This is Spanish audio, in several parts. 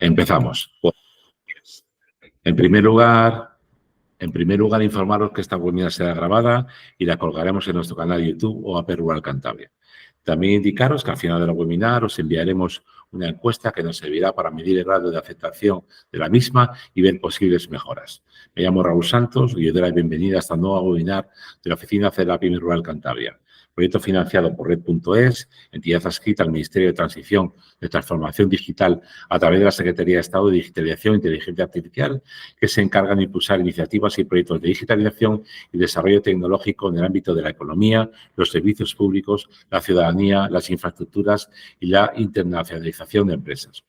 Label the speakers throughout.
Speaker 1: Empezamos. En primer lugar, informaros que esta webinar será grabada y la colgaremos en nuestro canal de YouTube o AP Rural Cantabria. También indicaros que al final de la webinar os enviaremos una encuesta que nos servirá para medir el grado de aceptación de la misma y ver posibles mejoras. Me llamo Raúl Santos y os doy la bienvenida a esta nueva webinar de la Oficina CELAPYME Rural Cantabria. Proyecto financiado por Red.es, entidad adscrita al Ministerio de Transición de Transformación Digital a través de la Secretaría de Estado de Digitalización e Inteligencia Artificial, que se encargan de impulsar iniciativas y proyectos de digitalización y desarrollo tecnológico en el ámbito de la economía, los servicios públicos, la ciudadanía, las infraestructuras y la internacionalización de empresas.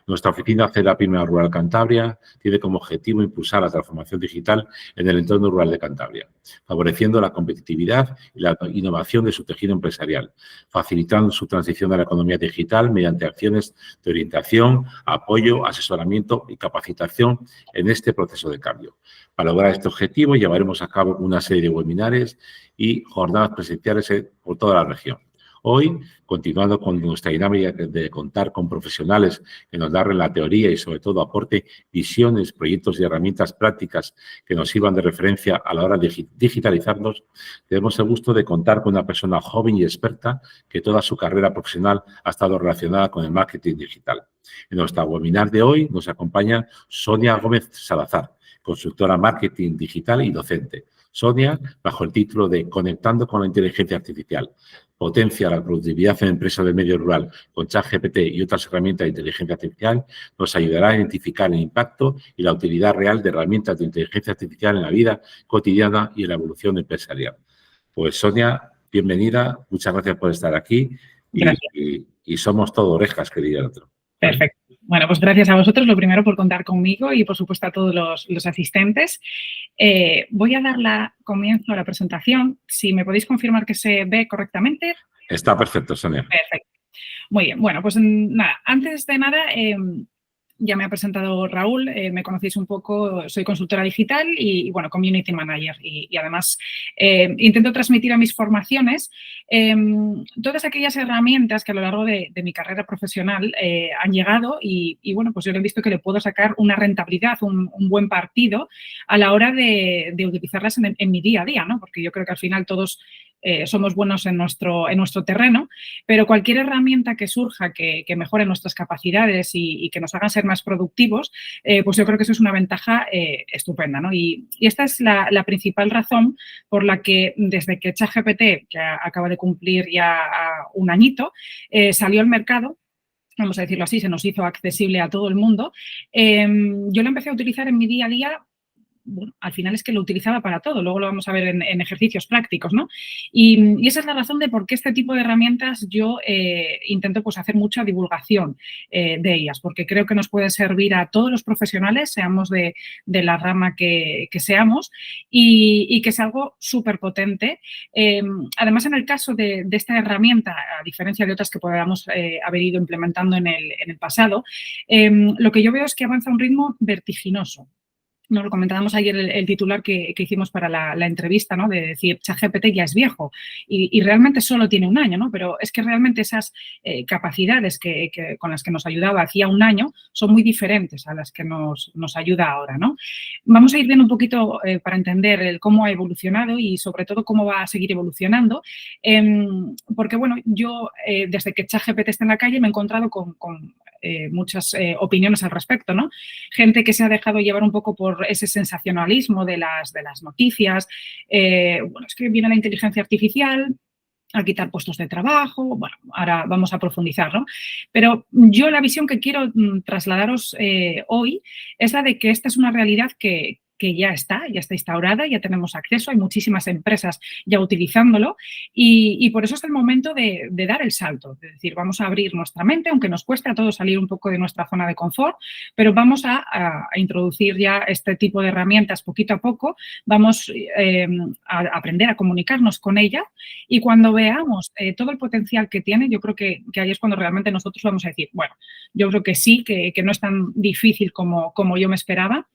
Speaker 1: Nuestra oficina CELAPYME Rural Cantabria tiene como objetivo impulsar la transformación digital en el entorno rural de Cantabria, favoreciendo la competitividad y la innovación de su tejido empresarial, facilitando su transición a la economía digital mediante acciones de orientación, apoyo, asesoramiento y capacitación en este proceso de cambio. Para lograr este objetivo llevaremos a cabo una serie de webinares y jornadas presenciales por toda la región. Hoy, continuando con nuestra dinámica de contar con profesionales que nos darán la teoría y, sobre todo, aporte visiones, proyectos y herramientas prácticas que nos sirvan de referencia a la hora de digitalizarnos, tenemos el gusto de contar con una persona joven y experta que toda su carrera profesional ha estado relacionada con el marketing digital. En nuestra webinar de hoy nos acompaña Sonia Gómez Salazar, consultora marketing digital y docente. Sonia, bajo el título de Conectando con la Inteligencia Artificial, potencia la productividad en empresas del medio rural con ChatGPT y otras herramientas de inteligencia artificial, nos ayudará a identificar el impacto y la utilidad real de herramientas de inteligencia artificial en la vida cotidiana y en la evolución empresarial. Pues Sonia, bienvenida, muchas gracias por estar aquí y somos todo orejas, que diría el otro.
Speaker 2: Perfecto. Bueno, pues gracias a vosotros, lo primero, por contar conmigo y, por supuesto, a todos los asistentes. Voy a dar comienzo a la presentación. Si me podéis confirmar que se ve correctamente.
Speaker 1: Está perfecto, Sonia.
Speaker 2: Perfecto. Muy bien. Bueno, pues nada, antes de nada, ya me ha presentado Raúl, me conocéis un poco, soy consultora digital y bueno, community manager y además intento transmitir a mis formaciones todas aquellas herramientas que a lo largo de mi carrera profesional han llegado y bueno, pues yo he visto que le puedo sacar una rentabilidad, un buen partido a la hora de utilizarlas en mi día a día, ¿no? Porque yo creo que al final todos somos buenos en nuestro terreno, pero cualquier herramienta que surja que mejore nuestras capacidades y que nos hagan ser más productivos, pues yo creo que eso es una ventaja estupenda, ¿no? Y esta es la principal razón por la que desde que ChatGPT, que acaba de cumplir ya un añito, salió al mercado, vamos a decirlo así, se nos hizo accesible a todo el mundo, yo lo empecé a utilizar en mi día a día. Bueno, al final es que lo utilizaba para todo, luego lo vamos a ver en ejercicios prácticos, ¿no? Y esa es la razón de por qué este tipo de herramientas yo intento pues hacer mucha divulgación de ellas, porque creo que nos puede servir a todos los profesionales, seamos de la rama que seamos, y que es algo súper potente. Además, en el caso de esta herramienta, a diferencia de otras que podamos haber ido implementando en el pasado, lo que yo veo es que avanza a un ritmo vertiginoso. Nos lo comentábamos ayer el titular que hicimos para la entrevista, ¿no? De decir, ChatGPT ya es viejo y realmente solo tiene un año, ¿no? Pero es que realmente esas capacidades con las que nos ayudaba hacía un año son muy diferentes a las que nos ayuda ahora, ¿no? Vamos a ir viendo un poquito para entender cómo ha evolucionado y sobre todo cómo va a seguir evolucionando, porque, bueno, yo desde que ChatGPT está en la calle me he encontrado con muchas opiniones al respecto, ¿no? Gente que se ha dejado llevar un poco por ese sensacionalismo de las noticias. Bueno, es que viene la inteligencia artificial a quitar puestos de trabajo. Bueno, ahora vamos a profundizar, ¿no? Pero yo la visión que quiero trasladaros hoy es la de que esta es una realidad que ya está instaurada, ya tenemos acceso, hay muchísimas empresas ya utilizándolo y por eso es el momento de dar el salto, es decir, vamos a abrir nuestra mente, aunque nos cueste a todos salir un poco de nuestra zona de confort, pero vamos a introducir ya este tipo de herramientas poquito a poco, vamos a aprender a comunicarnos con ella y cuando veamos todo el potencial que tiene, yo creo que ahí es cuando realmente nosotros vamos a decir, bueno, yo creo que sí, que no es tan difícil como yo me esperaba.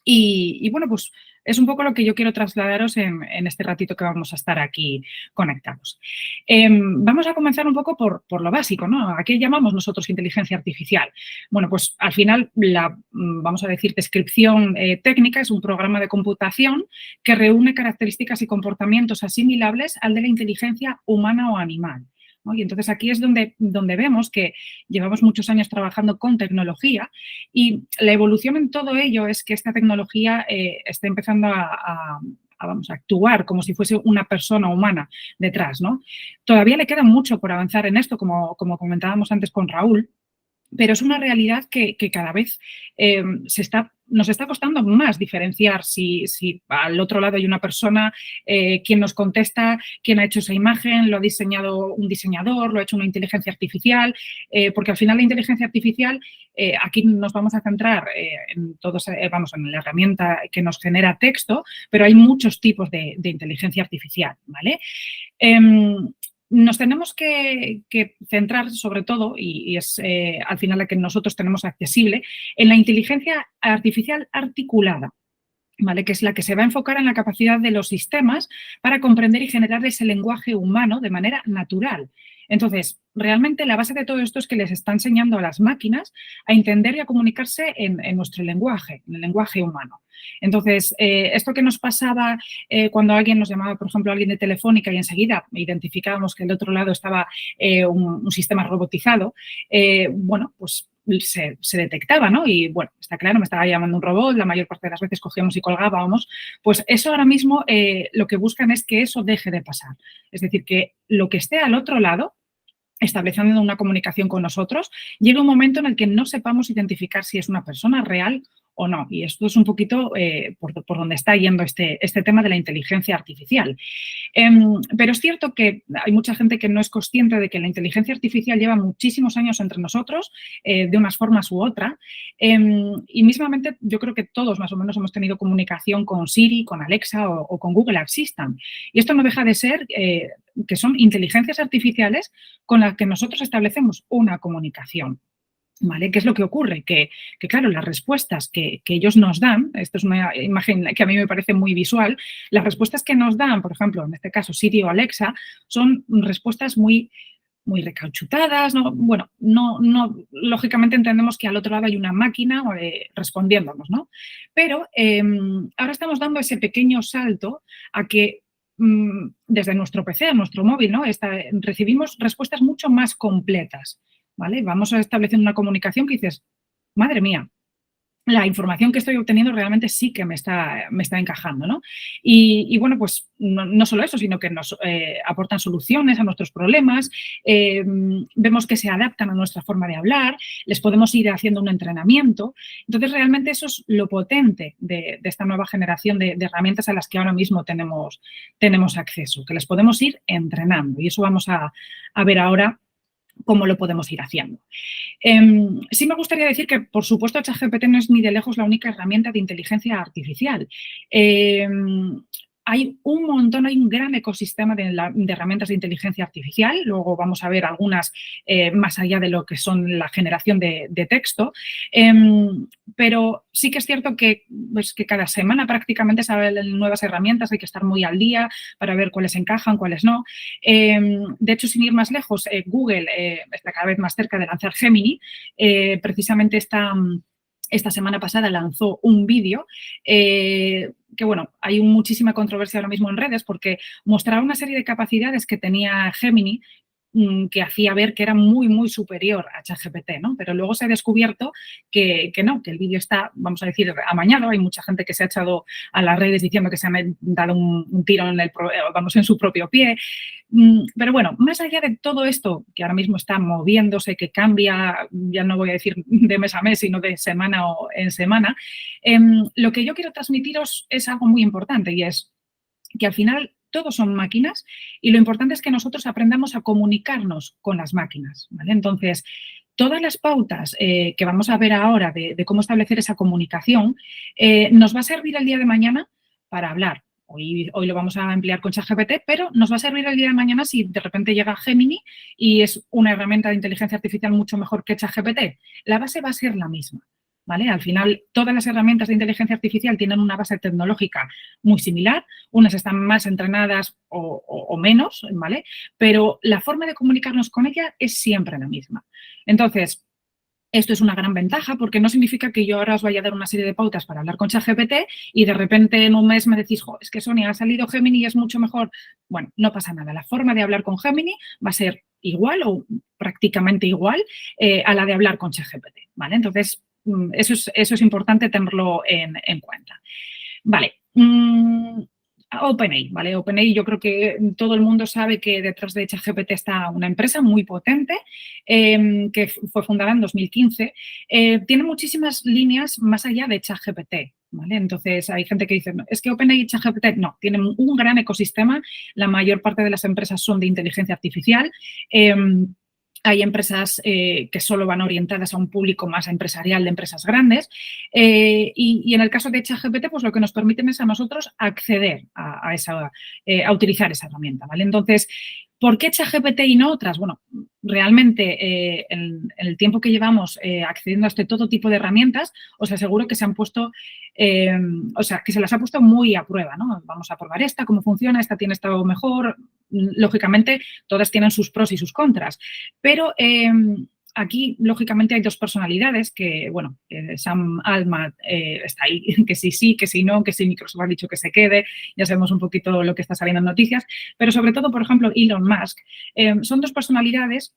Speaker 2: Y bueno, pues es un poco lo que yo quiero trasladaros en este ratito que vamos a estar aquí conectados. Vamos a comenzar un poco por lo básico, ¿no? ¿A qué llamamos nosotros inteligencia artificial? Bueno, pues al final la, vamos a decir, descripción técnica es un programa de computación que reúne características y comportamientos asimilables al de la inteligencia humana o animal, ¿no? Y entonces aquí es donde vemos que llevamos muchos años trabajando con tecnología y la evolución en todo ello es que esta tecnología está empezando vamos, a actuar como si fuese una persona humana detrás, ¿no? Todavía le queda mucho por avanzar en esto, como comentábamos antes con Raúl, pero es una realidad que cada vez nos está costando más diferenciar si al otro lado hay una persona, quién nos contesta, quién ha hecho esa imagen, lo ha diseñado un diseñador, lo ha hecho una inteligencia artificial, porque al final la inteligencia artificial, aquí nos vamos a centrar en todos, vamos, en la herramienta que nos genera texto, pero hay muchos tipos de inteligencia artificial, ¿vale? Nos tenemos que centrar sobre todo, y es al final la que nosotros tenemos accesible, en la inteligencia artificial articulada, ¿vale? Que es la que se va a enfocar en la capacidad de los sistemas para comprender y generar ese lenguaje humano de manera natural. Entonces, realmente la base de todo esto es que les está enseñando a las máquinas a entender y a comunicarse en nuestro lenguaje, en el lenguaje humano. Entonces, esto que nos pasaba cuando alguien nos llamaba, por ejemplo, alguien de Telefónica y enseguida identificábamos que del otro lado estaba un sistema robotizado, bueno, pues se detectaba, ¿no? Y bueno, está claro, me estaba llamando un robot, la mayor parte de las veces cogíamos y colgábamos, pues eso ahora mismo lo que buscan es que eso deje de pasar. Es decir, que lo que esté al otro lado, estableciendo una comunicación con nosotros, llega un momento en el que no sepamos identificar si es una persona real o no. Y esto es un poquito por donde está yendo este tema de la inteligencia artificial. Pero es cierto que hay mucha gente que no es consciente de que la inteligencia artificial lleva muchísimos años entre nosotros, de unas formas u otra. Y mismamente yo creo que todos más o menos hemos tenido comunicación con Siri, con Alexa o con Google Assistant. Y esto no deja de ser que son inteligencias artificiales con las que nosotros establecemos una comunicación. ¿Vale? ¿Qué es lo que ocurre? Que claro, las respuestas que ellos nos dan, esto es una imagen que a mí me parece muy visual, las respuestas que nos dan, por ejemplo, en este caso Siri o Alexa, son respuestas muy recauchutadas, ¿no? Bueno, no, lógicamente entendemos que al otro lado hay una máquina respondiéndonos, ¿no? Pero ahora estamos dando ese pequeño salto a que desde nuestro PC, nuestro móvil, ¿no? Recibimos respuestas mucho más completas. ¿Vale? Vamos a establecer una comunicación que dices, madre mía, la información que estoy obteniendo realmente sí que me está encajando, ¿no? Y bueno, pues no solo eso, sino que nos aportan soluciones a nuestros problemas, vemos que se adaptan a nuestra forma de hablar, les podemos ir haciendo un entrenamiento. Entonces, realmente eso es lo potente de esta nueva generación de herramientas a las que ahora mismo tenemos acceso, que les podemos ir entrenando. Y eso vamos a ver ahora cómo lo podemos ir haciendo. Sí me gustaría decir que, por supuesto, ChatGPT no es ni de lejos la única herramienta de inteligencia artificial. Hay un montón, hay un gran ecosistema de herramientas de inteligencia artificial. Luego vamos a ver algunas más allá de lo que son la generación de texto. Pero sí que es cierto que cada semana prácticamente salen nuevas herramientas, hay que estar muy al día para ver cuáles encajan, cuáles no. De hecho, sin ir más lejos, Google está cada vez más cerca de lanzar Gemini. Precisamente esta semana pasada lanzó un vídeo que, bueno, hay muchísima controversia ahora mismo en redes porque mostraba una serie de capacidades que tenía Gemini que hacía ver que era muy, muy superior a ChatGPT, ¿no? Pero luego se ha descubierto que no, que el vídeo está, vamos a decir, amañado. Hay mucha gente que se ha echado a las redes diciendo que se han dado un tiro en su propio pie. Pero bueno, más allá de todo esto, que ahora mismo está moviéndose, que cambia, ya no voy a decir de mes a mes, sino de semana en semana, lo que yo quiero transmitiros es algo muy importante y es que al final todos son máquinas y lo importante es que nosotros aprendamos a comunicarnos con las máquinas, ¿vale? Entonces, todas las pautas que vamos a ver ahora de cómo establecer esa comunicación nos va a servir el día de mañana para hablar. Hoy lo vamos a emplear con ChatGPT, pero nos va a servir el día de mañana si de repente llega Gemini y es una herramienta de inteligencia artificial mucho mejor que ChatGPT. La base va a ser la misma. ¿vale? Al final, todas las herramientas de inteligencia artificial tienen una base tecnológica muy similar, unas están más entrenadas o menos, ¿vale? Pero la forma de comunicarnos con ella es siempre la misma. Entonces, esto es una gran ventaja porque no significa que yo ahora os vaya a dar una serie de pautas para hablar con ChatGPT y de repente en un mes me decís, jo, es que Sonia, ha salido Gemini y es mucho mejor. Bueno, no pasa nada. La forma de hablar con Gemini va a ser igual o prácticamente igual a la de hablar con ChatGPT, ¿vale? Entonces, eso es importante tenerlo en cuenta. Vale. OpenAI, ¿vale? OpenAI, yo creo que todo el mundo sabe que detrás de ChatGPT está una empresa muy potente que fue fundada en 2015. Tiene muchísimas líneas más allá de ChatGPT, ¿vale? Entonces, hay gente que dice, es que OpenAI y ChatGPT, no, tienen un gran ecosistema. La mayor parte de las empresas son de inteligencia artificial. Hay empresas que solo van orientadas a un público más empresarial de empresas grandes y en el caso de ChatGPT, pues lo que nos permiten es a nosotros acceder a utilizar esa herramienta, ¿vale? Entonces, ¿por qué ChatGPT y no otras? Bueno, realmente en el tiempo que llevamos accediendo a todo tipo de herramientas, os aseguro que se han puesto, que se las ha puesto muy a prueba, ¿no? Vamos a probar esta, cómo funciona, esta tiene estado mejor. Lógicamente, todas tienen sus pros y sus contras, pero aquí, lógicamente, hay dos personalidades que, bueno, Sam Altman está ahí, que sí, que sí no, que sí Microsoft ha dicho que se quede, ya sabemos un poquito lo que está saliendo en noticias, pero sobre todo, por ejemplo, Elon Musk. Son dos personalidades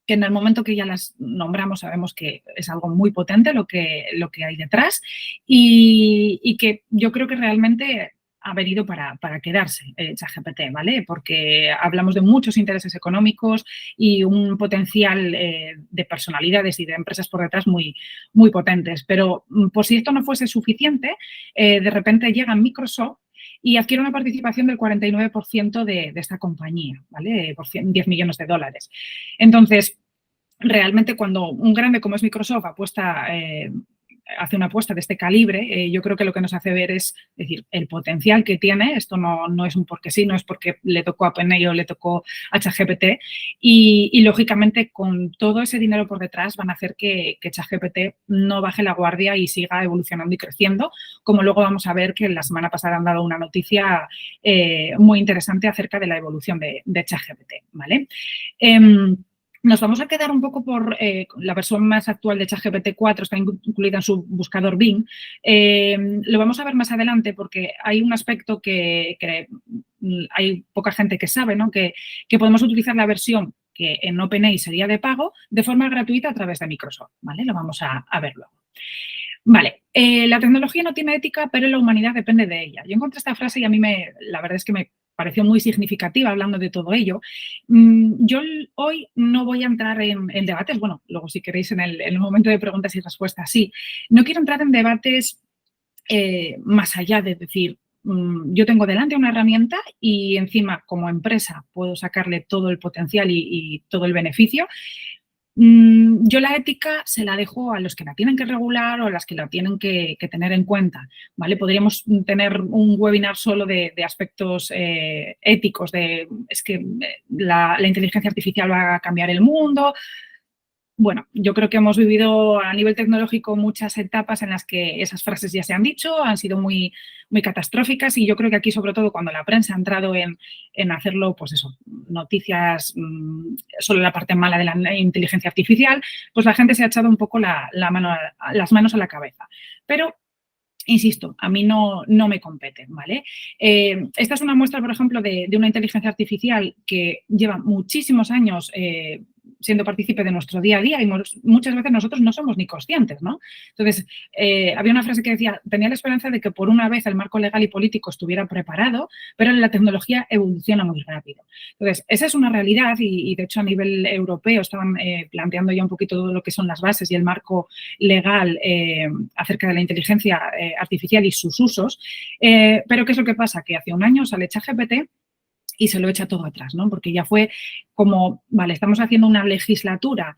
Speaker 2: que en el momento que ya las nombramos sabemos que es algo muy potente lo que hay detrás y que yo creo que realmente ha venido para quedarse ChatGPT, ¿vale? Porque hablamos de muchos intereses económicos y un potencial de personalidades y de empresas por detrás muy, muy potentes. Pero por si esto no fuese suficiente, de repente llega Microsoft y adquiere una participación del 49% de esta compañía, ¿vale? Por 10 millones de dólares. Entonces, realmente cuando un grande como es Microsoft hace una apuesta de este calibre, yo creo que lo que nos hace ver es decir, el potencial que tiene, esto no es un porque sí, no es porque le tocó a OpenAI o le tocó a ChatGPT y lógicamente con todo ese dinero por detrás van a hacer que ChatGPT no baje la guardia y siga evolucionando y creciendo, como luego vamos a ver que la semana pasada han dado una noticia muy interesante acerca de la evolución de ChatGPT, ¿vale? Nos vamos a quedar un poco por la versión más actual de ChatGPT 4, está incluida en su buscador Bing. Lo vamos a ver más adelante porque hay un aspecto que hay poca gente que sabe, ¿no? Que podemos utilizar la versión que en OpenAI sería de pago de forma gratuita a través de Microsoft, ¿vale? Lo vamos a ver luego. Vale, la tecnología no tiene ética, pero la humanidad depende de ella. Yo encontré esta frase y a mí la verdad es que me pareció muy significativa hablando de todo ello. Yo hoy no voy a entrar en debates, bueno, luego si queréis en el momento de preguntas y respuestas, sí. No quiero entrar en debates más allá de decir, yo tengo delante una herramienta y encima como empresa puedo sacarle todo el potencial y todo el beneficio. Yo la ética se la dejo a los que la tienen que regular o a las que la tienen que tener en cuenta, ¿vale? Podríamos tener un webinar solo de aspectos éticos, es que la inteligencia artificial va a cambiar el mundo. Bueno, yo creo que hemos vivido a nivel tecnológico muchas etapas en las que esas frases ya se han dicho, han sido muy, muy catastróficas y yo creo que aquí, sobre todo cuando la prensa ha entrado en hacerlo, pues eso, noticias, solo la parte mala de la inteligencia artificial, pues la gente se ha echado un poco las manos a la cabeza. Pero insisto, a mí no me compete, ¿vale? Esta es una muestra, por ejemplo, de una inteligencia artificial que lleva muchísimos años siendo partícipe de nuestro día a día y muchas veces nosotros no somos ni conscientes, ¿no? Entonces, había una frase que decía, tenía la esperanza de que por una vez el marco legal y político estuviera preparado, pero la tecnología evoluciona muy rápido. Entonces, esa es una realidad y de hecho a nivel europeo estaban planteando ya un poquito todo lo que son las bases y el marco legal acerca de la inteligencia artificial y sus usos. Pero ¿qué es lo que pasa? Que hace un año sale ChatGPT y se lo echa todo atrás, ¿no? Porque ya fue como, vale, estamos haciendo una legislatura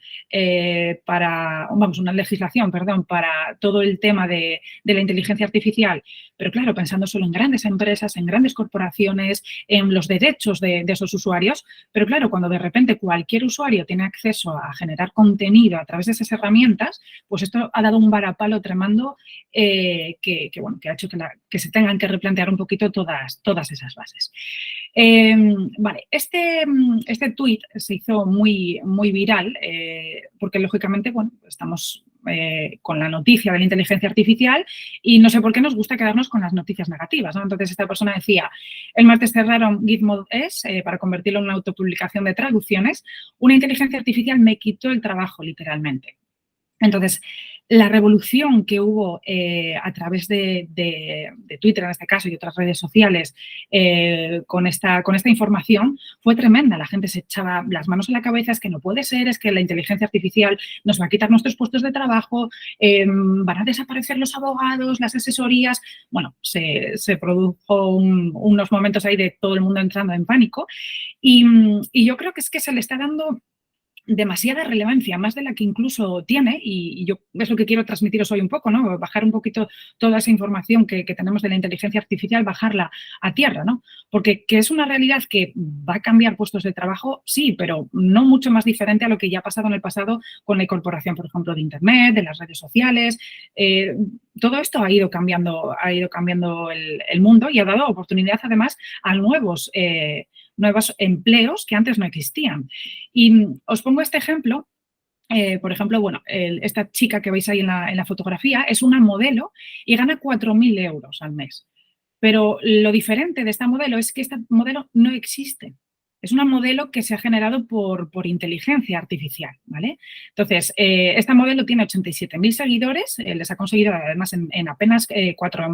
Speaker 2: una legislación, perdón, para todo el tema de la inteligencia artificial, pero claro, pensando solo en grandes empresas, en grandes corporaciones, en los derechos de esos usuarios, pero claro, cuando de repente cualquier usuario tiene acceso a generar contenido a través de esas herramientas, pues esto ha dado un varapalo tremendo que ha hecho que se tengan que replantear un poquito todas esas bases. Vale, este tuit se hizo muy, muy viral porque, lógicamente, bueno, estamos con la noticia de la inteligencia artificial y no sé por qué nos gusta quedarnos con las noticias negativas, ¿no? Entonces, esta persona decía, el martes cerraron Gizmodo.es para convertirlo en una autopublicación de traducciones. Una inteligencia artificial me quitó el trabajo, literalmente. Entonces, la revolución que hubo a través de Twitter, en este caso, y otras redes sociales con esta información fue tremenda. La gente se echaba las manos en la cabeza, es que no puede ser, es que la inteligencia artificial nos va a quitar nuestros puestos de trabajo, van a desaparecer los abogados, las asesorías. Bueno, se produjo unos momentos ahí de todo el mundo entrando en pánico y yo creo que es que se le está dando demasiada relevancia, más de la que incluso tiene, y yo es lo que quiero transmitiros hoy un poco, ¿no? Bajar un poquito toda esa información que tenemos de la inteligencia artificial, bajarla a tierra, ¿no? Porque que es una realidad que va a cambiar puestos de trabajo, sí, pero no mucho más diferente a lo que ya ha pasado en el pasado con la incorporación, por ejemplo, de Internet, de las redes sociales. Todo esto ha ido cambiando el mundo y ha dado oportunidad, además, a nuevos empleos que antes no existían. Y os pongo este ejemplo. Por ejemplo, bueno, esta chica que veis ahí en la fotografía es una modelo y gana 4.000 euros al mes. Pero lo diferente de esta modelo es que esta modelo no existe. Es una modelo que se ha generado por inteligencia artificial, ¿vale? Entonces, esta modelo tiene 87.000 seguidores, les ha conseguido además en apenas 4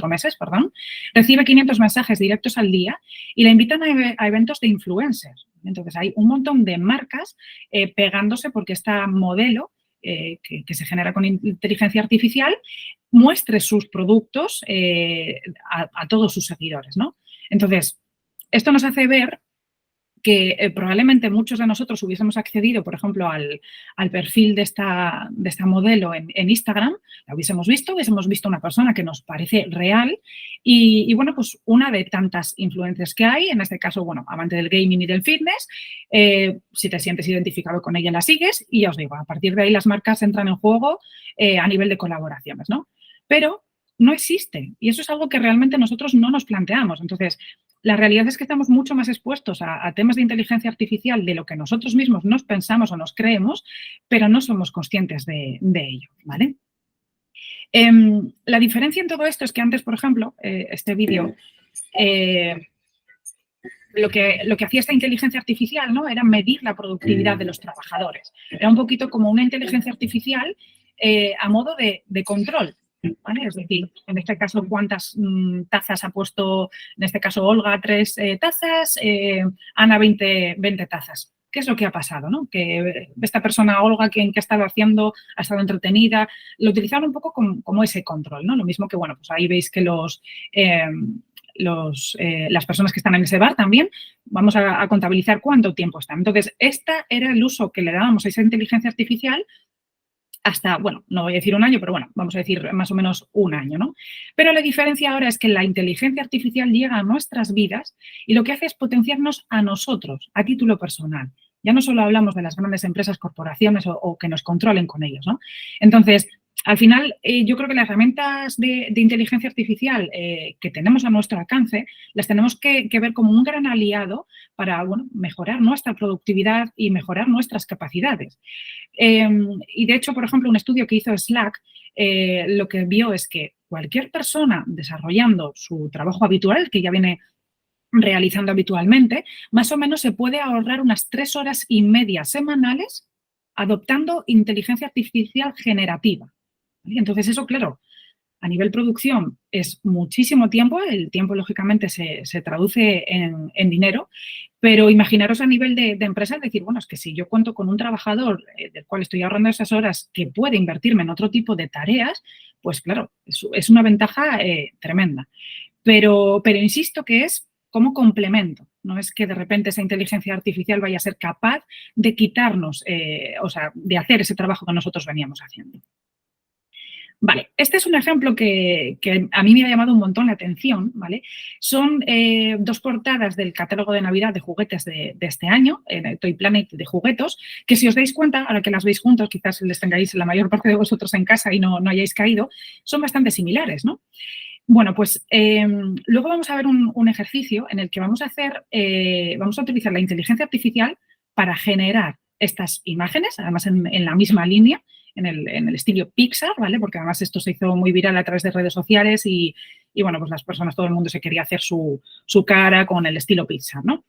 Speaker 2: meses, perdón. Recibe 500 mensajes directos al día y la invitan a eventos de influencers. Entonces, hay un montón de marcas pegándose porque esta modelo que se genera con inteligencia artificial muestre sus productos a todos sus seguidores, ¿no? Entonces, esto nos hace ver que probablemente muchos de nosotros hubiésemos accedido, por ejemplo, al perfil de esta modelo en Instagram, la hubiésemos visto una persona que nos parece real y bueno, pues una de tantas influencers que hay, en este caso, bueno, amante del gaming y del fitness, si te sientes identificado con ella, la sigues y ya os digo, a partir de ahí las marcas entran en juego a nivel de colaboraciones, ¿no? Pero no existe y eso es algo que realmente nosotros no nos planteamos. Entonces, la realidad es que estamos mucho más expuestos a temas de inteligencia artificial de lo que nosotros mismos nos pensamos o nos creemos, pero no somos conscientes de ello, ¿vale? La diferencia en todo esto es que antes, por ejemplo, este vídeo, lo que hacía esta inteligencia artificial, ¿no? Era medir la productividad de los trabajadores. Era un poquito como una inteligencia artificial a modo de control. ¿Vale? Es decir, en este caso, ¿cuántas tazas ha puesto? En este caso, Olga 3 tazas, Ana 20 tazas. ¿Qué es lo que ha pasado? ¿No? Que esta persona, Olga, que ha estado haciendo, ha estado entretenida, lo utilizaron un poco como ese control, ¿no? Lo mismo que, bueno, pues ahí veis que las personas que están en ese bar también, vamos a contabilizar cuánto tiempo están. Entonces, este era el uso que le dábamos a esa inteligencia artificial hasta, bueno, no voy a decir un año, pero bueno, vamos a decir más o menos un año, ¿no? Pero la diferencia ahora es que la inteligencia artificial llega a nuestras vidas y lo que hace es potenciarnos a nosotros, a título personal. Ya no solo hablamos de las grandes empresas, corporaciones o que nos controlen con ellos, ¿no? Entonces, al final, yo creo que las herramientas de inteligencia artificial que tenemos a nuestro alcance las tenemos que ver como un gran aliado para, bueno, mejorar nuestra productividad y mejorar nuestras capacidades. Y, de hecho, por ejemplo, un estudio que hizo Slack lo que vio es que cualquier persona desarrollando su trabajo habitual, que ya viene realizando habitualmente, más o menos se puede ahorrar unas 3 horas y media semanales adoptando inteligencia artificial generativa. Entonces, eso, claro, a nivel producción es muchísimo tiempo, el tiempo, lógicamente, se traduce en dinero, pero imaginaros a nivel de empresa, es decir, bueno, es que si yo cuento con un trabajador del cual estoy ahorrando esas horas que puede invertirme en otro tipo de tareas, pues claro, es una ventaja tremenda. Pero insisto que es como complemento. No es que de repente esa inteligencia artificial vaya a ser capaz de quitarnos, o sea, de hacer ese trabajo que nosotros veníamos haciendo. Vale, este es un ejemplo que a mí me ha llamado un montón la atención, ¿vale? Son 2 portadas del catálogo de Navidad de juguetes de este año, el Toy Planet de juguetos, que si os dais cuenta, ahora que las veis juntos, quizás les tengáis la mayor parte de vosotros en casa y no hayáis caído, son bastante similares, ¿no? Bueno, pues luego vamos a ver un ejercicio en el que vamos a utilizar la inteligencia artificial para generar estas imágenes, además en la misma línea, en el estilo Pixar, ¿vale? Porque además esto se hizo muy viral a través de redes sociales y bueno, pues las personas, todo el mundo se quería hacer su cara con el estilo Pixar, ¿no?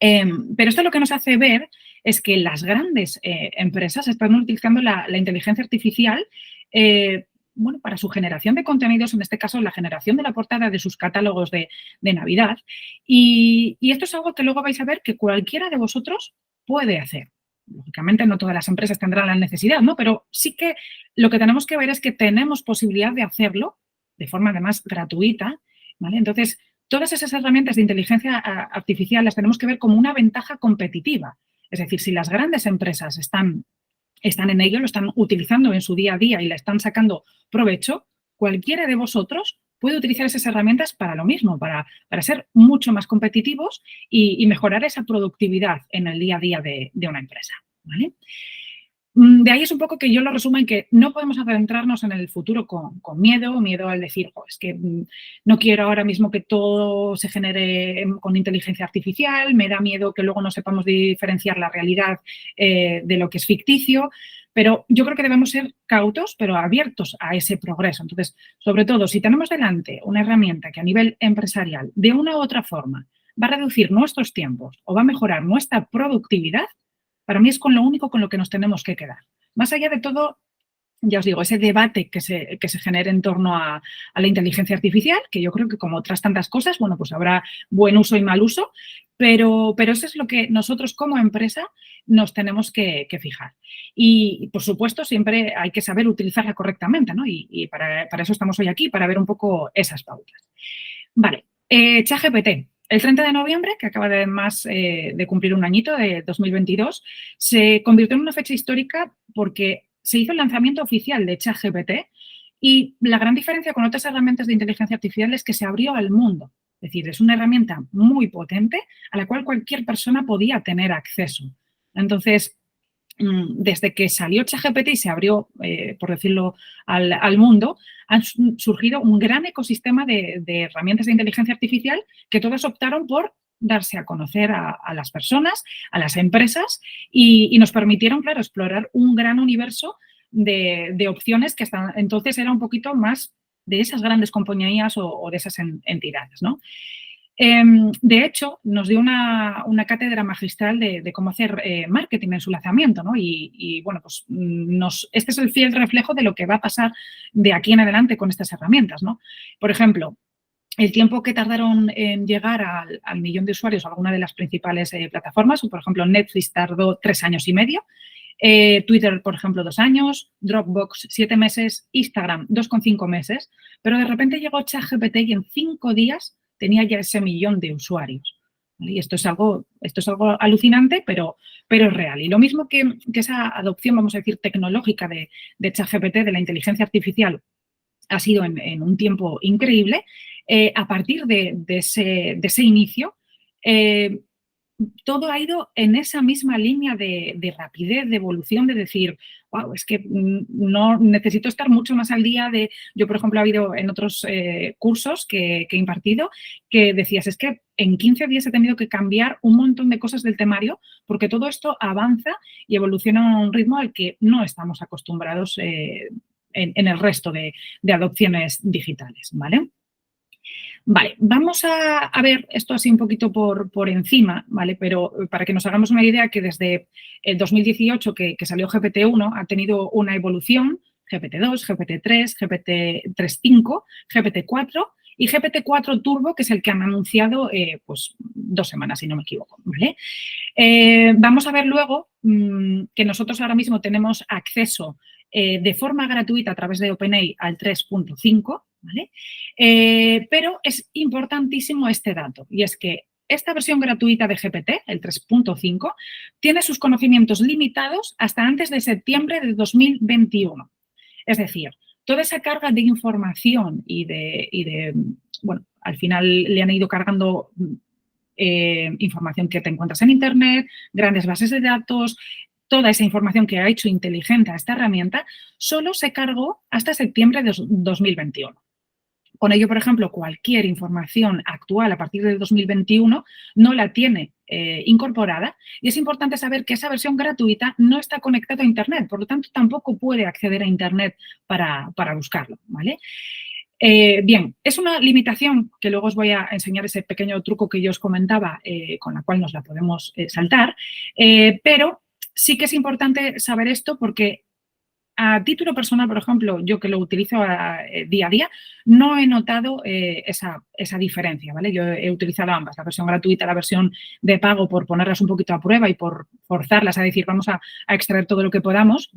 Speaker 2: Pero esto lo que nos hace ver es que las grandes empresas están utilizando la inteligencia artificial bueno, para su generación de contenidos, en este caso la generación de la portada de sus catálogos de Navidad. Y esto es algo que luego vais a ver que cualquiera de vosotros puede hacer. Lógicamente no todas las empresas tendrán la necesidad, ¿no? Pero sí que lo que tenemos que ver es que tenemos posibilidad de hacerlo de forma además gratuita, ¿vale? Entonces, todas esas herramientas de inteligencia artificial las tenemos que ver como una ventaja competitiva. Es decir, si las grandes empresas están en ello, lo están utilizando en su día a día y le están sacando provecho, cualquiera de vosotros puede utilizar esas herramientas para lo mismo, para ser mucho más competitivos y mejorar esa productividad en el día a día de una empresa, ¿vale? De ahí es un poco que yo lo resumo en que no podemos adentrarnos en el futuro con miedo al decir, oh, es que no quiero ahora mismo que todo se genere con inteligencia artificial, me da miedo que luego no sepamos diferenciar la realidad de lo que es ficticio, pero yo creo que debemos ser cautos, pero abiertos a ese progreso. Entonces, sobre todo, si tenemos delante una herramienta que a nivel empresarial, de una u otra forma, va a reducir nuestros tiempos o va a mejorar nuestra productividad, para mí es con lo único con lo que nos tenemos que quedar. Más allá de todo, ya os digo, ese debate que se genere en torno a la inteligencia artificial, que yo creo que como otras tantas cosas, bueno, pues habrá buen uso y mal uso, pero eso es lo que nosotros como empresa nos tenemos que fijar. Y, por supuesto, siempre hay que saber utilizarla correctamente, ¿no? Y para eso estamos hoy aquí, para ver un poco esas pautas. Vale, ChatGPT. El 30 de noviembre, que acaba de cumplir un añito, de 2022, se convirtió en una fecha histórica porque se hizo el lanzamiento oficial de ChatGPT y la gran diferencia con otras herramientas de inteligencia artificial es que se abrió al mundo. Es decir, es una herramienta muy potente a la cual cualquier persona podía tener acceso. Entonces, desde que salió ChatGPT y se abrió, por decirlo, al mundo, han surgido un gran ecosistema de herramientas de inteligencia artificial que todas optaron por darse a conocer a las personas, a las empresas y nos permitieron, claro, explorar un gran universo de opciones que hasta entonces era un poquito más de esas grandes compañías o de esas entidades, ¿no? De hecho, nos dio una cátedra magistral de cómo hacer marketing en su lanzamiento, ¿no? Y bueno, pues este es el fiel reflejo de lo que va a pasar de aquí en adelante con estas herramientas, ¿no? Por ejemplo, el tiempo que tardaron en llegar al millón de usuarios a alguna de las principales plataformas, por ejemplo, Netflix tardó 3 años y medio, Twitter, por ejemplo, 2 años, Dropbox 7 meses, Instagram 2,5 meses, pero de repente llegó ChatGPT y en 5 días tenía ya ese millón de usuarios. ¿Vale? Y esto es algo alucinante, pero es real. Y lo mismo que esa adopción, vamos a decir, tecnológica de ChatGPT, de la inteligencia artificial, ha sido en un tiempo increíble, a partir de ese inicio, todo ha ido en esa misma línea de rapidez, de evolución, de decir, wow, es que no necesito estar mucho más al día de... Yo, por ejemplo, ha habido en otros cursos que he impartido que decías, es que en 15 días he tenido que cambiar un montón de cosas del temario porque todo esto avanza y evoluciona a un ritmo al que no estamos acostumbrados en el resto de adopciones digitales, ¿vale? Vale, vamos a ver esto así un poquito por encima, ¿vale? Pero para que nos hagamos una idea que desde el 2018 que salió GPT-1 ha tenido una evolución, GPT-2, GPT-3, GPT-3.5, GPT-4 y GPT-4 Turbo, que es el que han anunciado pues 2 semanas, si no me equivoco, ¿vale? Vamos a ver luego que nosotros ahora mismo tenemos acceso de forma gratuita a través de OpenAI al 3.5, ¿vale? Pero es importantísimo este dato y es que esta versión gratuita de GPT, el 3.5, tiene sus conocimientos limitados hasta antes de septiembre de 2021. Es decir, toda esa carga de información bueno, al final le han ido cargando información que te encuentras en Internet, grandes bases de datos, toda esa información que ha hecho inteligente a esta herramienta, solo se cargó hasta septiembre de 2021. Con ello, por ejemplo, cualquier información actual a partir de 2021 no la tiene incorporada y es importante saber que esa versión gratuita no está conectada a Internet, por lo tanto, tampoco puede acceder a Internet para buscarlo, ¿vale? Bien, es una limitación que luego os voy a enseñar ese pequeño truco que yo os comentaba, con la cual nos la podemos saltar, pero sí que es importante saber esto porque a título personal, por ejemplo, yo que lo utilizo día a día, no he notado esa diferencia, ¿vale? Yo he utilizado ambas, la versión gratuita, la versión de pago, por ponerlas un poquito a prueba y por forzarlas a decir, vamos a extraer todo lo que podamos.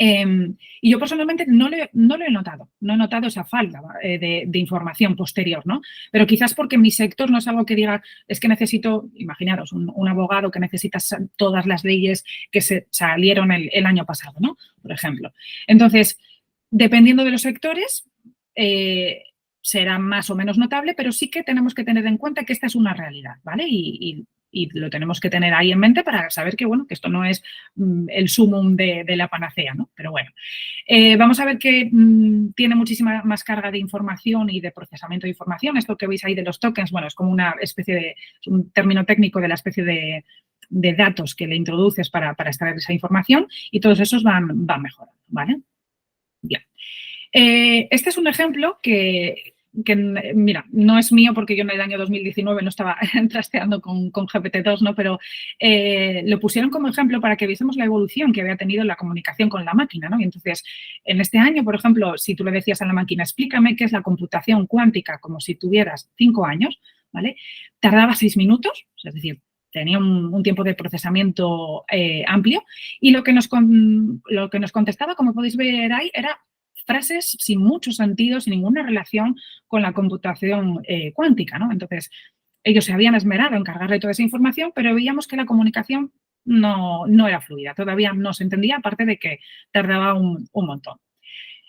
Speaker 2: Y yo personalmente no lo he notado, no he notado esa falta de información posterior, ¿no? Pero quizás porque mi sector no es algo que diga, es que necesito, imaginaros, un abogado que necesita todas las leyes que se salieron el año pasado, ¿no? Por ejemplo. Entonces, dependiendo de los sectores, será más o menos notable, pero sí que tenemos que tener en cuenta que esta es una realidad, ¿vale? Y lo tenemos que tener ahí en mente para saber que, bueno, que esto no es el sumum de la panacea, ¿no? Pero bueno, vamos a ver que tiene muchísima más carga de información y de procesamiento de información. Esto que veis ahí de los tokens, bueno, es como una especie de, un término técnico de la especie de datos que le introduces para extraer esa información y todos esos van mejorando, ¿vale? Bien. Este es un ejemplo que, mira, no es mío porque yo en el año 2019 no estaba trasteando con GPT-2, ¿no? Pero lo pusieron como ejemplo para que viésemos la evolución que había tenido la comunicación con la máquina, ¿no? Y entonces, en este año, por ejemplo, si tú le decías a la máquina, explícame qué es la computación cuántica como si tuvieras 5 años, ¿vale? Tardaba 6 minutos, es decir, tenía un tiempo de procesamiento amplio y lo que nos contestaba, como podéis ver ahí, era frases sin mucho sentido, sin ninguna relación con la computación cuántica, ¿no? Entonces, ellos se habían esmerado en cargarle toda esa información, pero veíamos que la comunicación no era fluida, todavía no se entendía, aparte de que tardaba un montón.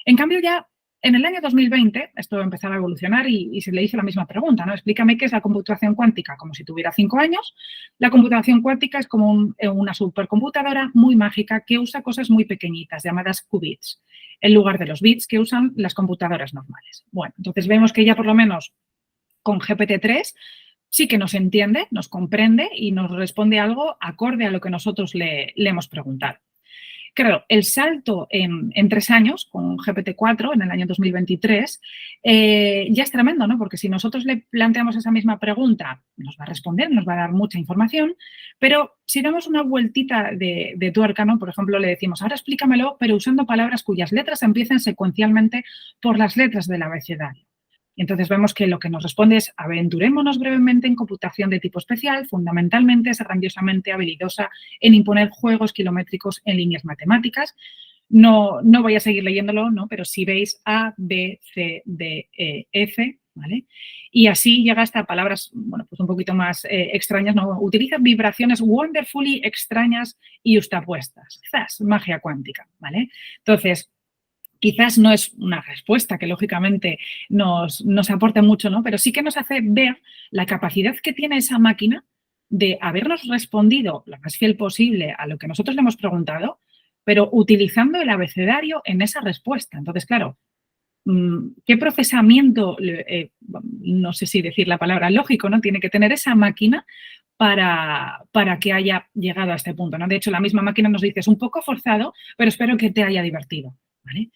Speaker 2: En cambio, ya en el año 2020, esto empezaba a evolucionar y se le hizo la misma pregunta, ¿no? Explícame qué es la computación cuántica, como si tuviera 5 años. La computación cuántica es como una supercomputadora muy mágica que usa cosas muy pequeñitas, llamadas qubits, en lugar de los bits que usan las computadoras normales. Bueno, entonces vemos que ya por lo menos con GPT-3 sí que nos entiende, nos comprende y nos responde algo acorde a lo que nosotros le hemos preguntado. Claro, el salto en 3 años con GPT-4 en el año 2023 ya es tremendo, ¿no? Porque si nosotros le planteamos esa misma pregunta, nos va a responder, nos va a dar mucha información, pero si damos una vueltita de tuerca, ¿no? Por ejemplo, le decimos, ahora explícamelo, pero usando palabras cuyas letras empiecen secuencialmente por las letras del abecedario. Entonces, vemos que lo que nos responde es aventurémonos brevemente en computación de tipo especial, fundamentalmente es grandiosamente habilidosa en imponer juegos kilométricos en líneas matemáticas. No voy a seguir leyéndolo, ¿no? Pero si veis A, B, C, D, E, F, ¿vale? Y así llega hasta palabras, bueno, pues un poquito más extrañas, ¿no? Utiliza vibraciones wonderfully extrañas y justapuestas. Quizás magia cuántica, ¿vale? Entonces, quizás no es una respuesta que lógicamente nos aporte mucho, ¿no? Pero sí que nos hace ver la capacidad que tiene esa máquina de habernos respondido lo más fiel posible a lo que nosotros le hemos preguntado, pero utilizando el abecedario en esa respuesta. Entonces, claro, ¿qué procesamiento, no sé si decir la palabra lógico, ¿no? Tiene que tener esa máquina para que haya llegado a este punto, ¿no? De hecho, la misma máquina nos dice, es un poco forzado, pero espero que te haya divertido, ¿vale?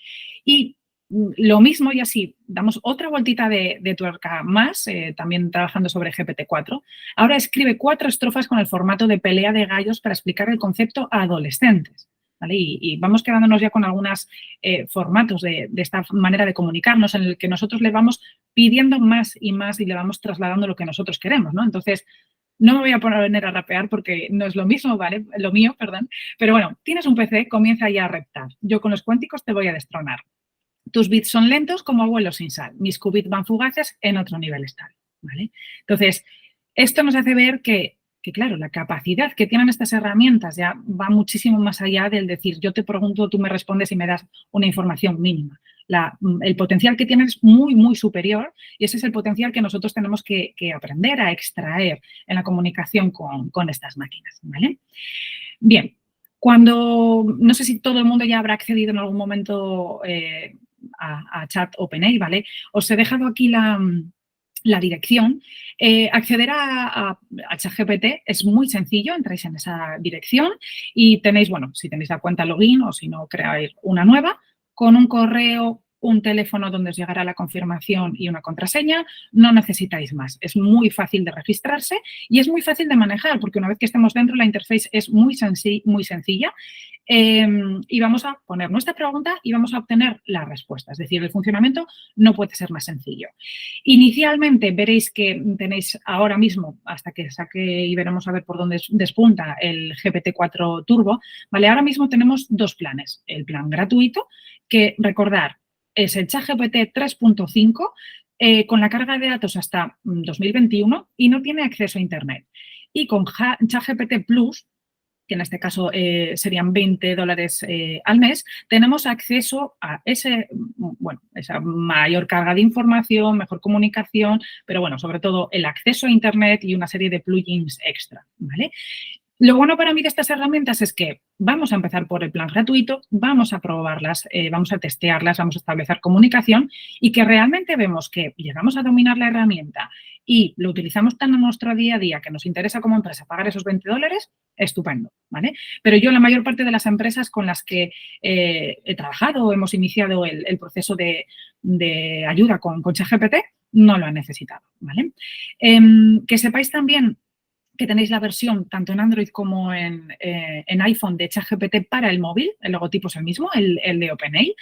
Speaker 2: Y lo mismo, y así damos otra vueltita de tuerca más, también trabajando sobre GPT-4. Ahora escribe 4 estrofas con el formato de pelea de gallos para explicar el concepto a adolescentes, ¿vale? Y vamos quedándonos ya con algunos formatos de esta manera de comunicarnos en el que nosotros le vamos pidiendo más y más y le vamos trasladando lo que nosotros queremos, ¿no? Entonces, no me voy a poner a rapear porque no es lo mismo, ¿vale? Lo mío, perdón. Pero bueno, tienes un PC, comienza ya a reptar. Yo con los cuánticos te voy a destronar. Tus bits son lentos como abuelos sin sal. Mis qubits van fugaces, en otro nivel están, ¿vale? Entonces, Esto nos hace ver que, claro, la capacidad que tienen estas herramientas ya va muchísimo más allá del decir, yo te pregunto, tú me respondes y me das una información mínima. El potencial que tienen es muy, muy superior y ese es el potencial que nosotros tenemos que aprender a extraer en la comunicación con estas máquinas, ¿vale? Bien, no sé si todo el mundo ya habrá accedido en algún momento a Chat OpenAI, ¿vale? Os he dejado aquí la dirección. Acceder a ChatGPT es muy sencillo, entráis en esa dirección y tenéis, bueno, si tenéis la cuenta login o si no, creáis una nueva con un correo, un teléfono donde os llegará la confirmación y una contraseña, no necesitáis más. Es muy fácil de registrarse y es muy fácil de manejar porque una vez que estemos dentro la interface es muy sencilla y vamos a poner nuestra pregunta y vamos a obtener la respuesta. Es decir, el funcionamiento no puede ser más sencillo. Inicialmente veréis que tenéis ahora mismo, hasta que saque y veremos a ver por dónde despunta el GPT-4 Turbo, ¿vale? Ahora mismo tenemos dos planes. El plan gratuito, que recordar, es el ChatGPT 3.5 con la carga de datos hasta 2021 y no tiene acceso a Internet. Y con ChatGPT Plus, que en este caso serían $20 al mes, tenemos acceso a esa mayor carga de información, mejor comunicación, pero bueno, sobre todo el acceso a Internet y una serie de plugins extra, ¿vale? Lo bueno para mí de estas herramientas es que vamos a empezar por el plan gratuito, vamos a probarlas, vamos a testearlas, vamos a establecer comunicación y que realmente vemos que llegamos a dominar la herramienta y lo utilizamos tan en nuestro día a día que nos interesa como empresa pagar esos $20, estupendo, ¿vale? Pero yo la mayor parte de las empresas con las que he trabajado o hemos iniciado el proceso de ayuda con ChatGPT no lo han necesitado, ¿vale? Que sepáis también que tenéis la versión tanto en Android como en iPhone de ChatGPT para el móvil. El logotipo es el mismo, el de OpenAI.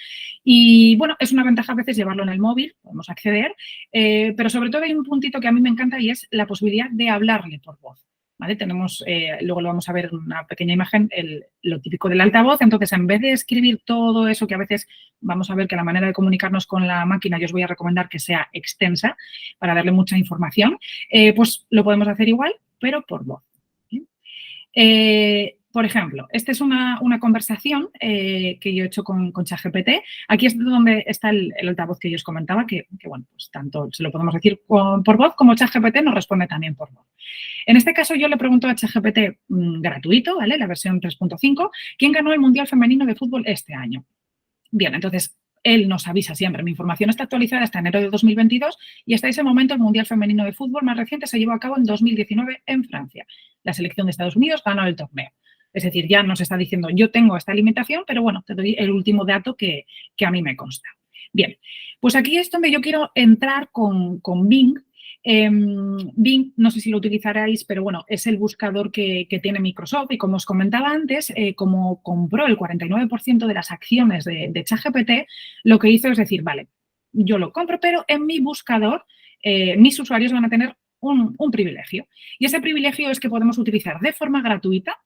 Speaker 2: Y, bueno, es una ventaja a veces llevarlo en el móvil, podemos acceder, pero sobre todo hay un puntito que a mí me encanta y es la posibilidad de hablarle por voz. ¿Vale? Tenemos, luego lo vamos a ver en una pequeña imagen, lo típico del altavoz. Entonces, en vez de escribir todo eso que a veces vamos a ver que la manera de comunicarnos con la máquina yo os voy a recomendar que sea extensa para darle mucha información, pues lo podemos hacer igual, pero por voz. Por ejemplo, esta es una conversación que yo he hecho con ChatGPT. Aquí es donde está el altavoz que yo os comentaba, que bueno, pues tanto se lo podemos decir por voz como ChatGPT nos responde también por voz. En este caso, yo le pregunto a ChatGPT gratuito, ¿vale? La versión 3.5, ¿quién ganó el Mundial Femenino de Fútbol este año? Bien, entonces, él nos avisa siempre. Mi información está actualizada hasta enero de 2022 y hasta ese momento el Mundial Femenino de Fútbol más reciente se llevó a cabo en 2019 en Francia. La selección de Estados Unidos ganó el torneo. Es decir, ya nos está diciendo, yo tengo esta limitación, pero bueno, te doy el último dato que a mí me consta. Bien, pues aquí es donde yo quiero entrar con Bing. Bing, no sé si lo utilizaréis, pero bueno, es el buscador que tiene Microsoft y como os comentaba antes, como compró el 49% de las acciones de ChatGPT, lo que hizo es decir, vale, yo lo compro, pero en mi buscador mis usuarios van a tener un privilegio y ese privilegio es que podemos utilizar de forma gratuita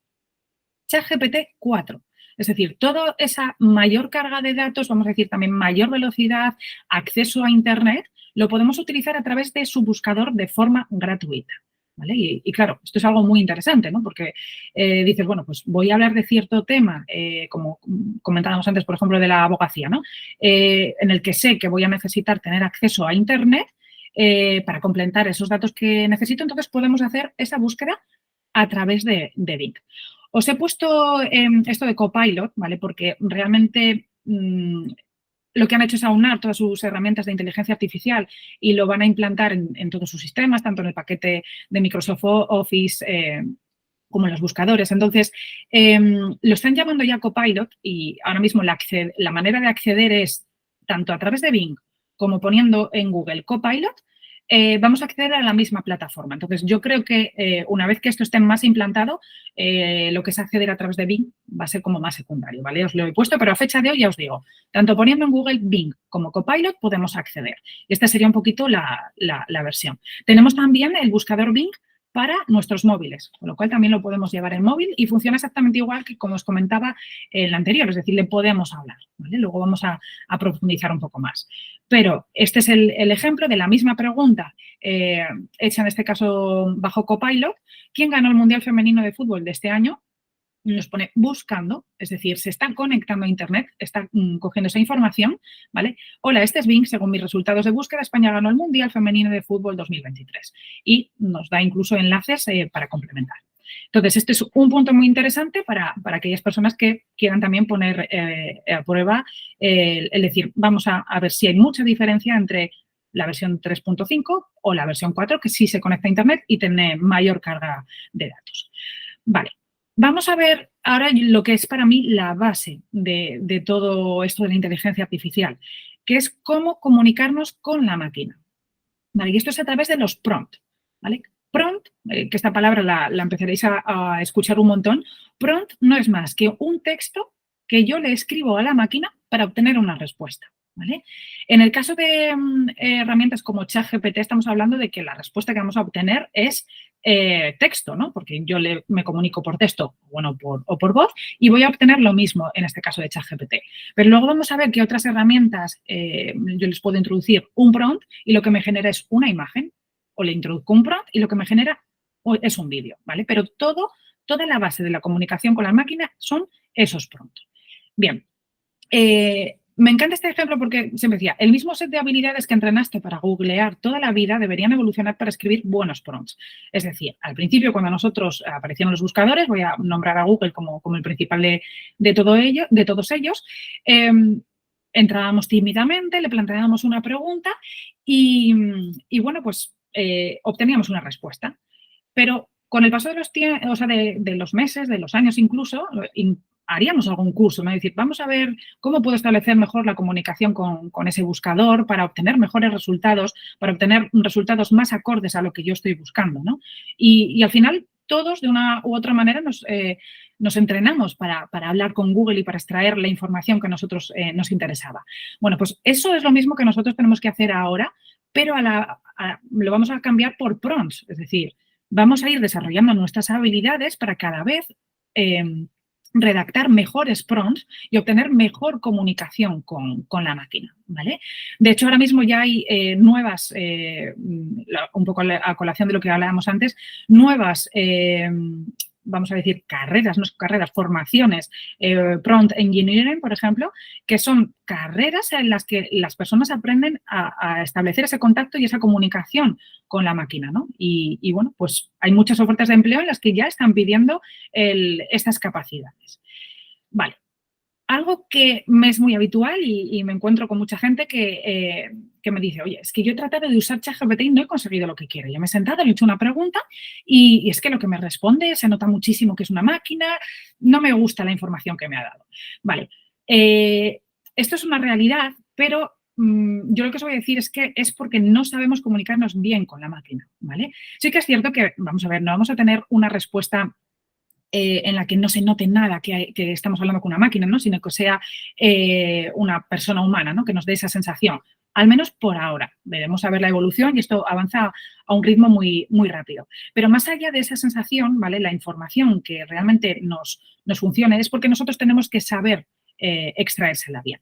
Speaker 2: ChatGPT 4. Es decir, toda esa mayor carga de datos, vamos a decir también mayor velocidad, acceso a Internet, lo podemos utilizar a través de su buscador de forma gratuita. ¿Vale? Y claro, esto es algo muy interesante, ¿no? Porque dices, bueno, pues voy a hablar de cierto tema, como comentábamos antes, por ejemplo, de la abogacía, ¿no? En el que sé que voy a necesitar tener acceso a Internet para complementar esos datos que necesito, entonces podemos hacer esa búsqueda a través de Bing. Os he puesto esto de Copilot, ¿vale? Porque realmente lo que han hecho es aunar todas sus herramientas de inteligencia artificial y lo van a implantar en todos sus sistemas, tanto en el paquete de Microsoft Office como en los buscadores. Entonces, lo están llamando ya Copilot y ahora mismo la manera de acceder es tanto a través de Bing como poniendo en Google Copilot, vamos a acceder a la misma plataforma. Entonces, yo creo que una vez que esto esté más implantado, lo que es acceder a través de Bing va a ser como más secundario, ¿vale? Os lo he puesto, pero a fecha de hoy ya os digo, tanto poniendo en Google Bing como Copilot podemos acceder. Y esta sería un poquito la versión. Tenemos también el buscador Bing para nuestros móviles, con lo cual también lo podemos llevar en móvil y funciona exactamente igual que como os comentaba en la anterior, es decir, le podemos hablar, ¿vale? Luego vamos a profundizar un poco más. Pero este es el ejemplo de la misma pregunta hecha en este caso bajo Copilot. ¿Quién ganó el Mundial Femenino de Fútbol de este año? Nos pone buscando, es decir, se está conectando a Internet, está cogiendo esa información, ¿vale? Hola, este es Bing, según mis resultados de búsqueda, España ganó el Mundial Femenino de Fútbol 2023 y nos da incluso enlaces para complementar. Entonces, este es un punto muy interesante para aquellas personas que quieran también poner a prueba el decir, vamos a ver si hay mucha diferencia entre la versión 3.5 o la versión 4, que sí se conecta a Internet y tiene mayor carga de datos. Vale. Vamos a ver ahora lo que es para mí la base de todo esto de la inteligencia artificial, que es cómo comunicarnos con la máquina. ¿Vale? Y esto es a través de los prompts. ¿Vale? Prompt, que esta palabra la empezaréis a escuchar un montón, prompt no es más que un texto que yo le escribo a la máquina para obtener una respuesta. ¿Vale? En el caso de herramientas como ChatGPT, estamos hablando de que la respuesta que vamos a obtener es texto, ¿no? Porque yo me comunico por texto o por voz y voy a obtener lo mismo en este caso de ChatGPT. Pero luego vamos a ver que otras herramientas yo les puedo introducir un prompt y lo que me genera es una imagen, o le introduzco un prompt y lo que me genera es un vídeo, ¿vale? Pero toda la base de la comunicación con la máquina son esos prompts. Bien, me encanta este ejemplo porque se me decía, el mismo set de habilidades que entrenaste para googlear toda la vida deberían evolucionar para escribir buenos prompts. Es decir, al principio, cuando nosotros aparecieron los buscadores, voy a nombrar a Google como el principal de todos ellos, entrábamos tímidamente, le planteábamos una pregunta y bueno, pues obteníamos una respuesta. Pero con el paso de los meses, de los años incluso, haríamos algún curso, ¿no? Es decir, vamos a ver cómo puedo establecer mejor la comunicación con ese buscador para obtener mejores resultados, para obtener resultados más acordes a lo que yo estoy buscando, ¿no? Y al final, todos, de una u otra manera, nos entrenamos para hablar con Google y para extraer la información que a nosotros nos interesaba. Bueno, pues eso es lo mismo que nosotros tenemos que hacer ahora, pero lo vamos a cambiar por prompts, es decir, vamos a ir desarrollando nuestras habilidades para cada vez redactar mejores prompts y obtener mejor comunicación con la máquina, ¿vale? De hecho, ahora mismo ya hay nuevas, un poco a colación de lo que hablábamos antes, nuevas vamos a decir, carreras, no son carreras, formaciones, prompt engineering, por ejemplo, que son carreras en las que las personas aprenden a establecer ese contacto y esa comunicación con la máquina, ¿no? Y bueno, pues hay muchas ofertas de empleo en las que ya están pidiendo estas capacidades. Vale. Algo que me es muy habitual y me encuentro con mucha gente que me dice, oye, es que yo he tratado de usar ChatGPT y no he conseguido lo que quiero. Yo me he sentado, le he hecho una pregunta y es que lo que me responde se nota muchísimo que es una máquina, no me gusta la información que me ha dado. Vale, esto es una realidad, pero yo lo que os voy a decir es que es porque no sabemos comunicarnos bien con la máquina, ¿vale? Sí que es cierto que, vamos a ver, no vamos a tener una respuesta en la que no se note nada que estamos hablando con una máquina, ¿no? Sino que sea una persona humana, ¿no? Que nos dé esa sensación. Al menos por ahora. Veremos a ver la evolución y esto avanza a un ritmo muy, muy rápido. Pero más allá de esa sensación, ¿vale? La información que realmente nos funcione es porque nosotros tenemos que saber extraérsela bien,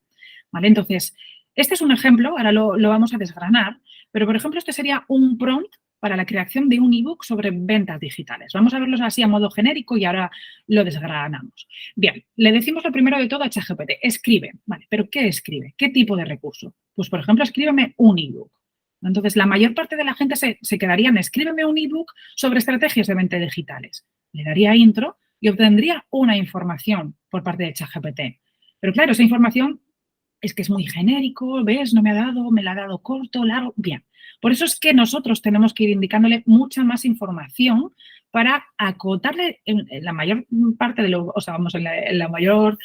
Speaker 2: ¿vale? Entonces, este es un ejemplo, ahora lo vamos a desgranar, pero, por ejemplo, este sería un prompt para la creación de un ebook sobre ventas digitales. Vamos a verlos así a modo genérico y ahora lo desgranamos. Bien, le decimos lo primero de todo a ChatGPT, escribe. Vale, ¿pero qué escribe? ¿Qué tipo de recurso? Pues, por ejemplo, escríbeme un ebook. Entonces, la mayor parte de la gente se quedaría en escríbeme un ebook sobre estrategias de ventas digitales. Le daría intro y obtendría una información por parte de ChatGPT. Pero, claro, esa información es que es muy genérico, ¿ves? No me ha dado, me la ha dado corto, largo. Bien. Por eso es que nosotros tenemos que ir indicándole mucha más información para acotarle en la mayor parte de lo, o sea, vamos, en la mayor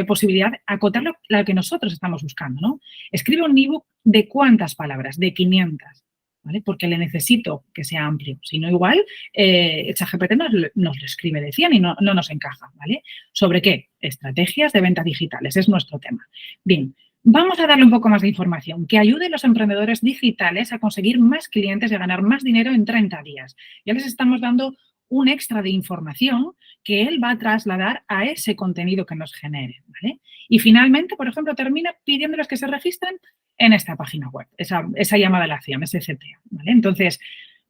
Speaker 2: posibilidad, acotarlo a lo que nosotros estamos buscando, ¿no? Escribe un ebook de ¿cuántas palabras? De 500, ¿vale? Porque le necesito que sea amplio. Si no, igual, ChatGPT nos lo escribe de 100 y no nos encaja, ¿vale? ¿Sobre qué? Estrategias de ventas digitales, es nuestro tema. Bien, Vamos a darle un poco más de información que ayude a los emprendedores digitales a conseguir más clientes y a ganar más dinero en 30 días. Ya les estamos dando un extra de información que él va a trasladar a ese contenido que nos genere, ¿vale? Y finalmente, por ejemplo, termina pidiéndoles que se registren en esta página web, esa llamada a la acción, ese CTA, ¿vale? Entonces,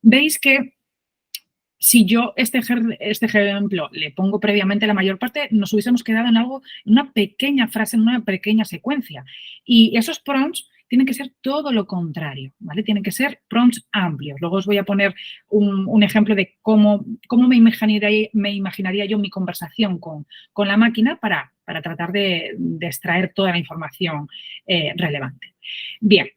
Speaker 2: veis que si yo este ejemplo le pongo previamente la mayor parte, nos hubiésemos quedado en algo, en una pequeña frase, en una pequeña secuencia. Y esos prompts tienen que ser todo lo contrario, ¿vale? Tienen que ser prompts amplios. Luego os voy a poner un ejemplo de cómo me imaginaría yo mi conversación con la máquina para tratar de extraer toda la información relevante. Bien.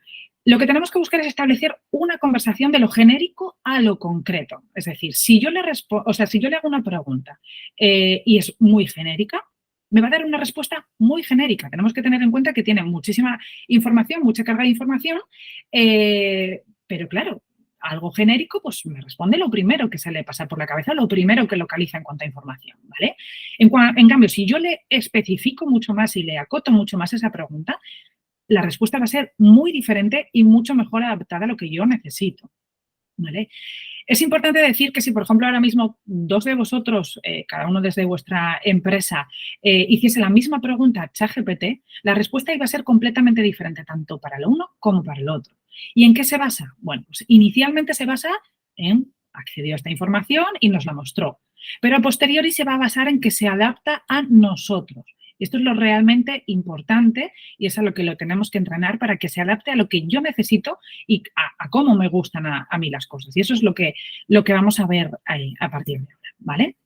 Speaker 2: Lo que tenemos que buscar es establecer una conversación de lo genérico a lo concreto. Es decir, si yo le hago una pregunta y es muy genérica, me va a dar una respuesta muy genérica. Tenemos que tener en cuenta que tiene muchísima información, mucha carga de información, pero claro, algo genérico, pues me responde lo primero que se le pasa por la cabeza, lo primero que localiza en cuanto a información, ¿vale? En cambio, si yo le especifico mucho más y le acoto mucho más esa pregunta, la respuesta va a ser muy diferente y mucho mejor adaptada a lo que yo necesito, ¿vale? Es importante decir que si, por ejemplo, ahora mismo dos de vosotros, cada uno desde vuestra empresa, hiciese la misma pregunta a ChatGPT, la respuesta iba a ser completamente diferente tanto para el uno como para el otro. ¿Y en qué se basa? Bueno, pues inicialmente se basa en accedió a esta información y nos la mostró, pero a posteriori se va a basar en que se adapta a nosotros. Esto es lo realmente importante y es a lo que lo tenemos que entrenar para que se adapte a lo que yo necesito y a cómo me gustan a mí las cosas. Y eso es lo que vamos a ver ahí a partir de ahora, ¿vale?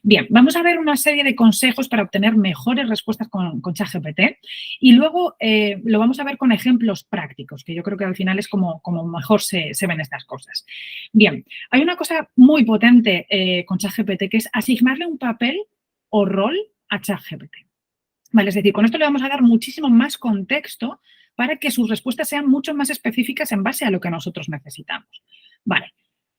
Speaker 2: Bien, vamos a ver una serie de consejos para obtener mejores respuestas con ChatGPT y luego lo vamos a ver con ejemplos prácticos, que yo creo que al final es como mejor se ven estas cosas. Bien, hay una cosa muy potente con ChatGPT que es asignarle un papel o rol a ChatGPT. Vale, es decir, con esto le vamos a dar muchísimo más contexto para que sus respuestas sean mucho más específicas en base a lo que nosotros necesitamos. Vale,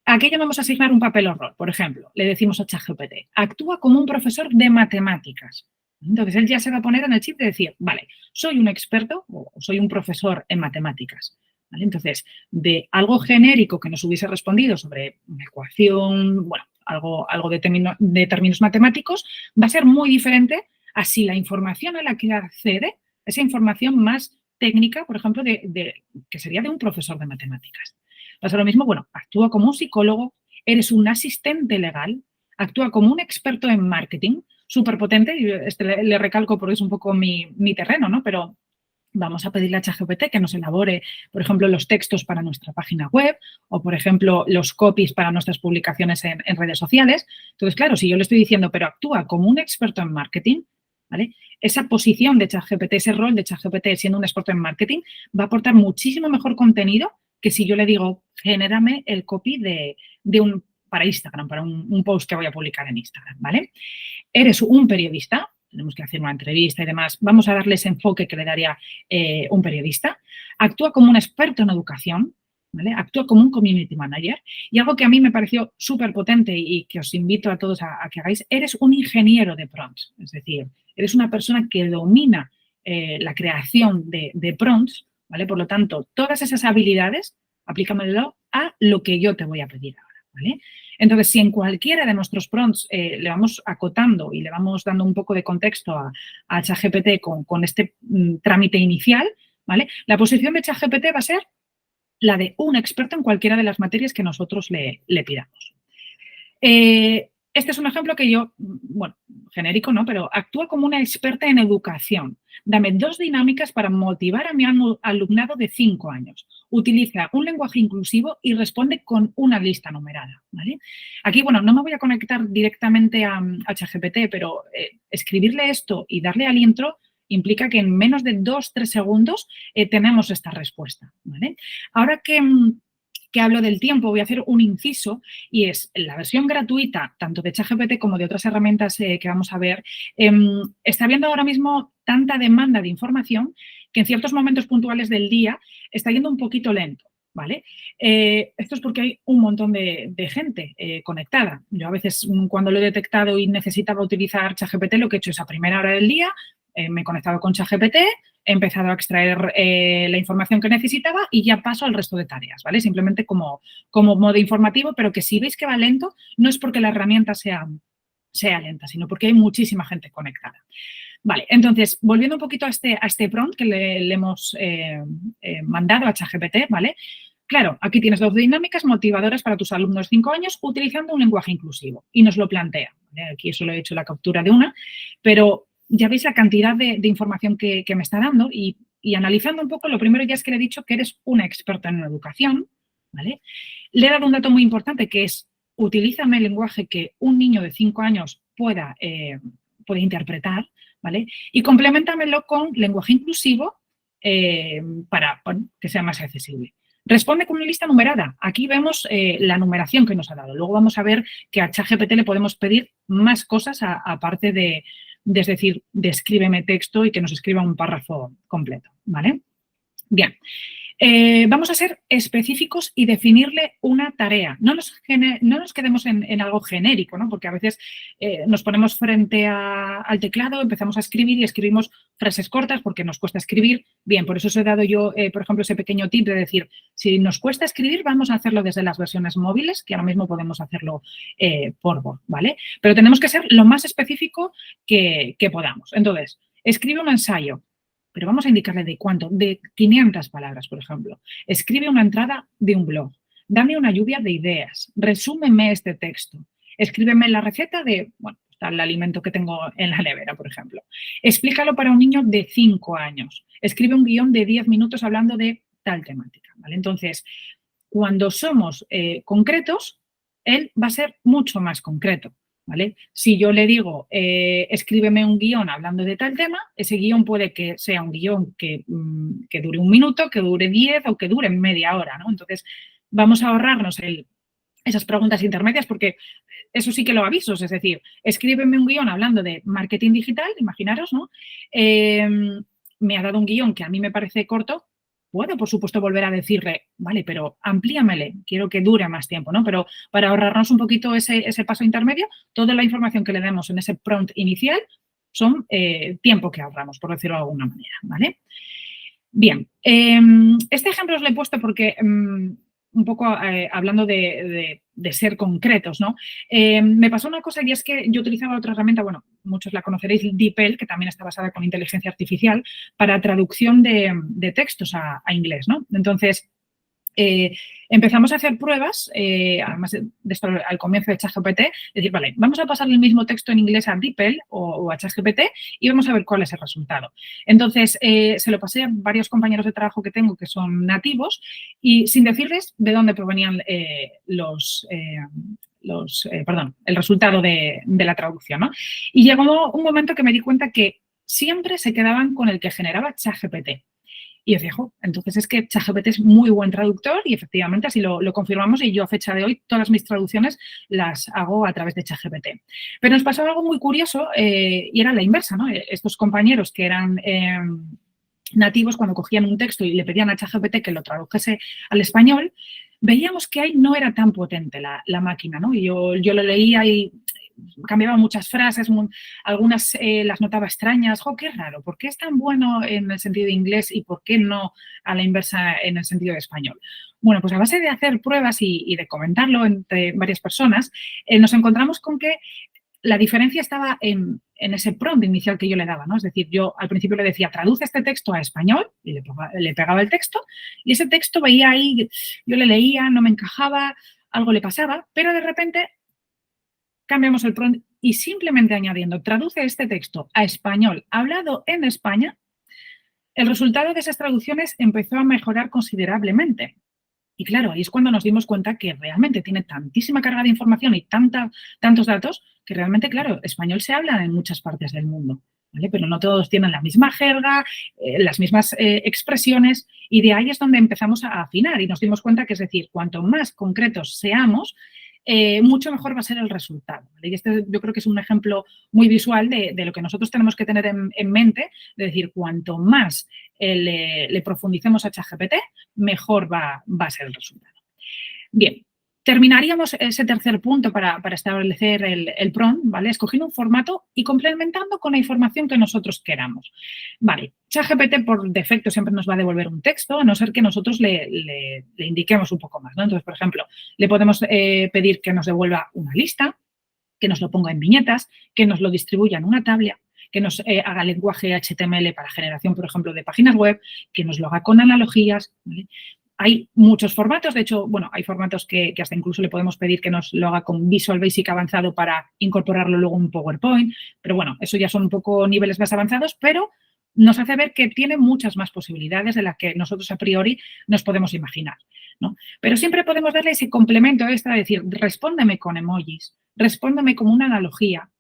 Speaker 2: aquí llamamos a asignar un papel o rol. Por ejemplo, le decimos a ChatGPT, actúa como un profesor de matemáticas. Entonces, él ya se va a poner en el chip de decir, vale, soy un experto o soy un profesor en matemáticas. ¿Vale? Entonces, de algo genérico que nos hubiese respondido sobre una ecuación, bueno, algo de términos matemáticos, va a ser muy diferente así la información a la que accede, esa información más técnica, por ejemplo, que sería de un profesor de matemáticas. Pasa lo mismo, bueno, actúa como un psicólogo, eres un asistente legal, actúa como un experto en marketing, súper potente, y le recalco porque es un poco mi terreno, ¿no? Pero vamos a pedirle a ChatGPT que nos elabore, por ejemplo, los textos para nuestra página web o, por ejemplo, los copies para nuestras publicaciones en redes sociales. Entonces, claro, si yo le estoy diciendo, pero actúa como un experto en marketing, ¿vale? Esa posición de ChatGPT, ese rol de ChatGPT siendo un experto en marketing, va a aportar muchísimo mejor contenido que si yo le digo, genérame el copy para Instagram, para un post que voy a publicar en Instagram, ¿vale? Eres un periodista, tenemos que hacer una entrevista y demás, vamos a darle ese enfoque que le daría un periodista. Actúa como un experto en educación, ¿vale? Actúa como un community manager. Y algo que a mí me pareció súper potente y que os invito a todos a que hagáis, eres un ingeniero de prompts. Es decir, eres una persona que domina la creación de prompts, ¿vale? Por lo tanto, todas esas habilidades, aplícamelo a lo que yo te voy a pedir ahora, ¿vale? Entonces, si en cualquiera de nuestros prompts le vamos acotando y le vamos dando un poco de contexto a ChatGPT con este trámite inicial, ¿vale? La posición de ChatGPT va a ser la de un experto en cualquiera de las materias que nosotros le pidamos. Este es un ejemplo que yo, bueno, genérico, ¿no? Pero actúa como una experta en educación. Dame 2 dinámicas para motivar a mi alumnado de 5 años. Utiliza un lenguaje inclusivo y responde con una lista numerada, ¿vale? Aquí, bueno, no me voy a conectar directamente a ChatGPT, pero escribirle esto y darle al intro implica que en menos de 2-3 segundos tenemos esta respuesta, ¿vale? Ahora que hablo del tiempo, voy a hacer un inciso y es la versión gratuita, tanto de ChatGPT como de otras herramientas que vamos a ver, está habiendo ahora mismo tanta demanda de información que en ciertos momentos puntuales del día está yendo un poquito lento, ¿vale? Esto es porque hay un montón de gente conectada. Yo a veces cuando lo he detectado y necesitaba utilizar ChatGPT, lo que he hecho es a primera hora del día, me he conectado con ChatGPT, he empezado a extraer la información que necesitaba y ya paso al resto de tareas, ¿vale? Simplemente como modo informativo, pero que si veis que va lento, no es porque la herramienta sea lenta, sino porque hay muchísima gente conectada. Vale, entonces, volviendo un poquito a este prompt que le hemos mandado a ChatGPT, ¿vale? Claro, aquí tienes 2 dinámicas motivadoras para tus alumnos de 5 años utilizando un lenguaje inclusivo y nos lo plantea. ¿Vale? Aquí solo he hecho la captura de una, pero ya veis la cantidad de información que me está dando y analizando un poco, lo primero ya es que le he dicho que eres una experta en educación, ¿vale? Le he dado un dato muy importante que es, utilízame el lenguaje que un niño de 5 años pueda interpretar, ¿vale? Y complementamelo con lenguaje inclusivo para que sea más accesible. Responde con una lista numerada. Aquí vemos la numeración que nos ha dado. Luego vamos a ver que a ChatGPT le podemos pedir más cosas aparte de es decir, descríbeme texto y que nos escriba un párrafo completo, ¿vale? Bien. Vamos a ser específicos y definirle una tarea. No nos quedemos en algo genérico, ¿no? Porque a veces nos ponemos frente al teclado, empezamos a escribir y escribimos frases cortas porque nos cuesta escribir. Bien, por eso os he dado yo, por ejemplo, ese pequeño tip de decir, si nos cuesta escribir, vamos a hacerlo desde las versiones móviles, que ahora mismo podemos hacerlo por voz, ¿vale? Pero tenemos que ser lo más específico que podamos. Entonces, escribe un ensayo. Pero vamos a indicarle de cuánto, de 500 palabras, por ejemplo. Escribe una entrada de un blog. Dame una lluvia de ideas. Resúmeme este texto. Escríbeme la receta de, bueno, el alimento que tengo en la nevera, por ejemplo. Explícalo para un niño de 5 años. Escribe un guión de 10 minutos hablando de tal temática, ¿vale? Entonces, cuando somos concretos, él va a ser mucho más concreto. ¿Vale? Si yo le digo, escríbeme un guión hablando de tal tema, ese guión puede que sea un guión que dure 1 minuto, que dure 10 o que dure media hora, ¿no? Entonces, vamos a ahorrarnos esas preguntas intermedias porque eso sí que lo aviso, es decir, escríbeme un guión hablando de marketing digital, imaginaros, ¿no? Me ha dado un guión que a mí me parece corto. Puedo, por supuesto, volver a decirle, vale, pero amplíamele, quiero que dure más tiempo, ¿no? Pero para ahorrarnos un poquito ese paso intermedio, toda la información que le demos en ese prompt inicial son tiempo que ahorramos, por decirlo de alguna manera, ¿vale? Bien, este ejemplo os lo he puesto porque un poco hablando de ser concretos, ¿no? Me pasó una cosa y es que yo utilizaba otra herramienta, bueno, muchos la conoceréis, DeepL, que también está basada con inteligencia artificial, para traducción de textos a inglés, ¿no? Entonces, empezamos a hacer pruebas, además de esto al comienzo de ChatGPT, decir, vale, vamos a pasar el mismo texto en inglés a DeepL o a ChatGPT y vamos a ver cuál es el resultado. Entonces, se lo pasé a varios compañeros de trabajo que tengo que son nativos y sin decirles de dónde provenían el resultado de la traducción, ¿no? Y llegó un momento que me di cuenta que siempre se quedaban con el que generaba ChatGPT. Y yo decía, entonces es que ChatGPT es muy buen traductor y efectivamente así lo confirmamos y yo a fecha de hoy todas mis traducciones las hago a través de ChatGPT. Pero nos pasó algo muy curioso y era la inversa, ¿no? Estos compañeros que eran nativos, cuando cogían un texto y le pedían a ChatGPT que lo tradujese al español, veíamos que ahí no era tan potente la máquina, ¿no? Y yo lo leía y cambiaba muchas frases, algunas las notaba extrañas. ¡Qué raro! ¿Por qué es tan bueno en el sentido de inglés y por qué no a la inversa en el sentido de español? Bueno, pues a base de hacer pruebas y de comentarlo entre varias personas, nos encontramos con que la diferencia estaba en ese prompt inicial que yo le daba, ¿no? Es decir, yo al principio le decía, traduce este texto a español y le pegaba el texto y ese texto veía ahí, yo le leía, no me encajaba, algo le pasaba, pero de repente cambiamos el prompt y simplemente añadiendo traduce este texto a español hablado en España, el resultado de esas traducciones empezó a mejorar considerablemente. Y claro, ahí es cuando nos dimos cuenta que realmente tiene tantísima carga de información y tantos datos que realmente, claro, español se habla en muchas partes del mundo, ¿vale? Pero no todos tienen la misma jerga, las mismas expresiones y de ahí es donde empezamos a afinar y nos dimos cuenta que, es decir, cuanto más concretos seamos, mucho mejor va a ser el resultado, ¿vale? Y este yo creo que es un ejemplo muy visual de lo que nosotros tenemos que tener en mente, de decir, cuanto más le profundicemos a ChatGPT, mejor va a ser el resultado. Bien, terminaríamos ese tercer punto para establecer el prompt, ¿vale? Escogiendo un formato y complementando con la información que nosotros queramos. Vale, ChatGPT por defecto siempre nos va a devolver un texto, a no ser que nosotros le indiquemos un poco más, ¿no? Entonces, por ejemplo, le podemos pedir que nos devuelva una lista, que nos lo ponga en viñetas, que nos lo distribuya en una tabla, que nos haga lenguaje HTML para generación, por ejemplo, de páginas web, que nos lo haga con analogías, ¿vale? Hay muchos formatos, de hecho, bueno, hay formatos que hasta incluso le podemos pedir que nos lo haga con Visual Basic avanzado para incorporarlo luego en PowerPoint, pero bueno, eso ya son un poco niveles más avanzados, pero nos hace ver que tiene muchas más posibilidades de las que nosotros a priori nos podemos imaginar, ¿no? Pero siempre podemos darle ese complemento extra, decir, respóndeme con emojis, respóndeme con una analogía,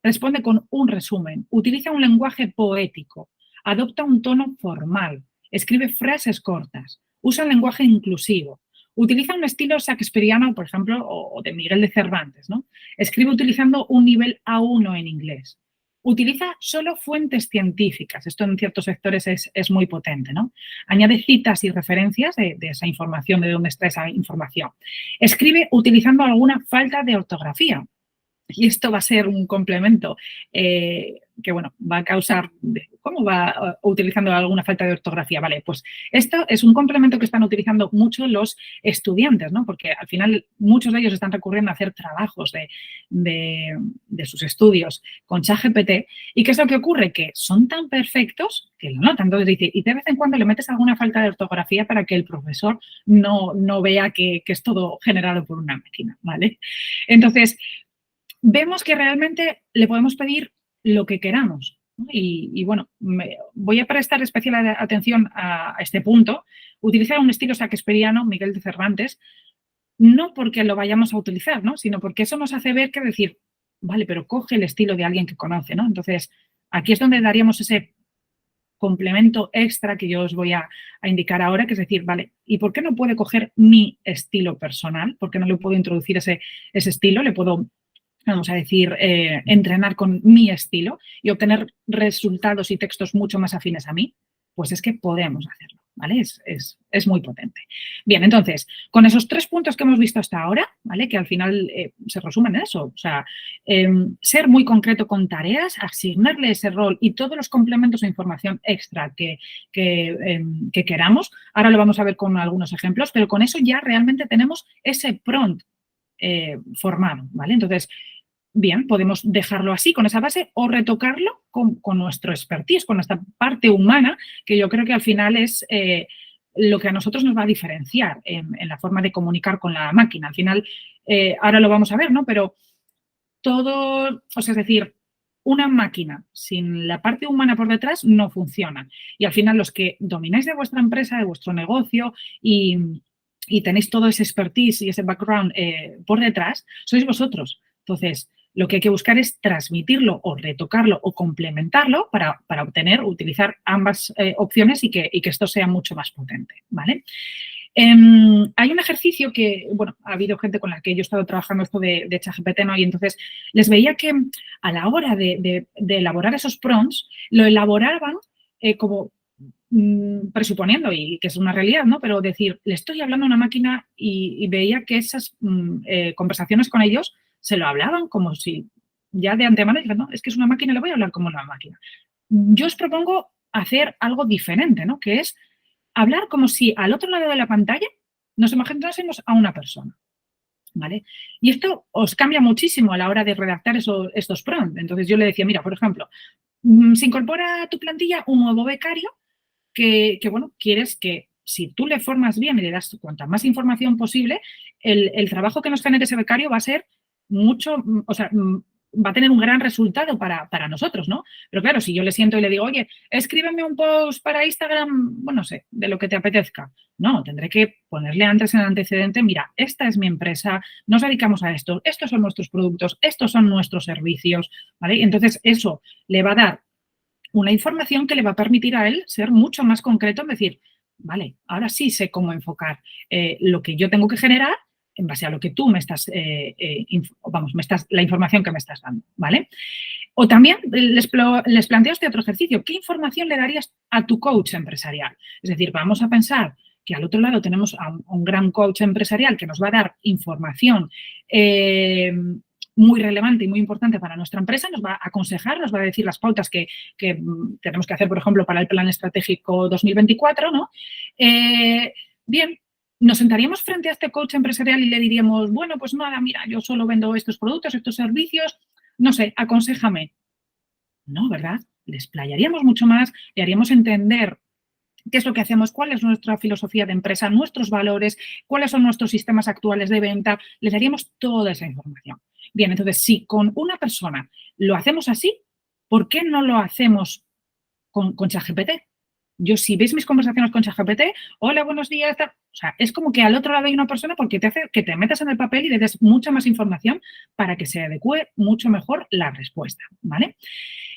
Speaker 2: responde con un resumen, utiliza un lenguaje poético, adopta un tono formal, escribe frases cortas, usa un lenguaje inclusivo, utiliza un estilo shakespeariano, por ejemplo, o de Miguel de Cervantes, ¿no? Escribe utilizando un nivel A1 en inglés. Utiliza solo fuentes científicas. Esto en ciertos sectores es muy potente, ¿no? Añade citas y referencias de esa información, de dónde está esa información. Escribe utilizando alguna falta de ortografía. Y esto va a ser un complemento que, bueno, va a causar... ¿Cómo va utilizando alguna falta de ortografía? Vale, pues esto es un complemento que están utilizando mucho los estudiantes, ¿no? Porque al final muchos de ellos están recurriendo a hacer trabajos de sus estudios con ChatGPT. ¿Y qué es lo que ocurre? Que son tan perfectos que lo notan. Entonces dice, y de vez en cuando le metes alguna falta de ortografía para que el profesor no vea que es todo generado por una máquina, ¿vale? Entonces, vemos que realmente le podemos pedir lo que queramos, ¿no? Y bueno, voy a prestar especial atención a este punto. Utilizar un estilo shakespeariano, Miguel de Cervantes, no porque lo vayamos a utilizar, ¿no? Sino porque eso nos hace ver que decir, vale, pero coge el estilo de alguien que conoce, ¿no? Entonces, aquí es donde daríamos ese complemento extra que yo os voy a indicar ahora, que es decir, vale, ¿y por qué no puede coger mi estilo personal? ¿Por qué no le puedo introducir ese estilo? Le puedo, vamos a decir, entrenar con mi estilo y obtener resultados y textos mucho más afines a mí, pues es que podemos hacerlo, ¿vale? Es muy potente. Bien, entonces, con esos 3 puntos que hemos visto hasta ahora, ¿vale? Que al final se resumen en eso, o sea, ser muy concreto con tareas, asignarle ese rol y todos los complementos e información extra que queramos. Ahora lo vamos a ver con algunos ejemplos, pero con eso ya realmente tenemos ese prompt formado, ¿vale? Entonces, bien, podemos dejarlo así, con esa base, o retocarlo con nuestro expertise, con nuestra parte humana, que yo creo que al final es lo que a nosotros nos va a diferenciar en la forma de comunicar con la máquina. Al final, ahora lo vamos a ver, ¿no? Pero todo, o sea, es decir, una máquina sin la parte humana por detrás no funciona. Y al final, los que domináis de vuestra empresa, de vuestro negocio y tenéis todo ese expertise y ese background por detrás, sois vosotros. Entonces, lo que hay que buscar es transmitirlo o retocarlo o complementarlo para utilizar ambas opciones y que esto sea mucho más potente, ¿vale? Hay un ejercicio que, bueno, ha habido gente con la que yo he estado trabajando esto de ChatGPT, ¿no? Y entonces les veía que a la hora de elaborar esos prompts, lo elaboraban como presuponiendo, y que es una realidad, ¿no? Pero decir, le estoy hablando a una máquina y veía que esas conversaciones con ellos se lo hablaban como si ya de antemano dijeran, no, es que es una máquina, le voy a hablar como una máquina. Yo os propongo hacer algo diferente, ¿no? Que es hablar como si al otro lado de la pantalla nos imaginásemos a una persona, ¿vale? Y esto os cambia muchísimo a la hora de redactar estos prompts. Entonces, yo le decía, mira, por ejemplo, se incorpora a tu plantilla un nuevo becario que, bueno, quieres que si tú le formas bien y le das cuanta más información posible, el trabajo que nos genere ese becario va a ser mucho, o sea, va a tener un gran resultado para nosotros, ¿no? Pero claro, si yo le siento y le digo, oye, escríbeme un post para Instagram, bueno, no sé, de lo que te apetezca. No, tendré que ponerle antes en el antecedente, mira, esta es mi empresa, nos dedicamos a esto, estos son nuestros productos, estos son nuestros servicios, ¿vale? Entonces, eso le va a dar una información que le va a permitir a él ser mucho más concreto en decir, vale, ahora sí sé cómo enfocar lo que yo tengo que generar en base a lo que tú me estás, la información que me estás dando, ¿vale? O también les planteo este otro ejercicio. ¿Qué información le darías a tu coach empresarial? Es decir, vamos a pensar que al otro lado tenemos a un gran coach empresarial que nos va a dar información muy relevante y muy importante para nuestra empresa, nos va a aconsejar, nos va a decir las pautas que tenemos que hacer, por ejemplo, para el plan estratégico 2024, ¿no? Bien, nos sentaríamos frente a este coach empresarial y le diríamos, bueno, pues nada, mira, yo solo vendo estos productos, estos servicios, no sé, aconséjame. No, ¿verdad? Le explayaríamos mucho más, le haríamos entender qué es lo que hacemos, cuál es nuestra filosofía de empresa, nuestros valores, cuáles son nuestros sistemas actuales de venta, le daríamos toda esa información. Bien, entonces, si con una persona lo hacemos así, ¿por qué no lo hacemos con ChatGPT? Yo, si veis mis conversaciones con ChatGPT, hola, buenos días, tal, o sea, es como que al otro lado hay una persona porque te hace que te metas en el papel y le des mucha más información para que se adecue mucho mejor la respuesta, ¿vale?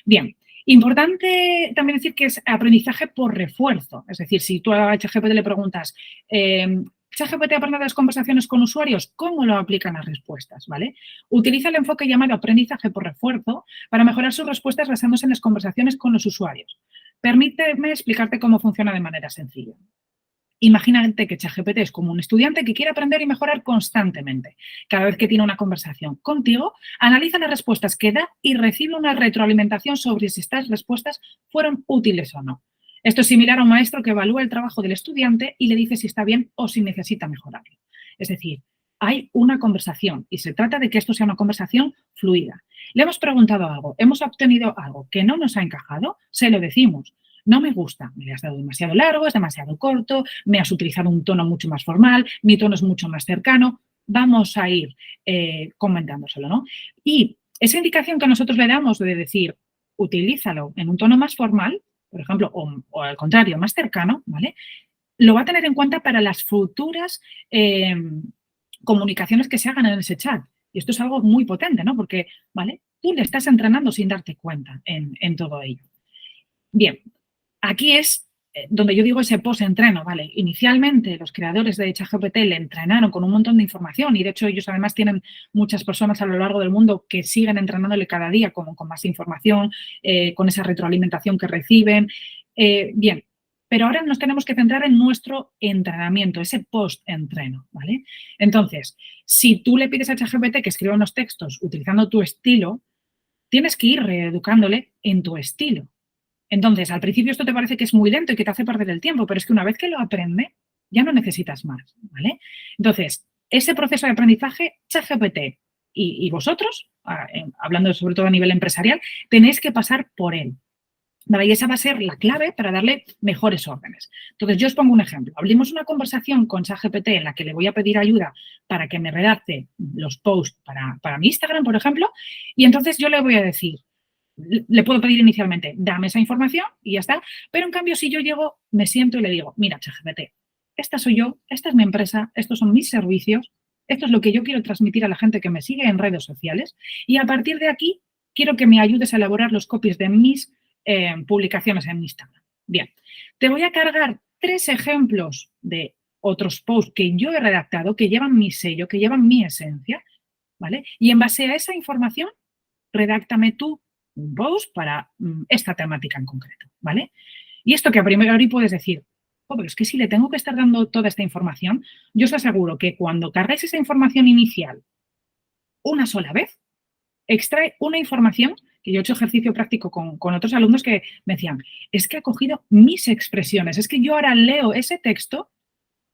Speaker 2: Bien, importante también decir que es aprendizaje por refuerzo. Es decir, si tú a ChatGPT le preguntas, ChatGPT aprende de las conversaciones con usuarios, ¿cómo lo aplican las respuestas? ¿Vale? Utiliza el enfoque llamado aprendizaje por refuerzo para mejorar sus respuestas basándose en las conversaciones con los usuarios. Permíteme explicarte cómo funciona de manera sencilla. Imagínate que ChatGPT es como un estudiante que quiere aprender y mejorar constantemente. Cada vez que tiene una conversación contigo, analiza las respuestas que da y recibe una retroalimentación sobre si estas respuestas fueron útiles o no. Esto es similar a un maestro que evalúa el trabajo del estudiante y le dice si está bien o si necesita mejorarlo. Es decir, hay una conversación y se trata de que esto sea una conversación fluida. Le hemos preguntado algo, hemos obtenido algo que no nos ha encajado, se lo decimos. No me gusta, me lo has dado demasiado largo, es demasiado corto, me has utilizado un tono mucho más formal, mi tono es mucho más cercano. Vamos a ir comentándoselo, ¿no? Y esa indicación que nosotros le damos de decir, utilízalo en un tono más formal, por ejemplo, o al contrario, más cercano, ¿vale? Lo va a tener en cuenta para las futuras comunicaciones que se hagan en ese chat. Y esto es algo muy potente, ¿no? Porque, ¿vale? Tú le estás entrenando sin darte cuenta en todo ello. Bien, aquí es donde yo digo ese post-entreno, ¿vale? Inicialmente los creadores de ChatGPT le entrenaron con un montón de información y de hecho ellos además tienen muchas personas a lo largo del mundo que siguen entrenándole cada día con más información, con esa retroalimentación que reciben. Bien, pero ahora nos tenemos que centrar en nuestro entrenamiento, ese post-entreno, ¿vale? Entonces, si tú le pides a ChatGPT que escriba unos textos utilizando tu estilo, tienes que ir reeducándole en tu estilo. Entonces, al principio esto te parece que es muy lento y que te hace perder el tiempo, pero es que una vez que lo aprende, ya no necesitas más, ¿vale? Entonces, ese proceso de aprendizaje, ChatGPT y vosotros, hablando sobre todo a nivel empresarial, tenéis que pasar por él, ¿vale? Y esa va a ser la clave para darle mejores órdenes. Entonces, yo os pongo un ejemplo. Abrimos una conversación con ChatGPT en la que le voy a pedir ayuda para que me redacte los posts para mi Instagram, por ejemplo, y entonces yo le voy a decir, le puedo pedir inicialmente, dame esa información y ya está. Pero en cambio, si yo llego, me siento y le digo, mira, ChatGPT, esta soy yo, esta es mi empresa, estos son mis servicios, esto es lo que yo quiero transmitir a la gente que me sigue en redes sociales y a partir de aquí quiero que me ayudes a elaborar los copies de mis publicaciones en Instagram. Bien, te voy a cargar 3 ejemplos de otros posts que yo he redactado, que llevan mi sello, que llevan mi esencia, ¿vale? Y en base a esa información, redáctame tú un post para esta temática en concreto, ¿vale? Y esto que a priori puedes decir, oh, pero es que si le tengo que estar dando toda esta información, yo os aseguro que cuando cargáis esa información inicial una sola vez, extrae una información, que yo he hecho ejercicio práctico con otros alumnos que me decían, es que ha cogido mis expresiones, es que yo ahora leo ese texto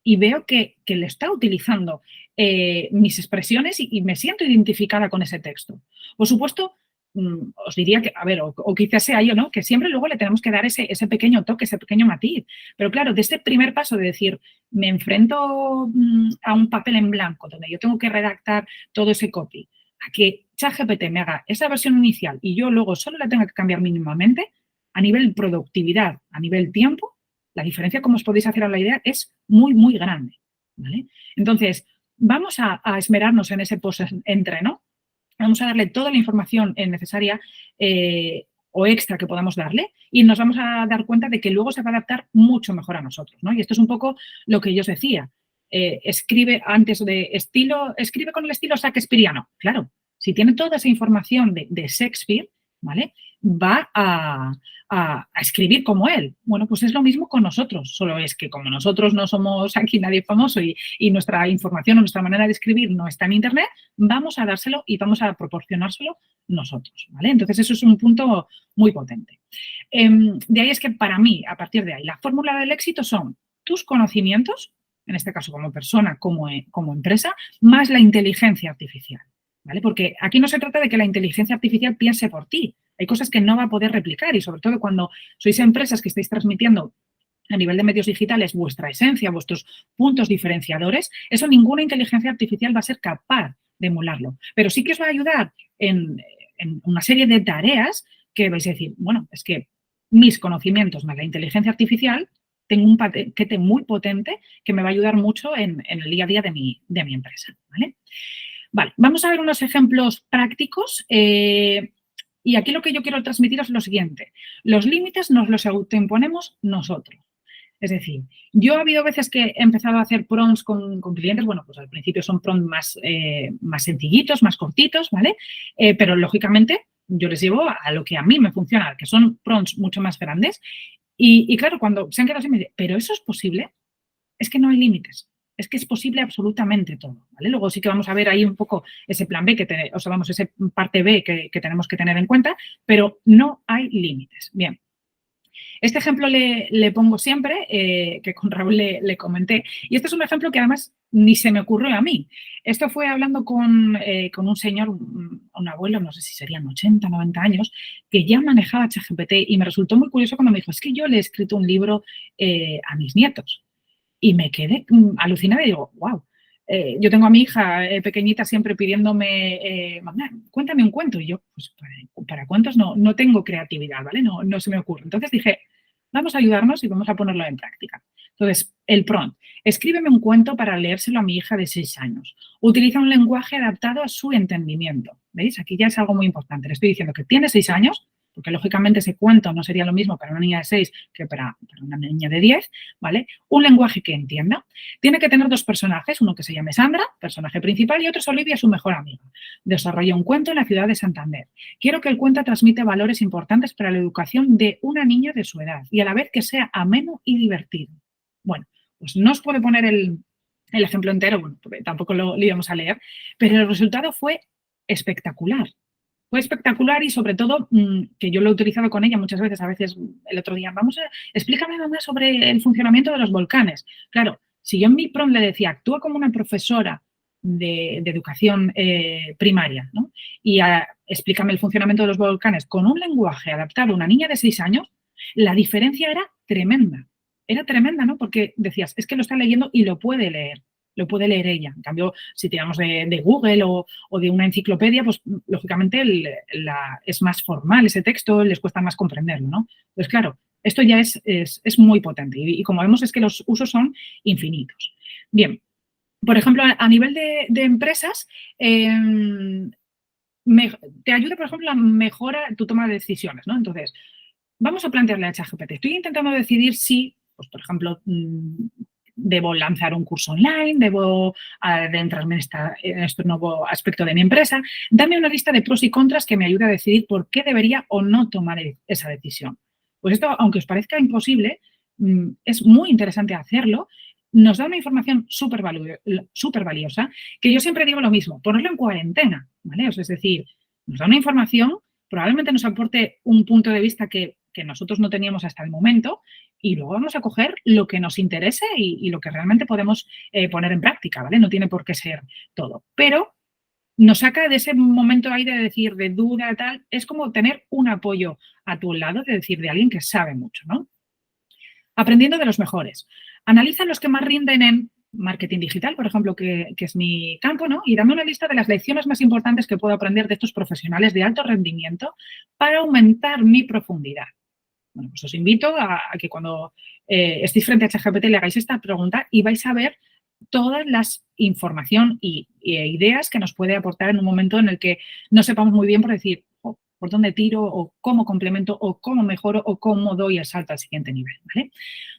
Speaker 2: y veo que le está utilizando mis expresiones y me siento identificada con ese texto. Por supuesto, os diría que, a ver, o quizás sea yo, ¿no? Que siempre luego le tenemos que dar ese pequeño toque, ese pequeño matiz. Pero claro, de este primer paso de decir, me enfrento a un papel en blanco donde yo tengo que redactar todo ese copy, a que ChatGPT me haga esa versión inicial y yo luego solo la tenga que cambiar mínimamente, a nivel productividad, a nivel tiempo, la diferencia, como os podéis hacer a la idea, es muy, muy grande, ¿vale? Entonces, vamos a esmerarnos en ese post-entreno. Vamos a darle toda la información necesaria o extra que podamos darle y nos vamos a dar cuenta de que luego se va a adaptar mucho mejor a nosotros, ¿no? Y esto es un poco lo que yo os decía. Escribe antes de estilo, escribe con el estilo shakespeariano. Claro, si tiene toda esa información de Shakespeare, ¿vale? Va a escribir como él. Bueno, pues es lo mismo con nosotros, solo es que como nosotros no somos aquí nadie famoso y nuestra información o nuestra manera de escribir no está en Internet, vamos a dárselo y vamos a proporcionárselo nosotros, ¿vale? Entonces, eso es un punto muy potente. De ahí es que para mí, a partir de ahí, la fórmula del éxito son tus conocimientos, en este caso como persona, como empresa, más la inteligencia artificial, ¿vale? Porque aquí no se trata de que la inteligencia artificial piense por ti. Hay cosas que no va a poder replicar y sobre todo cuando sois empresas que estáis transmitiendo a nivel de medios digitales vuestra esencia, vuestros puntos diferenciadores, eso ninguna inteligencia artificial va a ser capaz de emularlo. Pero sí que os va a ayudar en una serie de tareas que vais a decir, bueno, es que mis conocimientos más la inteligencia artificial, tengo un paquete muy potente que me va a ayudar mucho en el día a día de mi empresa, ¿vale? Vale, vamos a ver unos ejemplos prácticos y aquí lo que yo quiero transmitir es lo siguiente. Los límites nos los autoimponemos nosotros. Es decir, yo ha habido veces que he empezado a hacer prompts con clientes, bueno, pues al principio son prompts más sencillitos, más cortitos, ¿vale? Pero lógicamente yo les llevo a lo que a mí me funciona, que son prompts mucho más grandes. Y claro, cuando se han quedado así me dicen, ¿pero eso es posible? Es que no hay límites. Es que es posible absolutamente todo, ¿vale? Luego sí que vamos a ver ahí un poco ese plan B, ese parte B que tenemos que tener en cuenta, pero no hay límites. Bien. Este ejemplo le pongo siempre, que con Raúl le comenté, y este es un ejemplo que además ni se me ocurrió a mí. Esto fue hablando con un señor, un abuelo, no sé si serían 80, 90 años, que ya manejaba ChatGPT y me resultó muy curioso cuando me dijo, es que yo le he escrito un libro a mis nietos. Y me quedé alucinada y digo, wow. Yo tengo a mi hija pequeñita siempre pidiéndome, mamá, cuéntame un cuento. Y yo, pues para cuentos no tengo creatividad, ¿vale? No se me ocurre. Entonces dije, vamos a ayudarnos y vamos a ponerlo en práctica. Entonces, el prompt, escríbeme un cuento para leérselo a mi hija de 6 años. Utiliza un lenguaje adaptado a su entendimiento. ¿Veis? Aquí ya es algo muy importante. Le estoy diciendo que tiene 6 años, porque lógicamente ese cuento no sería lo mismo para una niña de 6 que para una niña de 10, ¿vale? Un lenguaje que entienda. Tiene que tener 2 personajes, uno que se llame Sandra, personaje principal, y otro es Olivia, su mejor amiga. Desarrolla un cuento en la ciudad de Santander. Quiero que el cuento transmite valores importantes para la educación de una niña de su edad y a la vez que sea ameno y divertido. Bueno, pues no os puedo poner el ejemplo entero, bueno, porque tampoco lo íbamos a leer, pero el resultado fue espectacular. Fue espectacular y sobre todo que yo lo he utilizado con ella muchas veces, a veces el otro día, explícame más sobre el funcionamiento de los volcanes. Claro, si yo en mi prompt le decía, actúa como una profesora de educación primaria, ¿no? Y explícame el funcionamiento de los volcanes con un lenguaje adaptado a una niña de 6 años, la diferencia era tremenda. Era tremenda, ¿no? Porque decías, es que lo está leyendo y lo puede leer. Lo puede leer ella. En cambio, si tiramos de Google o de una enciclopedia, pues lógicamente es más formal ese texto, les cuesta más comprenderlo, ¿no? Pues claro, esto ya es muy potente y como vemos es que los usos son infinitos. Bien, por ejemplo, a nivel de empresas, te ayuda, por ejemplo, a mejorar tu toma de decisiones, ¿no? Entonces, vamos a plantearle a ChatGPT. Estoy intentando decidir si, pues, por ejemplo, debo lanzar un curso online, debo adentrarme en este nuevo aspecto de mi empresa. Dame una lista de pros y contras que me ayude a decidir por qué debería o no tomar esa decisión. Pues esto, aunque os parezca imposible, es muy interesante hacerlo. Nos da una información súper valiosa, que yo siempre digo lo mismo, ponerlo en cuarentena, ¿vale? Es decir, nos da una información, probablemente nos aporte un punto de vista que nosotros no teníamos hasta el momento y luego vamos a coger lo que nos interese y lo que realmente podemos poner en práctica, ¿vale? No tiene por qué ser todo, pero nos saca de ese momento ahí de decir, de duda, tal, es como tener un apoyo a tu lado, de decir, de alguien que sabe mucho, ¿no? Aprendiendo de los mejores. Analiza los que más rinden en marketing digital, por ejemplo, que es mi campo, ¿no? Y dame una lista de las lecciones más importantes que puedo aprender de estos profesionales de alto rendimiento para aumentar mi profundidad. Bueno, pues os invito a que cuando estéis frente a ChatGPT le hagáis esta pregunta y vais a ver todas las información e ideas que nos puede aportar en un momento en el que no sepamos muy bien por decir por dónde tiro o cómo complemento o cómo mejoro o cómo doy el salto al siguiente nivel, ¿vale?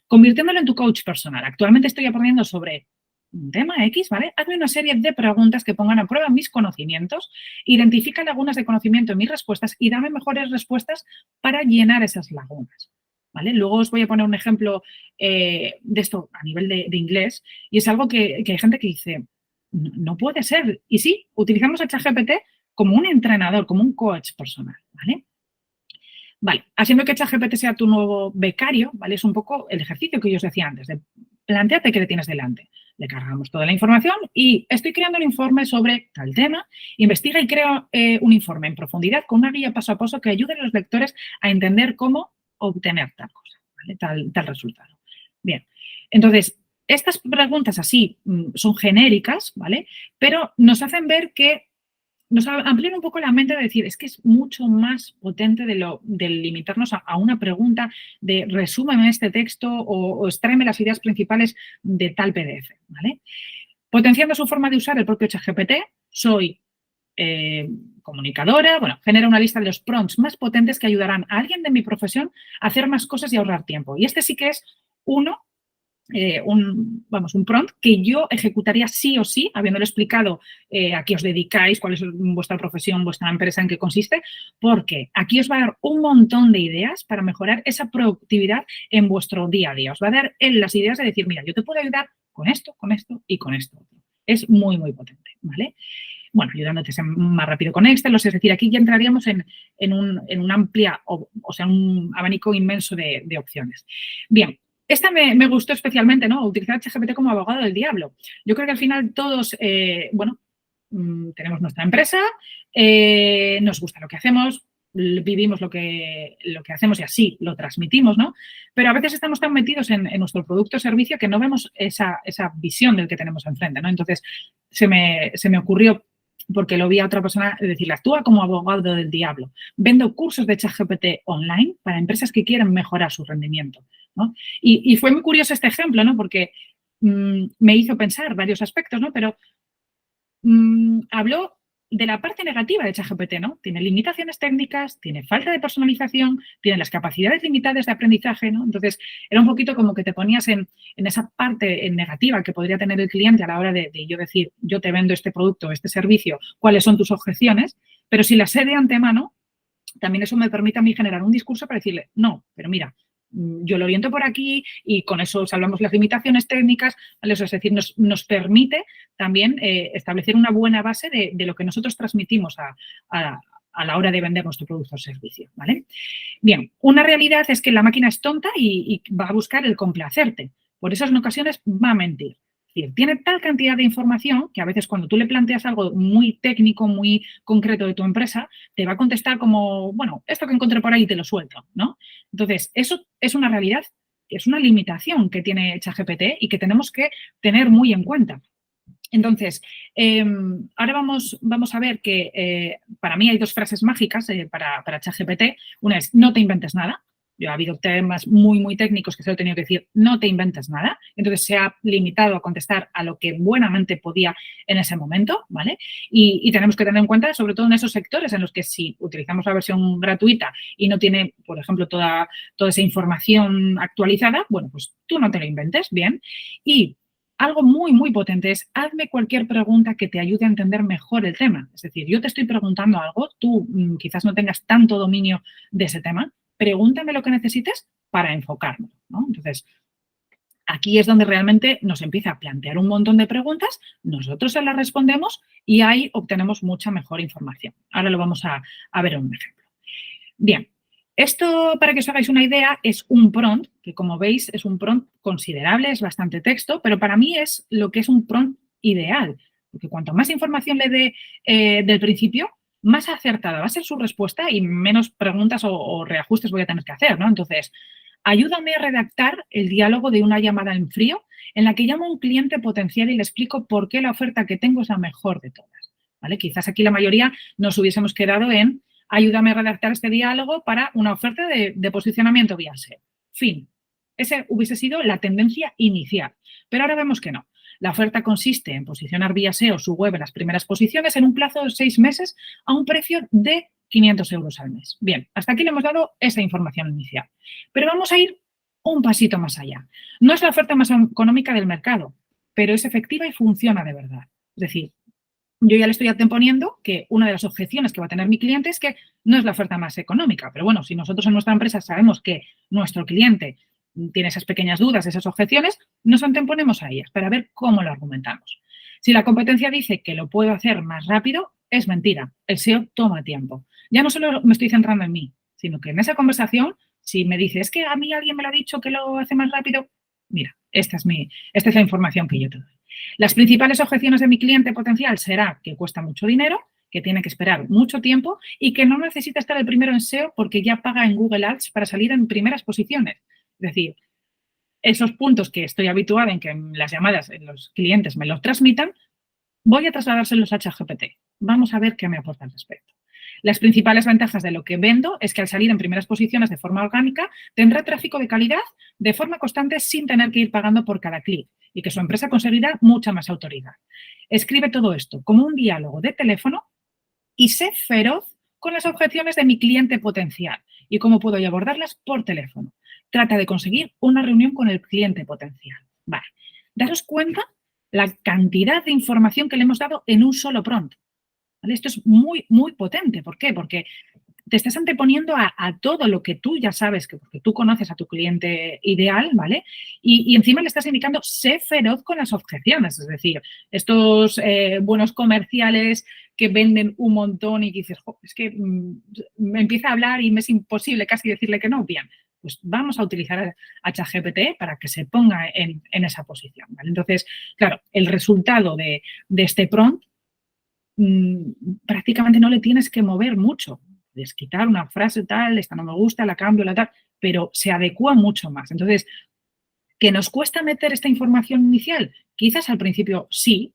Speaker 2: Convirtiéndolo en tu coach personal. Actualmente estoy aprendiendo sobre un tema X, ¿vale? Hazme una serie de preguntas que pongan a prueba mis conocimientos, identifica lagunas de conocimiento en mis respuestas y dame mejores respuestas para llenar esas lagunas, ¿vale? Luego os voy a poner un ejemplo de esto a nivel de inglés y es algo que hay gente que dice, no puede ser. Y sí, utilizamos a ChatGPT como un entrenador, como un coach personal, ¿vale? Vale, haciendo que ChatGPT sea tu nuevo becario, ¿vale? Es un poco el ejercicio que yo os decía antes, de planteate qué le tienes delante. Le cargamos toda la información y estoy creando un informe sobre tal tema, investiga y crea un informe en profundidad con una guía paso a paso que ayude a los lectores a entender cómo obtener tal cosa, ¿vale? Tal resultado. Bien, entonces, estas preguntas así son genéricas, ¿vale? Pero nos hacen ver que nos amplían un poco la mente de decir, es que es mucho más potente de limitarnos a una pregunta de resúmeme este texto o extráeme las ideas principales de tal PDF, ¿vale? Potenciando su forma de usar el propio ChatGPT, soy comunicadora, bueno, genera una lista de los prompts más potentes que ayudarán a alguien de mi profesión a hacer más cosas y ahorrar tiempo. Y este sí que es un prompt que yo ejecutaría sí o sí, habiéndole explicado a qué os dedicáis, cuál es vuestra profesión, vuestra empresa, en qué consiste, porque aquí os va a dar un montón de ideas para mejorar esa productividad en vuestro día a día. Os va a dar él las ideas de decir, mira, yo te puedo ayudar con esto y con esto. Es muy, muy potente, ¿vale? Bueno, ayudándote a ser más rápido con Excel, es decir, aquí ya entraríamos en un amplia, o sea, un abanico inmenso de opciones. Bien. Esta me gustó especialmente, ¿no? Utilizar ChatGPT como abogado del diablo. Yo creo que al final todos, tenemos nuestra empresa, nos gusta lo que hacemos, vivimos lo que hacemos y así lo transmitimos, ¿no? Pero a veces estamos tan metidos en nuestro producto o servicio que no vemos esa visión del que tenemos enfrente, ¿no? Entonces, se me ocurrió, porque lo vi a otra persona, decirle, actúa como abogado del diablo. Vendo cursos de ChatGPT online para empresas que quieren mejorar su rendimiento, ¿no? Y fue muy curioso este ejemplo, ¿no? Porque me hizo pensar varios aspectos, ¿no? Pero habló de la parte negativa de ChatGPT, ¿no? Tiene limitaciones técnicas, tiene falta de personalización, tiene las capacidades limitadas de aprendizaje, ¿no? Entonces, era un poquito como que te ponías en esa parte negativa que podría tener el cliente a la hora de yo decir, yo te vendo este producto, este servicio, cuáles son tus objeciones, pero si las sé de antemano, también eso me permite a mí generar un discurso para decirle, no, pero mira, yo lo oriento por aquí y con eso salvamos las limitaciones técnicas, ¿vale? Eso es decir, nos permite también establecer una buena base de lo que nosotros transmitimos a la hora de vender nuestro producto o servicio, ¿vale? Bien, una realidad es que la máquina es tonta y va a buscar el complacerte. Por eso en ocasiones va a mentir. Es decir, tiene tal cantidad de información que a veces cuando tú le planteas algo muy técnico, muy concreto de tu empresa, te va a contestar como, bueno, esto que encontré por ahí te lo suelto, ¿no? Entonces, eso es una realidad, es una limitación que tiene ChatGPT y que tenemos que tener muy en cuenta. Entonces, ahora vamos a ver que para mí hay dos frases mágicas para ChatGPT. Una es, no te inventes nada. Yo ha habido temas muy, muy técnicos que se lo he tenido que decir, no te inventes nada. Entonces, se ha limitado a contestar a lo que buenamente podía en ese momento, ¿vale? Y tenemos que tener en cuenta, sobre todo en esos sectores en los que si utilizamos la versión gratuita y no tiene, por ejemplo, toda esa información actualizada, bueno, pues tú no te lo inventes, bien. Y algo muy, muy potente es, hazme cualquier pregunta que te ayude a entender mejor el tema. Es decir, yo te estoy preguntando algo, tú quizás no tengas tanto dominio de ese tema, pregúntame lo que necesites para enfocarme, ¿no? Entonces, aquí es donde realmente nos empieza a plantear un montón de preguntas, nosotros se las respondemos y ahí obtenemos mucha mejor información. Ahora lo vamos a ver en un ejemplo. Bien, esto, para que os hagáis una idea, es un prompt, que como veis es un prompt considerable, es bastante texto, pero para mí es lo que es un prompt ideal, porque cuanto más información le dé del principio, más acertada va a ser su respuesta y menos preguntas o reajustes voy a tener que hacer, ¿no? Entonces, ayúdame a redactar el diálogo de una llamada en frío en la que llamo a un cliente potencial y le explico por qué la oferta que tengo es la mejor de todas, ¿vale? Quizás aquí la mayoría nos hubiésemos quedado en ayúdame a redactar este diálogo para una oferta de posicionamiento vía SEO. Fin. Esa hubiese sido la tendencia inicial. Pero ahora vemos que no. La oferta consiste en posicionar vía SEO su web en las primeras posiciones en un plazo de 6 meses a un precio de 500 euros al mes. Bien, hasta aquí le hemos dado esa información inicial. Pero vamos a ir un pasito más allá. No es la oferta más económica del mercado, pero es efectiva y funciona de verdad. Es decir, yo ya le estoy anteponiendo que una de las objeciones que va a tener mi cliente es que no es la oferta más económica. Pero bueno, si nosotros en nuestra empresa sabemos que nuestro cliente tiene esas pequeñas dudas, esas objeciones, nos anteponemos a ellas para ver cómo lo argumentamos. Si la competencia dice que lo puedo hacer más rápido, es mentira. El SEO toma tiempo. Ya no solo me estoy centrando en mí, sino que en esa conversación, si me dice, es que a mí alguien me lo ha dicho que lo hace más rápido, mira, esta es la información que yo te doy. Las principales objeciones de mi cliente potencial será que cuesta mucho dinero, que tiene que esperar mucho tiempo y que no necesita estar el primero en SEO porque ya paga en Google Ads para salir en primeras posiciones. Es decir, esos puntos que estoy habituada en que en las llamadas los clientes me los transmitan, voy a trasladárselos a ChatGPT. Vamos a ver qué me aporta al respecto. Las principales ventajas de lo que vendo es que al salir en primeras posiciones de forma orgánica, tendrá tráfico de calidad de forma constante sin tener que ir pagando por cada clic y que su empresa conseguirá mucha más autoridad. Escribe todo esto como un diálogo de teléfono y sé feroz con las objeciones de mi cliente potencial y cómo puedo yo abordarlas por teléfono. Trata de conseguir una reunión con el cliente potencial. Vale. Daros cuenta la cantidad de información que le hemos dado en un solo prompt. ¿Vale? Esto es muy, muy potente. ¿Por qué? Porque te estás anteponiendo a todo lo que tú ya sabes, porque tú conoces a tu cliente ideal, ¿vale? Y encima le estás indicando, sé feroz con las objeciones. Es decir, estos buenos comerciales que venden un montón y que dices, es que me empieza a hablar y me es imposible casi decirle que no. Bien, pues vamos a utilizar a ChatGPT para que se ponga en esa posición, ¿vale? Entonces, claro, el resultado de este prompt prácticamente no le tienes que mover mucho. Puedes quitar una frase tal, esta no me gusta, la cambio, la tal, pero se adecua mucho más. Entonces, ¿que nos cuesta meter esta información inicial? Quizás al principio sí,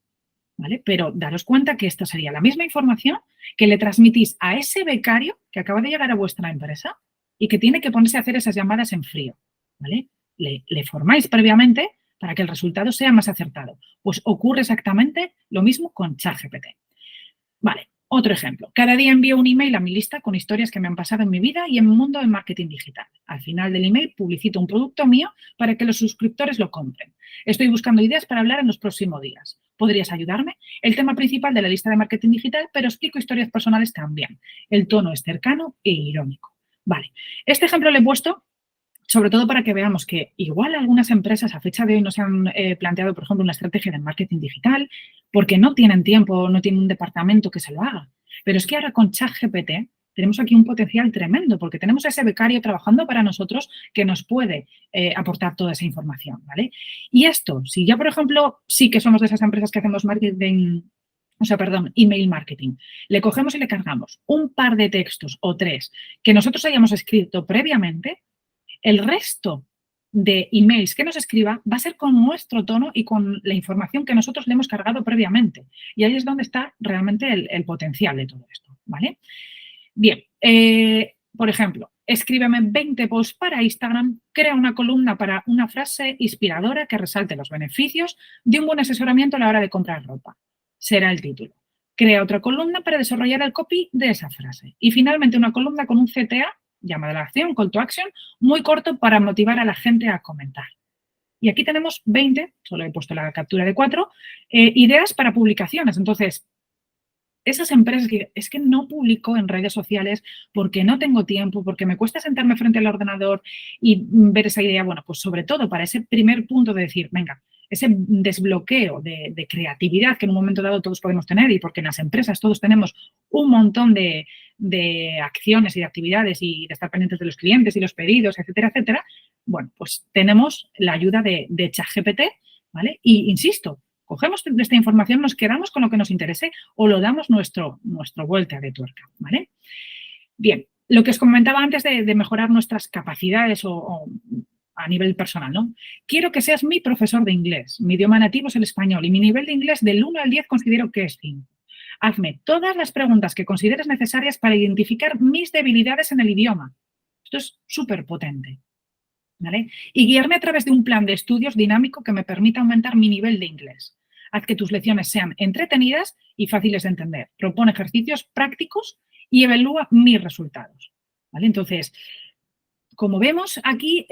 Speaker 2: ¿vale? Pero daros cuenta que esta sería la misma información que le transmitís a ese becario que acaba de llegar a vuestra empresa y que tiene que ponerse a hacer esas llamadas en frío, ¿vale? Le formáis previamente para que el resultado sea más acertado. Pues ocurre exactamente lo mismo con ChatGPT. Vale, otro ejemplo. Cada día envío un email a mi lista con historias que me han pasado en mi vida y en mi mundo del marketing digital. Al final del email publicito un producto mío para que los suscriptores lo compren. Estoy buscando ideas para hablar en los próximos días. ¿Podrías ayudarme? El tema principal de la lista de marketing digital, pero explico historias personales también. El tono es cercano e irónico. Vale, este ejemplo le he puesto sobre todo para que veamos que igual algunas empresas a fecha de hoy no se han planteado, por ejemplo, una estrategia de marketing digital porque no tienen tiempo, no tienen un departamento que se lo haga. Pero es que ahora con ChatGPT tenemos aquí un potencial tremendo porque tenemos a ese becario trabajando para nosotros que nos puede aportar toda esa información, ¿vale? Y esto, si ya, por ejemplo, sí que somos de esas empresas que hacemos email marketing, le cogemos y le cargamos un par de textos o tres que nosotros hayamos escrito previamente, el resto de emails que nos escriba va a ser con nuestro tono y con la información que nosotros le hemos cargado previamente. Y ahí es donde está realmente el potencial de todo esto, ¿vale? Bien, por ejemplo, escríbeme 20 posts para Instagram, crea una columna para una frase inspiradora que resalte los beneficios de un buen asesoramiento a la hora de comprar ropa. Será el título. Crea otra columna para desarrollar el copy de esa frase. Y finalmente una columna con un CTA, llamada a la acción, call to action, muy corto para motivar a la gente a comentar. Y aquí tenemos 20, solo he puesto la captura de 4, ideas para publicaciones. Entonces, esas empresas que es que no publico en redes sociales porque no tengo tiempo, porque me cuesta sentarme frente al ordenador y ver esa idea, bueno, pues sobre todo para ese primer punto de decir, venga, ese desbloqueo de creatividad que en un momento dado todos podemos tener y porque en las empresas todos tenemos un montón de acciones y de actividades y de estar pendientes de los clientes y los pedidos, etcétera, etcétera, bueno, pues tenemos la ayuda de ChatGPT, ¿vale? Y insisto, cogemos de esta información, nos quedamos con lo que nos interese o lo damos nuestro vuelta de tuerca, ¿vale? Bien, lo que os comentaba antes de mejorar nuestras capacidades o a nivel personal, ¿no? Quiero que seas mi profesor de inglés. Mi idioma nativo es el español y mi nivel de inglés del 1 al 10 considero que es 5. Hazme todas las preguntas que consideres necesarias para identificar mis debilidades en el idioma. Esto es súper potente, ¿vale? Y guiarme a través de un plan de estudios dinámico que me permita aumentar mi nivel de inglés. Haz que tus lecciones sean entretenidas y fáciles de entender. Propone ejercicios prácticos y evalúa mis resultados, ¿vale? Entonces, como vemos aquí,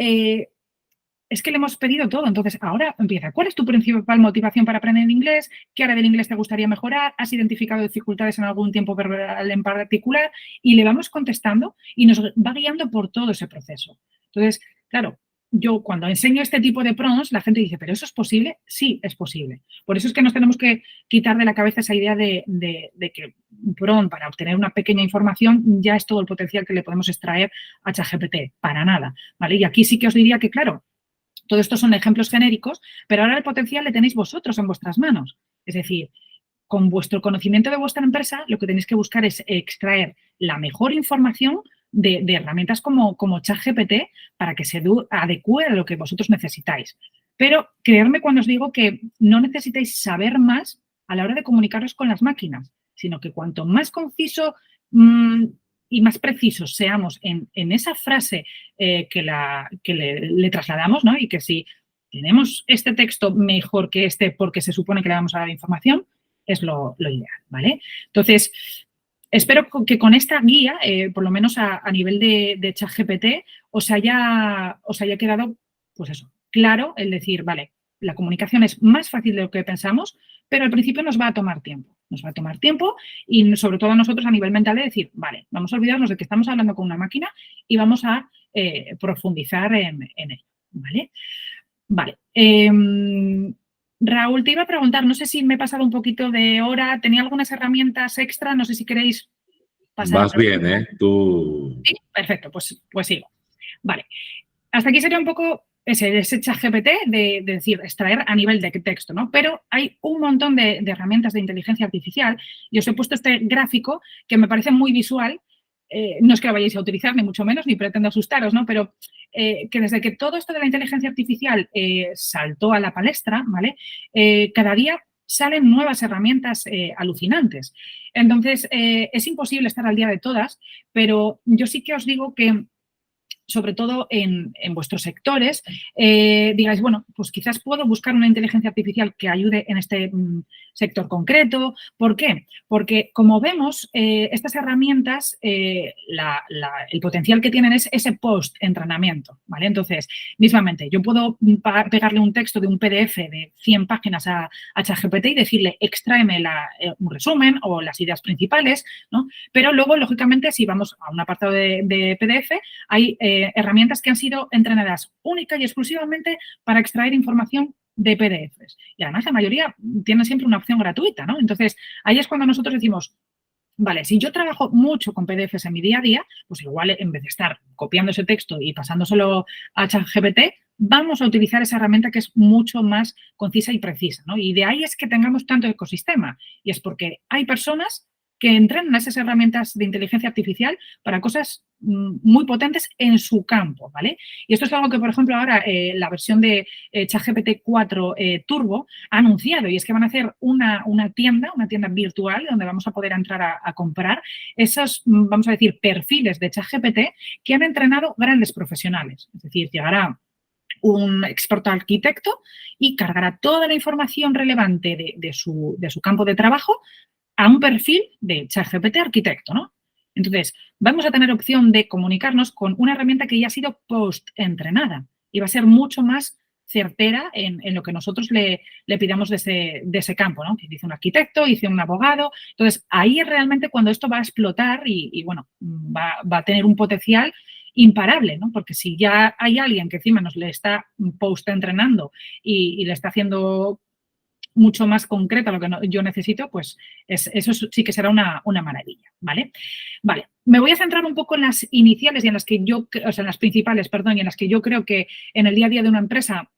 Speaker 2: es que le hemos pedido todo. Entonces, ahora empieza. ¿Cuál es tu principal motivación para aprender inglés? ¿Qué área del inglés te gustaría mejorar? ¿Has identificado dificultades en algún tiempo verbal en particular? Y le vamos contestando y nos va guiando por todo ese proceso. Entonces, claro, yo cuando enseño este tipo de prompts, la gente dice, ¿pero eso es posible? Sí, es posible. Por eso es que nos tenemos que quitar de la cabeza esa idea de que un prompt para obtener una pequeña información ya es todo el potencial que le podemos extraer a ChatGPT. Para nada, ¿vale? Y aquí sí que os diría que, claro, todo esto son ejemplos genéricos, pero ahora el potencial le tenéis vosotros en vuestras manos. Es decir, con vuestro conocimiento de vuestra empresa, lo que tenéis que buscar es extraer la mejor información de herramientas como ChatGPT para que se adecue a lo que vosotros necesitáis. Pero creedme cuando os digo que no necesitáis saber más a la hora de comunicaros con las máquinas, sino que cuanto más conciso y más precisos seamos en esa frase que le trasladamos, ¿no? Y que si tenemos este texto mejor que este porque se supone que le vamos a dar información, es lo ideal, ¿vale? Entonces, espero que con esta guía, por lo menos a nivel de ChatGPT, os haya quedado, pues eso, claro el decir, vale, la comunicación es más fácil de lo que pensamos, pero al principio nos va a tomar tiempo. Nos va a tomar tiempo y sobre todo a nosotros a nivel mental de decir, vale, vamos a olvidarnos de que estamos hablando con una máquina y vamos a profundizar en ello, ¿vale? Vale. Raúl, te iba a preguntar, no sé si me he pasado un poquito de hora, tenía algunas herramientas extra, no sé si queréis pasar.
Speaker 1: Vas bien, ¿eh? Tú...
Speaker 2: Sí, perfecto, pues sigo. Vale. Hasta aquí sería un poco ese ChatGPT de decir, extraer a nivel de texto, ¿no? Pero hay un montón de herramientas de inteligencia artificial y os he puesto este gráfico que me parece muy visual. No es que lo vayáis a utilizar, ni mucho menos, ni pretendo asustaros, ¿no? Pero que desde que todo esto de la inteligencia artificial saltó a la palestra, ¿vale? Cada día salen nuevas herramientas alucinantes. Entonces, es imposible estar al día de todas, pero yo sí que os digo que sobre todo en vuestros sectores, digáis, bueno, pues quizás puedo buscar una inteligencia artificial que ayude en este sector concreto. ¿Por qué? Porque, como vemos, estas herramientas, el potencial que tienen es ese post-entrenamiento, ¿vale? Entonces, mismamente, yo puedo pegarle un texto de un PDF de 100 páginas a ChatGPT y decirle, extráeme un resumen o las ideas principales, ¿no? Pero luego, lógicamente, si vamos a un apartado de PDF, hay herramientas que han sido entrenadas única y exclusivamente para extraer información de PDFs. Y además la mayoría tienen siempre una opción gratuita, ¿no? Entonces, ahí es cuando nosotros decimos, vale, si yo trabajo mucho con PDFs en mi día a día, pues igual en vez de estar copiando ese texto y pasándoselo a ChatGPT, vamos a utilizar esa herramienta que es mucho más concisa y precisa, ¿no? Y de ahí es que tengamos tanto ecosistema. Y es porque hay personas que entrenan esas herramientas de inteligencia artificial para cosas muy potentes en su campo, ¿vale? Y esto es algo que, por ejemplo, ahora la versión de ChatGPT 4 Turbo ha anunciado, y es que van a hacer una tienda virtual donde vamos a poder entrar a comprar esos, vamos a decir, perfiles de ChatGPT que han entrenado grandes profesionales. Es decir, llegará un experto arquitecto y cargará toda la información relevante de su campo de trabajo a un perfil de ChatGPT arquitecto, ¿no? Entonces, vamos a tener opción de comunicarnos con una herramienta que ya ha sido post-entrenada y va a ser mucho más certera en lo que nosotros le pidamos de ese campo, ¿no? Que dice un arquitecto, dice un abogado. Entonces, ahí es realmente cuando esto va a explotar y bueno, va a tener un potencial imparable, ¿no? Porque si ya hay alguien que encima nos le está post-entrenando y le está haciendo mucho más concreta lo que yo necesito, pues eso sí que será una maravilla, ¿vale? Vale, me voy a centrar un poco en las iniciales y en las que o sea, en las principales, perdón, y en las que yo creo que en el día a día de una empresa,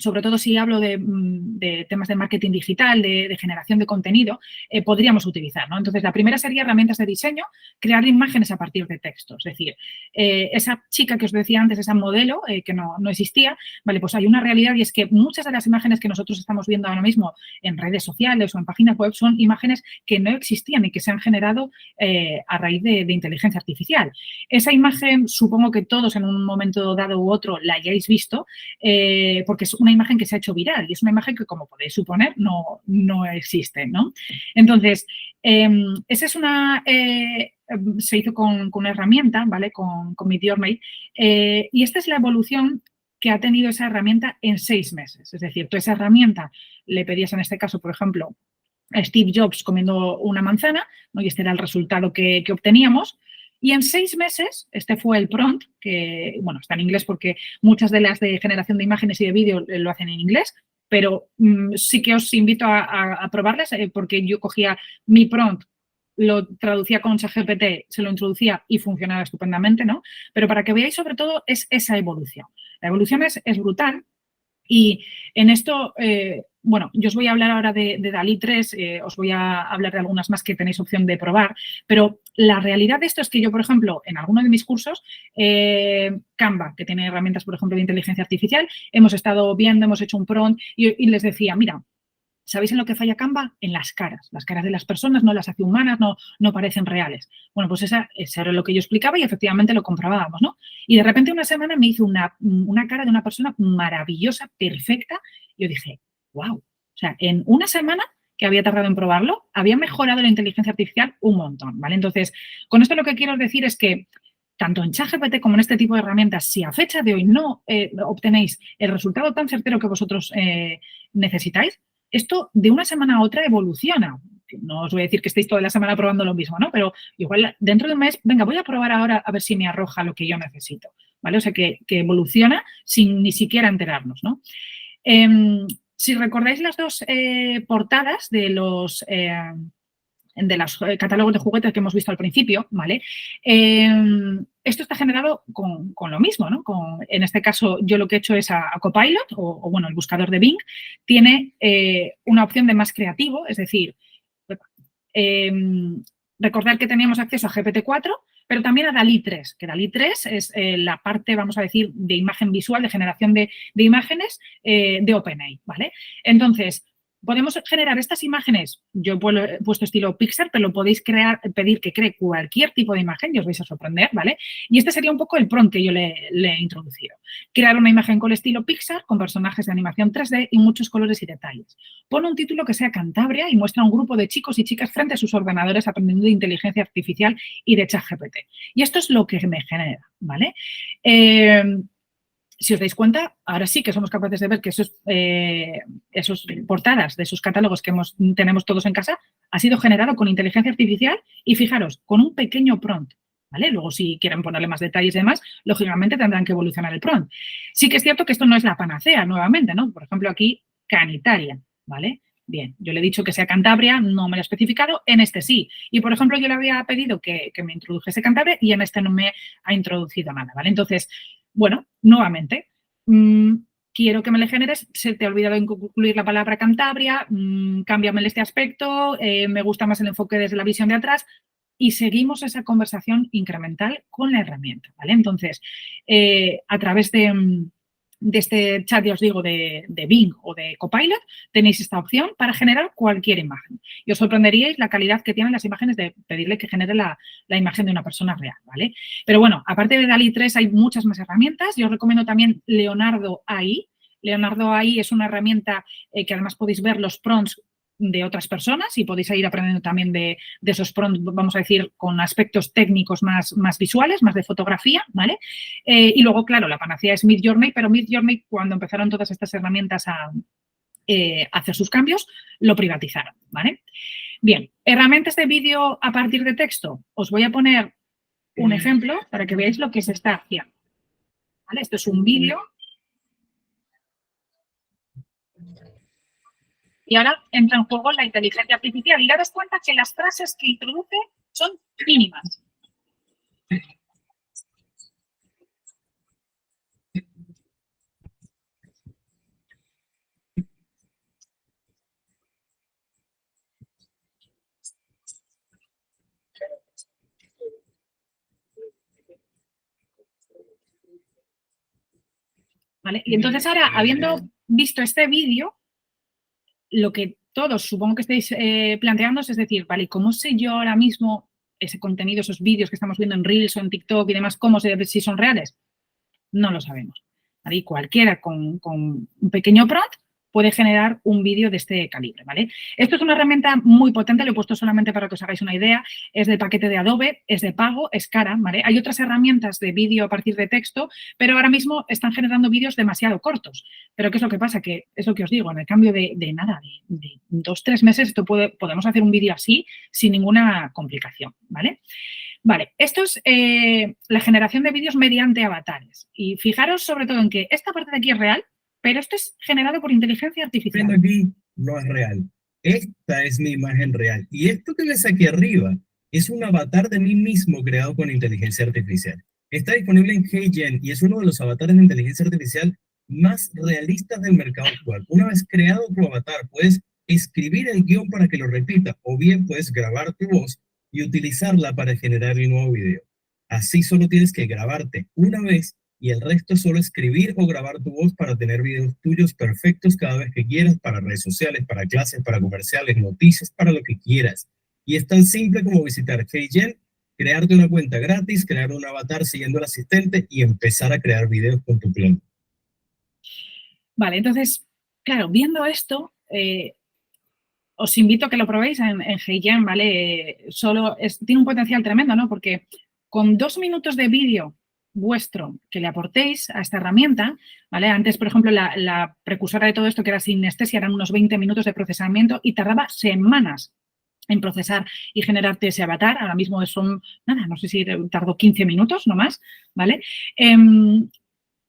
Speaker 2: sobre todo si hablo de temas de marketing digital, de generación de contenido, podríamos utilizar, ¿no? Entonces, la primera sería herramientas de diseño, crear imágenes a partir de texto. Es decir, esa chica que os decía antes, esa modelo que no existía, vale, pues hay una realidad y es que muchas de las imágenes que nosotros estamos viendo ahora mismo en redes sociales o en páginas web son imágenes que no existían y que se han generado a raíz de inteligencia artificial. Esa imagen, supongo que todos en un momento dado u otro la hayáis visto, porque es una imagen que se ha hecho viral y es una imagen que, como podéis suponer, no existe, ¿no? Entonces, esa es se hizo con una herramienta, ¿vale? Con Midjourney, y esta es la evolución que ha tenido esa herramienta en 6 meses. Es decir, tú esa herramienta le pedías en este caso, por ejemplo, a Steve Jobs comiendo una manzana, ¿no? Y este era el resultado que obteníamos. Y en 6 meses, este fue el prompt, que, bueno, está en inglés porque muchas de las de generación de imágenes y de vídeo lo hacen en inglés, pero sí que os invito a probarlas porque yo cogía mi prompt, lo traducía con ChatGPT, se lo introducía y funcionaba estupendamente, ¿no? Pero para que veáis sobre todo es esa evolución. La evolución es brutal y en esto, bueno, yo os voy a hablar ahora de DALL-E 3, os voy a hablar de algunas más que tenéis opción de probar, pero la realidad de esto es que yo, por ejemplo, en alguno de mis cursos, Canva, que tiene herramientas, por ejemplo, de inteligencia artificial, hemos estado viendo, hemos hecho un prompt y les decía, mira, ¿sabéis en lo que falla Canva? En las caras. Las caras de las personas no las hace humanas, no parecen reales. Bueno, pues esa era lo que yo explicaba y efectivamente lo comprobábamos, ¿no? Y de repente una semana me hizo una cara de una persona maravillosa, perfecta. Y yo dije, wow. O sea, en una semana que había tardado en probarlo, había mejorado la inteligencia artificial un montón, ¿vale? Entonces, con esto lo que quiero decir es que tanto en ChatGPT como en este tipo de herramientas, si a fecha de hoy no obtenéis el resultado tan certero que vosotros necesitáis, esto de una semana a otra evoluciona. No os voy a decir que estéis toda la semana probando lo mismo, ¿no? Pero igual dentro de un mes, venga, voy a probar ahora a ver si me arroja lo que yo necesito, ¿vale? O sea, que evoluciona sin ni siquiera enterarnos, ¿no? Si recordáis las dos portadas de los catálogos de juguetes que hemos visto al principio, ¿vale? Esto está generado con lo mismo, ¿no? En este caso, yo lo que he hecho es a Copilot, o bueno, el buscador de Bing, tiene una opción de más creativo, es decir, recordar que teníamos acceso a GPT-4, pero también a DALL-E 3, que DALL-E 3 es la parte, vamos a decir, de imagen visual, de generación de imágenes de OpenAI, ¿vale? Entonces, podemos generar estas imágenes, yo he puesto estilo Pixar, pero lo podéis pedir que cree cualquier tipo de imagen y os vais a sorprender, ¿vale? Y este sería un poco el prompt que yo le he introducido. Crear una imagen con estilo Pixar, con personajes de animación 3D y muchos colores y detalles. Pone un título que sea Cantabria y muestra a un grupo de chicos y chicas frente a sus ordenadores aprendiendo de inteligencia artificial y de ChatGPT. Y esto es lo que me genera, ¿vale? Si os dais cuenta, ahora sí que somos capaces de ver que esos portadas de esos catálogos que tenemos todos en casa ha sido generado con inteligencia artificial y, fijaros, con un pequeño prompt, ¿vale? Luego, si quieren ponerle más detalles y demás, lógicamente tendrán que evolucionar el prompt. Sí que es cierto que esto no es la panacea, nuevamente, ¿no? Por ejemplo, aquí, Canitaria, ¿vale? Bien, yo le he dicho que sea Cantabria, no me lo he especificado, en este sí. Y, por ejemplo, yo le había pedido que me introdujese Cantabria y en este no me ha introducido nada, ¿vale? Entonces, bueno, nuevamente, quiero que me le generes, se te ha olvidado incluir la palabra Cantabria, cámbiame este aspecto, me gusta más el enfoque desde la visión de atrás y seguimos esa conversación incremental con la herramienta, ¿vale? Entonces, a través de este chat, ya os digo, de Bing o de Copilot, tenéis esta opción para generar cualquier imagen. Y os sorprenderíais la calidad que tienen las imágenes de pedirle que genere la imagen de una persona real, ¿vale? Pero bueno, aparte de DALL-E 3 hay muchas más herramientas. Yo os recomiendo también Leonardo AI. Leonardo AI es una herramienta que además podéis ver los prompts de otras personas y podéis ir aprendiendo también de esos prompts, vamos a decir, con aspectos técnicos más visuales, más de fotografía, ¿vale? Y luego, claro, la panacea es Midjourney, pero Midjourney, cuando empezaron todas estas herramientas a hacer sus cambios, lo privatizaron, ¿vale? Bien, herramientas de vídeo a partir de texto. Os voy a poner un ejemplo para que veáis lo que se está haciendo, ¿vale? Esto es un vídeo. Y ahora entra en juego la inteligencia artificial y daros cuenta que las frases que introduce son mínimas. ¿Vale? Y entonces ahora, habiendo visto este vídeo, lo que todos supongo que estáis planteándoos es decir, vale, ¿cómo sé yo ahora mismo ese contenido, esos vídeos que estamos viendo en Reels o en TikTok y demás, cómo sé si son reales? No lo sabemos. ¿Vale? Y cualquiera con un pequeño prompt puede generar un vídeo de este calibre, ¿vale? Esto es una herramienta muy potente, lo he puesto solamente para que os hagáis una idea, es del paquete de Adobe, es de pago, es cara, ¿vale? Hay otras herramientas de vídeo a partir de texto, pero ahora mismo están generando vídeos demasiado cortos. Pero ¿qué es lo que pasa? Que es lo que os digo, en el cambio de 2-3 meses podemos hacer un vídeo así sin ninguna complicación, ¿vale? Vale, esto es la generación de vídeos mediante avatares. Y fijaros sobre todo en que esta parte de aquí es real, pero esto es generado por inteligencia artificial.
Speaker 3: Pero aquí no es real. Esta es mi imagen real. Y esto que ves aquí arriba es un avatar de mí mismo creado con inteligencia artificial. Está disponible en HeyGen y es uno de los avatares de inteligencia artificial más realistas del mercado actual. Una vez creado tu avatar, puedes escribir el guión para que lo repita, o bien puedes grabar tu voz y utilizarla para generar el nuevo video. Así solo tienes que grabarte una vez y el resto solo escribir o grabar tu voz para tener videos tuyos perfectos cada vez que quieras, para redes sociales, para clases, para comerciales, noticias, para lo que quieras. Y es tan simple como visitar HeyGen, crearte una cuenta gratis, crear un avatar siguiendo al asistente y empezar a crear videos con tu clon.
Speaker 2: Vale, entonces, claro, viendo esto, os invito a que lo probéis en HeyGen, ¿vale? Tiene un potencial tremendo, ¿no? Porque con 2 minutos de vídeo vuestro que le aportéis a esta herramienta, ¿vale? Antes, por ejemplo, la precursora de todo esto, que era Sinestesia, eran unos 20 minutos de procesamiento y tardaba semanas en procesar y generarte ese avatar. Ahora mismo son, nada, no sé si tardó 15 minutos, no más, ¿vale?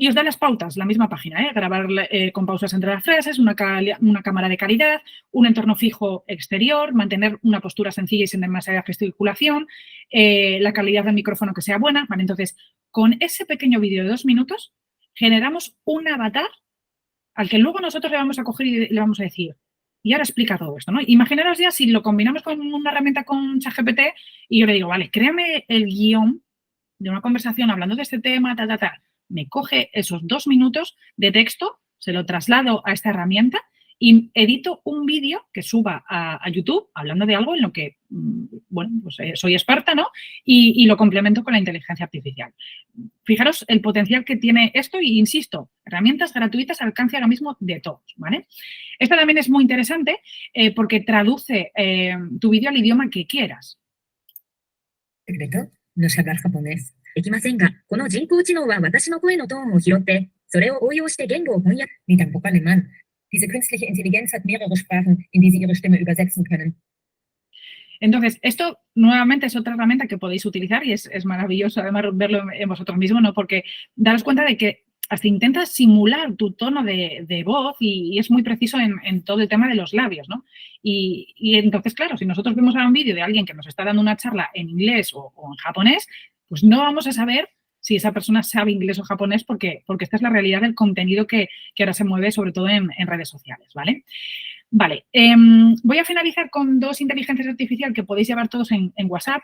Speaker 2: Y os da las pautas, la misma página, grabar con pausas entre las frases, una cámara de calidad, un entorno fijo exterior, mantener una postura sencilla y sin demasiada gesticulación, la calidad del micrófono que sea buena. Vale, entonces, con ese pequeño vídeo de 2 minutos, generamos un avatar al que luego nosotros le vamos a coger y le vamos a decir, y ahora explica todo esto, ¿no? Imaginaros ya si lo combinamos con una herramienta con ChatGPT y yo le digo, vale, créame el guión de una conversación hablando de este tema, me coge esos 2 minutos de texto, se lo traslado a esta herramienta y edito un vídeo que suba a YouTube hablando de algo en lo que, bueno, pues soy experta, ¿no? Y lo complemento con la inteligencia artificial. Fijaros el potencial que tiene esto y, insisto, herramientas gratuitas al alcance ahora mismo de todos, ¿vale? Esto también es muy interesante porque traduce tu vídeo al idioma que quieras.
Speaker 4: No saber japonés. できませんが、この人工知能は私の声のトーンを拾って、それを応用して言語を翻訳。Ni tampoco alemán. Diese künstliche Intelligenz hat mehrere Sprachen, in die sie ihre Stimme übersetzen können.
Speaker 2: Entonces, esto nuevamente es otra herramienta que podéis utilizar y es maravilloso además verlo en vosotros mismos, ¿no? Porque daros cuenta de que hasta intentas simular tu tono de voz y es muy preciso en todo el tema de los labios, ¿no? Y entonces, claro, si nosotros vemos ahora un vídeo de alguien que nos está dando una charla en inglés o en japonés, pues no vamos a saber si esa persona sabe inglés o japonés porque esta es la realidad del contenido que ahora se mueve, sobre todo en redes sociales, ¿vale? Vale, voy a finalizar con 2 inteligencias artificiales que podéis llevar todos en WhatsApp,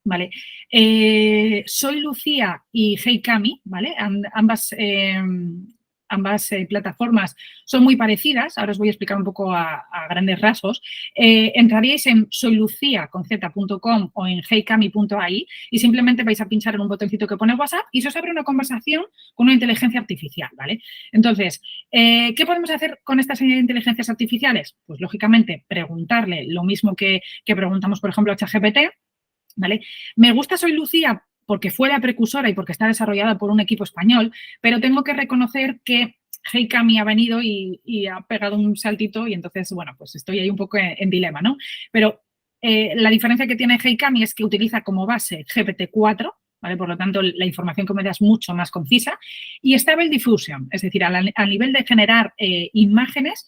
Speaker 2: ¿vale? Soy Lucía y HeyCami, ¿vale? Ambas plataformas son muy parecidas. Ahora os voy a explicar un poco a grandes rasgos. Entraríais en soylucia.com o en heycami.ai y simplemente vais a pinchar en un botoncito que pone WhatsApp y se os abre una conversación con una inteligencia artificial, ¿vale? Entonces, ¿qué podemos hacer con estas inteligencias artificiales? Pues, lógicamente, preguntarle lo mismo que preguntamos, por ejemplo, a ChatGPT, ¿vale? Me gusta Soy Lucía porque fue la precursora y porque está desarrollada por un equipo español, pero tengo que reconocer que HeyCami ha venido y ha pegado un saltito y entonces, bueno, pues estoy ahí un poco en dilema, ¿no? Pero la diferencia que tiene HeyCami es que utiliza como base GPT-4, ¿vale? Por lo tanto, la información que me da es mucho más concisa. Y Stable Diffusion, es decir, al nivel de generar imágenes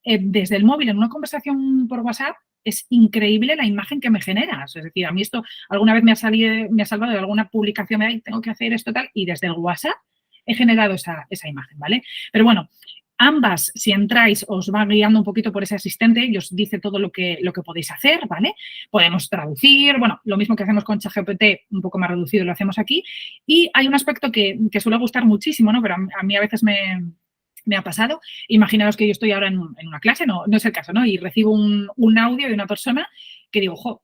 Speaker 2: desde el móvil en una conversación por WhatsApp, es increíble la imagen que me genera. Es decir, a mí esto alguna vez me ha salvado de alguna publicación de ahí, tengo que hacer esto tal, y desde el WhatsApp he generado esa imagen, ¿vale? Pero bueno, ambas, si entráis, os va guiando un poquito por ese asistente y os dice todo lo que podéis hacer, ¿vale? Podemos traducir, bueno, lo mismo que hacemos con ChatGPT, un poco más reducido lo hacemos aquí. Y hay un aspecto que suele gustar muchísimo, ¿no? Pero a mí a veces me ha pasado. Imaginaos que yo estoy ahora en una clase, no es el caso, ¿no? Y recibo un audio de una persona que digo, ojo,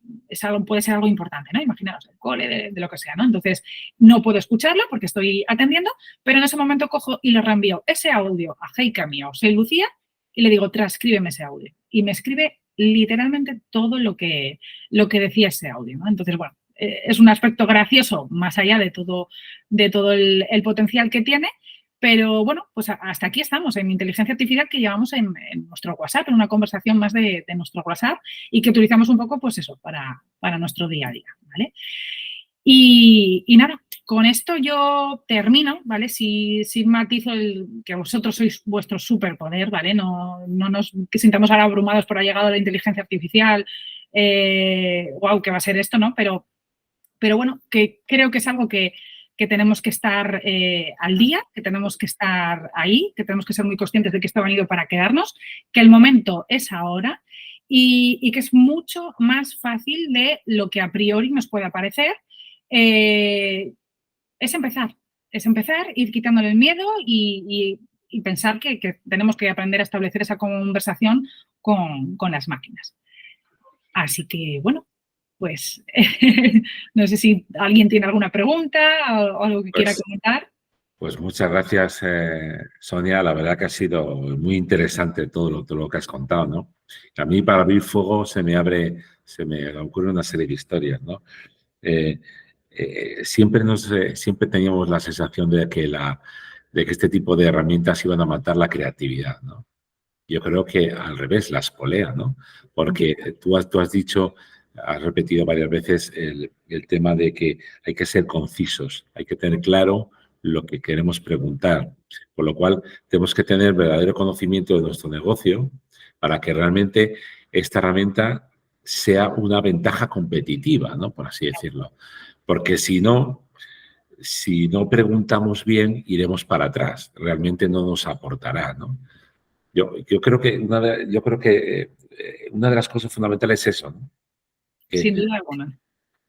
Speaker 2: puede ser algo importante, ¿no? Imaginaos, el cole, de lo que sea, ¿no? Entonces, no puedo escucharlo porque estoy atendiendo, pero en ese momento cojo y le reenvío ese audio a HeyCami o Soy Lucía y le digo, transcríbeme ese audio. Y me escribe literalmente todo lo que decía ese audio, ¿no? Entonces, bueno, es un aspecto gracioso más allá de todo el potencial que tiene, pero bueno, pues hasta aquí estamos en inteligencia artificial que llevamos en nuestro WhatsApp, en una conversación más de nuestro WhatsApp y que utilizamos un poco, pues eso, para nuestro día a día, ¿vale? Y nada, con esto yo termino, ¿vale? Sí matizo que vosotros sois vuestro superpoder, ¿vale? No nos que sintamos ahora abrumados por ha llegado la inteligencia artificial, wow, ¿qué va a ser esto, no? Pero bueno, que creo que es algo que tenemos que estar al día, que tenemos que estar ahí, que tenemos que ser muy conscientes de que esto ha venido para quedarnos, que el momento es ahora y que es mucho más fácil de lo que a priori nos pueda parecer. Es empezar, ir quitándole el miedo y pensar que tenemos que aprender a establecer esa conversación con las máquinas. Así que, bueno, pues no sé si alguien tiene alguna pregunta o algo que quiera comentar.
Speaker 1: Pues muchas gracias, Sonia. La verdad que ha sido muy interesante todo lo que has contado, ¿no? A mí para abrir fuego se me ocurre una serie de historias, ¿no? Siempre teníamos la sensación de que este tipo de herramientas iban a matar la creatividad, ¿no? Yo creo que al revés, la espolea, ¿no? Porque tú has dicho, has repetido varias veces el tema de que hay que ser concisos, hay que tener claro lo que queremos preguntar, por lo cual tenemos que tener verdadero conocimiento de nuestro negocio para que realmente esta herramienta sea una ventaja competitiva, ¿no? Por así decirlo. Porque si no preguntamos bien, iremos para atrás. Realmente no nos aportará, ¿no? Yo creo que una de las cosas fundamentales es eso, ¿no?
Speaker 2: Sin duda alguna.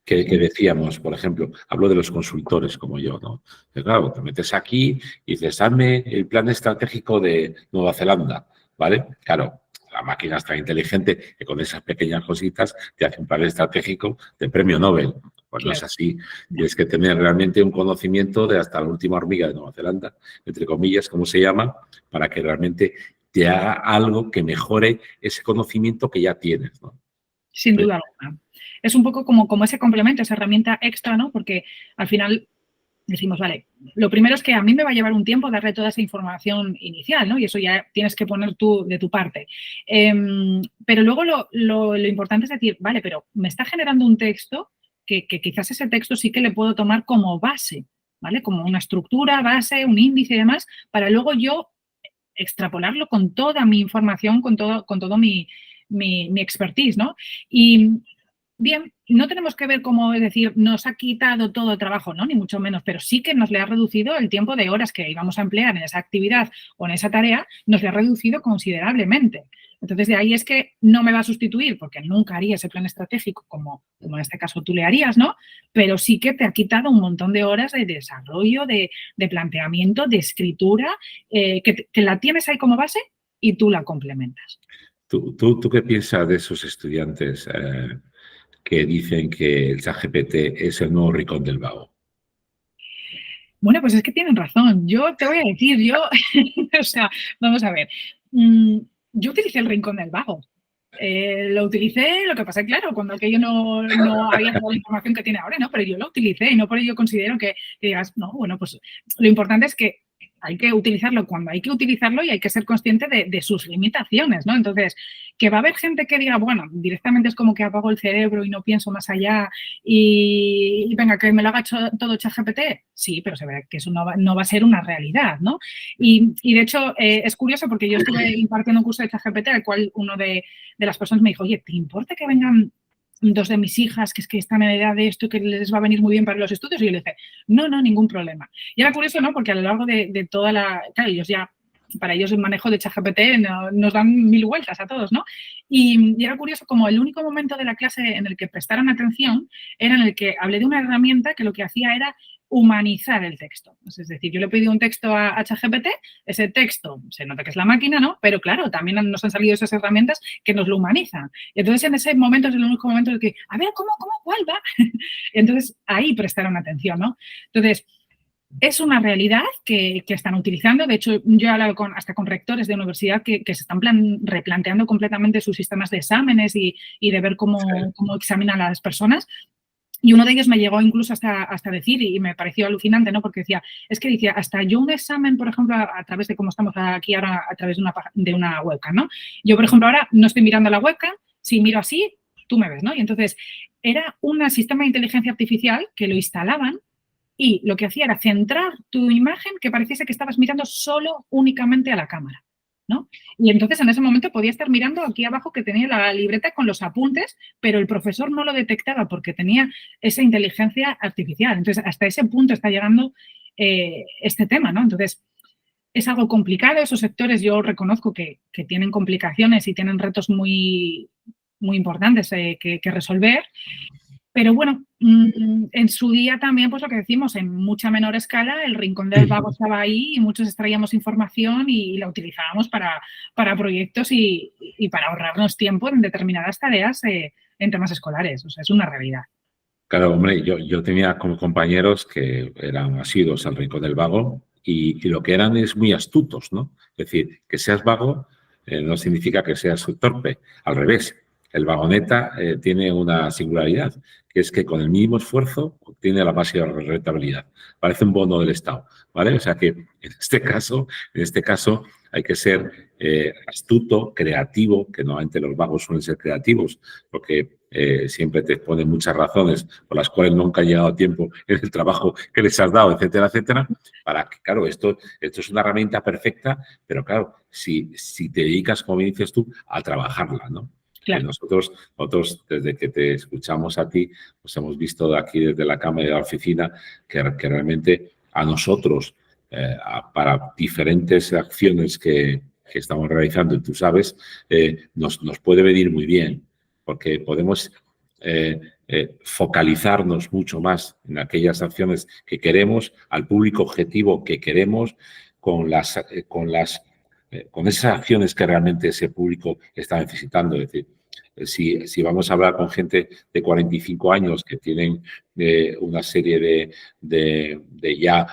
Speaker 1: Que decíamos, por ejemplo, hablo de los consultores como yo, ¿no? Que claro, te metes aquí y dices, dame el plan estratégico de Nueva Zelanda, ¿vale? Claro, la máquina está inteligente que con esas pequeñas cositas te hace un plan estratégico de premio Nobel. Pues claro. No es así. Tienes que tener realmente un conocimiento de hasta la última hormiga de Nueva Zelanda, entre comillas, como se llama, para que realmente te haga algo que mejore ese conocimiento que ya tienes, ¿no?
Speaker 2: Sin duda alguna. Es un poco como ese complemento, esa herramienta extra, ¿no? Porque al final decimos, vale, lo primero es que a mí me va a llevar un tiempo darle toda esa información inicial, ¿no? Y eso ya tienes que poner tú de tu parte. Pero luego lo importante es decir, vale, pero me está generando un texto que quizás ese texto sí que le puedo tomar como base, ¿vale? Como una estructura, base, un índice y demás, para luego yo extrapolarlo con toda mi información, con todo mi expertise, ¿no? Y bien, no tenemos que ver cómo, es decir, nos ha quitado todo el trabajo, ¿no? Ni mucho menos, pero sí que nos le ha reducido el tiempo de horas que íbamos a emplear en esa actividad o en esa tarea, nos le ha reducido considerablemente. Entonces, de ahí es que no me va a sustituir, porque nunca haría ese plan estratégico como en este caso tú le harías, ¿no? Pero sí que te ha quitado un montón de horas de desarrollo, de planteamiento, de escritura, que la tienes ahí como base y tú la complementas.
Speaker 1: ¿Tú qué piensas de esos estudiantes que dicen que el ChatGPT es el nuevo Rincón del Vago?
Speaker 2: Bueno, pues es que tienen razón. Yo te voy a decir, o sea, vamos a ver. Yo utilicé el Rincón del Vago. Lo utilicé, lo que pasa es claro, cuando aquello no había toda la información que tiene ahora, ¿no? Pero yo lo utilicé y no por ello considero que digas, no, bueno, pues lo importante es que hay que utilizarlo cuando hay que utilizarlo y hay que ser consciente de sus limitaciones, ¿no? Entonces, que va a haber gente que diga, bueno, directamente es como que apago el cerebro y no pienso más allá y venga, que me lo haga todo ChatGPT. Sí, pero se ve que eso no va a ser una realidad, ¿no? Y de hecho, es curioso porque yo estuve impartiendo un curso de ChatGPT al cual uno de las personas me dijo, oye, ¿te importa que vengan dos de mis hijas que es que están en edad de esto y que les va a venir muy bien para los estudios? Y yo le dije, no, ningún problema. Y era curioso, ¿no? Porque a lo largo de toda la... Claro, para ellos el manejo de ChatGPT nos dan 1000 vueltas a todos, ¿no? Y era curioso como el único momento de la clase en el que prestaron atención era en el que hablé de una herramienta que lo que hacía era humanizar el texto. Es decir, yo le pedí un texto a ChatGPT, ese texto se nota que es la máquina, ¿no? Pero claro, también nos han salido esas herramientas que nos lo humanizan. Y entonces en ese momento es el único momento en el que, a ver, ¿cómo, cuál va? Entonces ahí prestaron atención, ¿no? Entonces, Es una realidad que están utilizando. De hecho, yo he hablado hasta con rectores de universidad que se están replanteando completamente sus sistemas de exámenes y de ver cómo examinan a las personas. Y uno de ellos me llegó incluso hasta decir, y me pareció alucinante, ¿no? Porque decía, hasta yo un examen, por ejemplo, a través de cómo estamos aquí ahora, a través de una webcam, ¿no? Yo, por ejemplo, ahora no estoy mirando la webcam, si miro así, tú me ves, ¿no? Y entonces era un sistema de inteligencia artificial que lo instalaban y lo que hacía era centrar tu imagen que pareciese que estabas mirando únicamente a la cámara, ¿no? Y entonces en ese momento podía estar mirando aquí abajo que tenía la libreta con los apuntes, pero el profesor no lo detectaba porque tenía esa inteligencia artificial. Entonces, hasta ese punto está llegando este tema, ¿no? Entonces, es algo complicado. Esos sectores yo reconozco que tienen complicaciones y tienen retos muy, muy importantes que resolver. Pero bueno, en su día también, pues lo que decimos, en mucha menor escala, el Rincón del Vago estaba ahí y muchos extraíamos información y la utilizábamos para proyectos y para ahorrarnos tiempo en determinadas tareas en temas escolares. O sea, es una realidad.
Speaker 1: Claro, hombre, yo tenía como compañeros que eran asiduos al Rincón del Vago y lo que eran es muy astutos, ¿no? Es decir, que seas vago no significa que seas torpe, al revés. El vagoneta tiene una singularidad, que es que con el mínimo esfuerzo obtiene la máxima rentabilidad. Parece un bono del Estado, ¿vale? O sea que en este caso hay que ser astuto, creativo, que normalmente los vagos suelen ser creativos, porque siempre te ponen muchas razones por las cuales nunca han llegado a tiempo en el trabajo que les has dado, etcétera, etcétera, para que, claro, esto es una herramienta perfecta, pero claro, si te dedicas, como dices tú, a trabajarla, ¿no?
Speaker 2: Claro.
Speaker 1: Nosotros, desde que te escuchamos a ti, pues hemos visto de aquí desde la Cámara y de la oficina que realmente a nosotros, para diferentes acciones que estamos realizando, y tú sabes, nos puede venir muy bien, porque podemos focalizarnos mucho más en aquellas acciones que queremos, al público objetivo que queremos, con esas acciones que realmente ese público está necesitando. Es decir, si vamos a hablar con gente de 45 años que tienen una serie de ya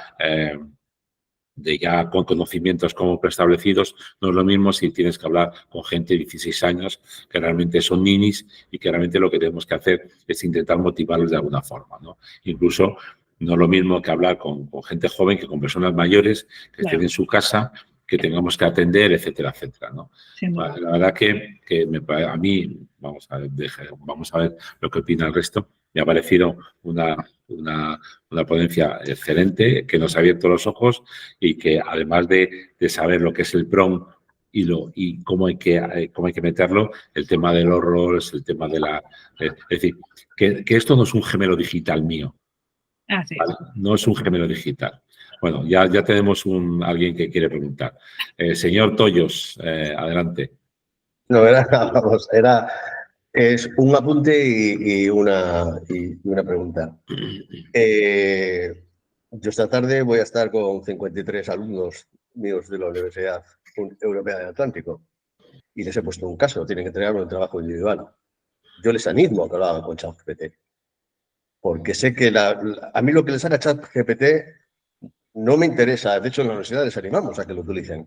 Speaker 1: con conocimientos como preestablecidos, no es lo mismo si tienes que hablar con gente de 16 años que realmente son ninis y que realmente lo que tenemos que hacer es intentar motivarlos de alguna forma, ¿no? Incluso no es lo mismo que hablar con gente joven que con personas mayores que estén en su casa, que tengamos que atender, etcétera, etcétera, ¿no? La verdad que a mí, vamos a ver lo que opina el resto, me ha parecido una ponencia excelente que nos ha abierto los ojos y que además de saber lo que es el PROM y cómo hay que meterlo, el tema de los roles, el tema de es decir, que esto no es un gemelo digital mío.
Speaker 2: Así es.
Speaker 1: ¿Vale? No es un gemelo digital. Bueno, ya tenemos alguien que quiere preguntar. Señor Tollos, adelante.
Speaker 5: No, es un apunte y una pregunta. Yo esta tarde voy a estar con 53 alumnos míos de la Universidad Europea del Atlántico y les he puesto un caso, tienen que entregarme un trabajo individual. Yo les animo a que lo hagan con ChatGPT, porque sé que a mí lo que les haga ChatGPT no me interesa. De hecho, en la universidad les animamos a que lo utilicen,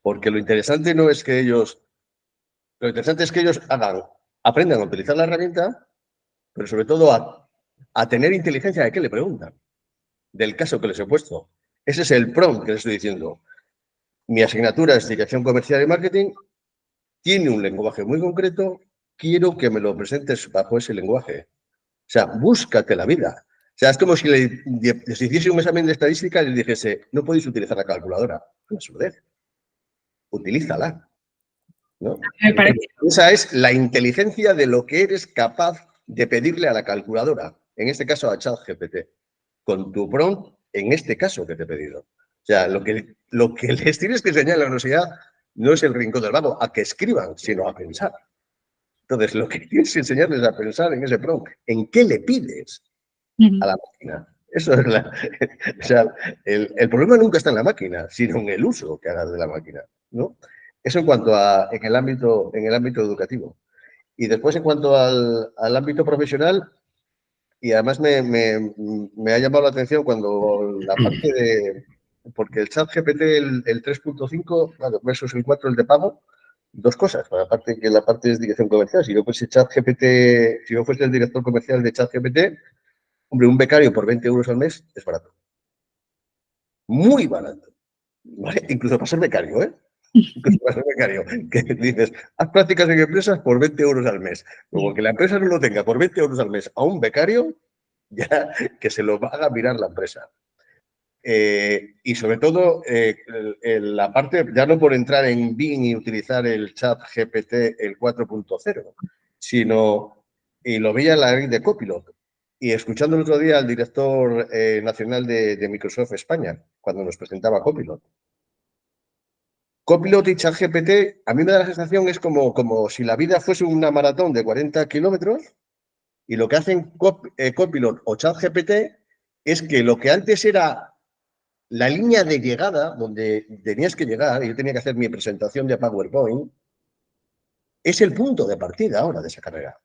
Speaker 5: porque lo interesante no es que ellos... Lo interesante es que ellos aprendan a utilizar la herramienta, pero sobre todo a tener inteligencia de qué le preguntan, del caso que les he puesto. Ese es el prompt que les estoy diciendo. Mi asignatura es Dirección Comercial y Marketing, tiene un lenguaje muy concreto, quiero que me lo presentes bajo ese lenguaje. O sea, búscate la vida. O sea, es como si les hiciese un examen de estadística y les dijese, no podéis utilizar la calculadora. Una surdez. Utilízala, ¿no? Esa es la inteligencia de lo que eres capaz de pedirle a la calculadora, en este caso a ChatGPT, con tu prompt, en este caso que te he pedido. O sea, lo que les tienes que enseñar en la universidad no es el Rincón del Vago, a que escriban, sino a pensar. Entonces, lo que tienes que enseñarles es a pensar en ese prompt. ¿En qué le pides a la máquina? Eso es o sea, el problema nunca está en la máquina, sino en el uso que hagas de la máquina, ¿no? Eso en cuanto en el ámbito educativo. Y después, en cuanto al ámbito profesional, Y además me ha llamado la atención cuando la parte de... Porque el ChatGPT, el 3.5, claro, versus el 4, el de pago, dos cosas. Aparte que la parte es dirección comercial. Si yo fuese ChatGPT, si yo fuese el director comercial de ChatGPT, hombre, un becario por 20 euros al mes es barato. Muy barato. ¿Vale? Incluso para ser becario, ¿eh? Incluso para ser becario. Que dices, haz prácticas en empresas por 20 euros al mes. Luego que la empresa no lo tenga por 20 euros al mes a un becario, ya que se lo haga mirar la empresa. Y sobre todo, la parte, ya no por entrar en Bing y utilizar el chat GPT, el 4.0, sino, y lo veía en la ley de Copilot, y escuchando el otro día al director nacional de Microsoft España, cuando nos presentaba Copilot. Copilot y chat GPT, a mí me da la sensación, es como si la vida fuese una maratón de 40 kilómetros, y lo que hacen Copilot o chat GPT es que lo que antes era la línea de llegada, donde tenías que llegar, y yo tenía que hacer mi presentación de PowerPoint, es el punto de partida ahora de esa carrera.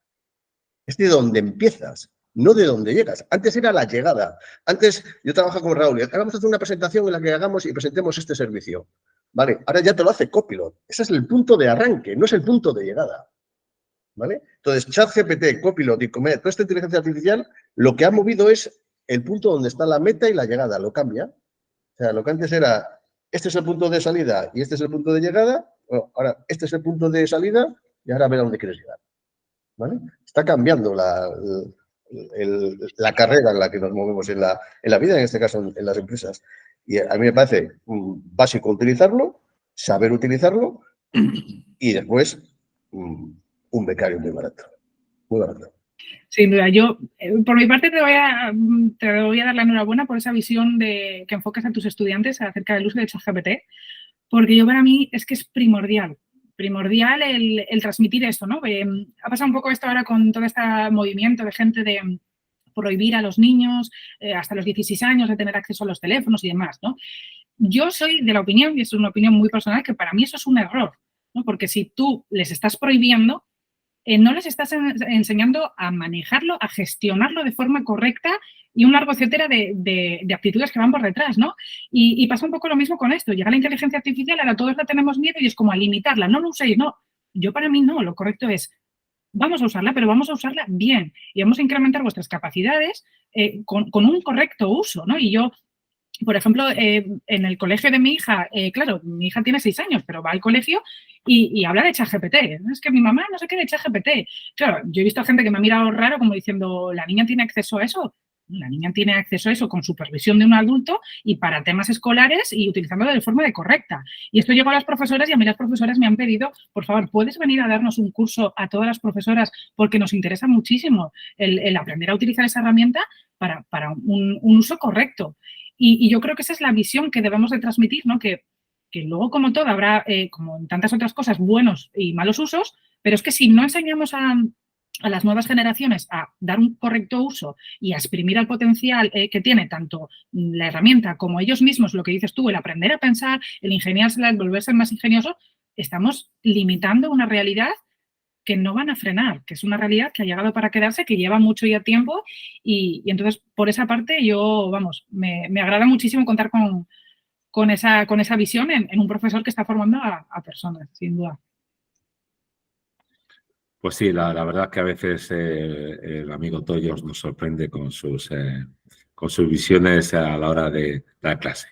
Speaker 5: Es de donde empiezas, no de donde llegas. Antes era la llegada. Antes yo trabajaba con Raúl y ahora vamos a hacer una presentación en la que hagamos y presentemos este servicio. Vale, ahora ya te lo hace Copilot. Ese es el punto de arranque, no es el punto de llegada. ¿Vale? Entonces, ChatGPT, Copilot y toda esta inteligencia artificial, lo que ha movido es el punto donde está la meta y la llegada, lo cambia. O sea, lo que antes era, este es el punto de salida y este es el punto de llegada, bueno, ahora este es el punto de salida y ahora a ver a dónde quieres llegar. ¿Vale? Está cambiando la carrera en la que nos movemos en la vida, en este caso en las empresas. Y a mí me parece básico utilizarlo, saber utilizarlo y después un becario muy barato. Muy barato.
Speaker 2: Sin duda, yo por mi parte te voy a dar la enhorabuena por esa visión que enfocas a tus estudiantes acerca del uso de ChatGPT, porque yo para mí es que es primordial el transmitir esto, ¿no? Ha pasado un poco esto ahora con todo este movimiento de gente de prohibir a los niños hasta los 16 años de tener acceso a los teléfonos y demás, ¿no? Yo soy de la opinión, y esto es una opinión muy personal, que para mí eso es un error, ¿no? Porque si tú les estás prohibiendo, no les estás enseñando a manejarlo, a gestionarlo de forma correcta y un largo etcétera de actitudes que van por detrás, ¿no? Y pasa un poco lo mismo con esto. Llega la inteligencia artificial, ahora todos la tenemos miedo y es como a limitarla. No lo uséis, no. Yo para mí no. Lo correcto es, vamos a usarla, pero vamos a usarla bien y vamos a incrementar vuestras capacidades con un correcto uso, ¿no? Y yo, por ejemplo, en el colegio de mi hija, claro, mi hija tiene 6 años, pero va al colegio y habla de ChatGPT. Es que mi mamá no sé qué de ChatGPT. Claro, yo he visto gente que me ha mirado raro como diciendo, ¿la niña tiene acceso a eso? La niña tiene acceso a eso con supervisión de un adulto y para temas escolares y utilizándolo de forma correcta. Y esto llegó a las profesoras y a mí las profesoras me han pedido, por favor, ¿puedes venir a darnos un curso a todas las profesoras? Porque nos interesa muchísimo el aprender a utilizar esa herramienta para un uso correcto. Y yo creo que esa es la visión que debemos de transmitir, ¿no? Que luego, como todo, habrá, como en tantas otras cosas, buenos y malos usos, pero es que si no enseñamos a las nuevas generaciones a dar un correcto uso y a exprimir al potencial que tiene tanto la herramienta como ellos mismos, lo que dices tú, el aprender a pensar, el ingeniársela, el volverse más ingenioso, estamos limitando una realidad que no van a frenar, que es una realidad que ha llegado para quedarse, que lleva mucho ya tiempo y entonces, por esa parte, yo, vamos, me agrada muchísimo contar con esa visión en un profesor que está formando a personas, sin duda.
Speaker 1: Pues sí, la verdad que a veces el amigo Toyos nos sorprende con sus visiones a la hora de dar clase.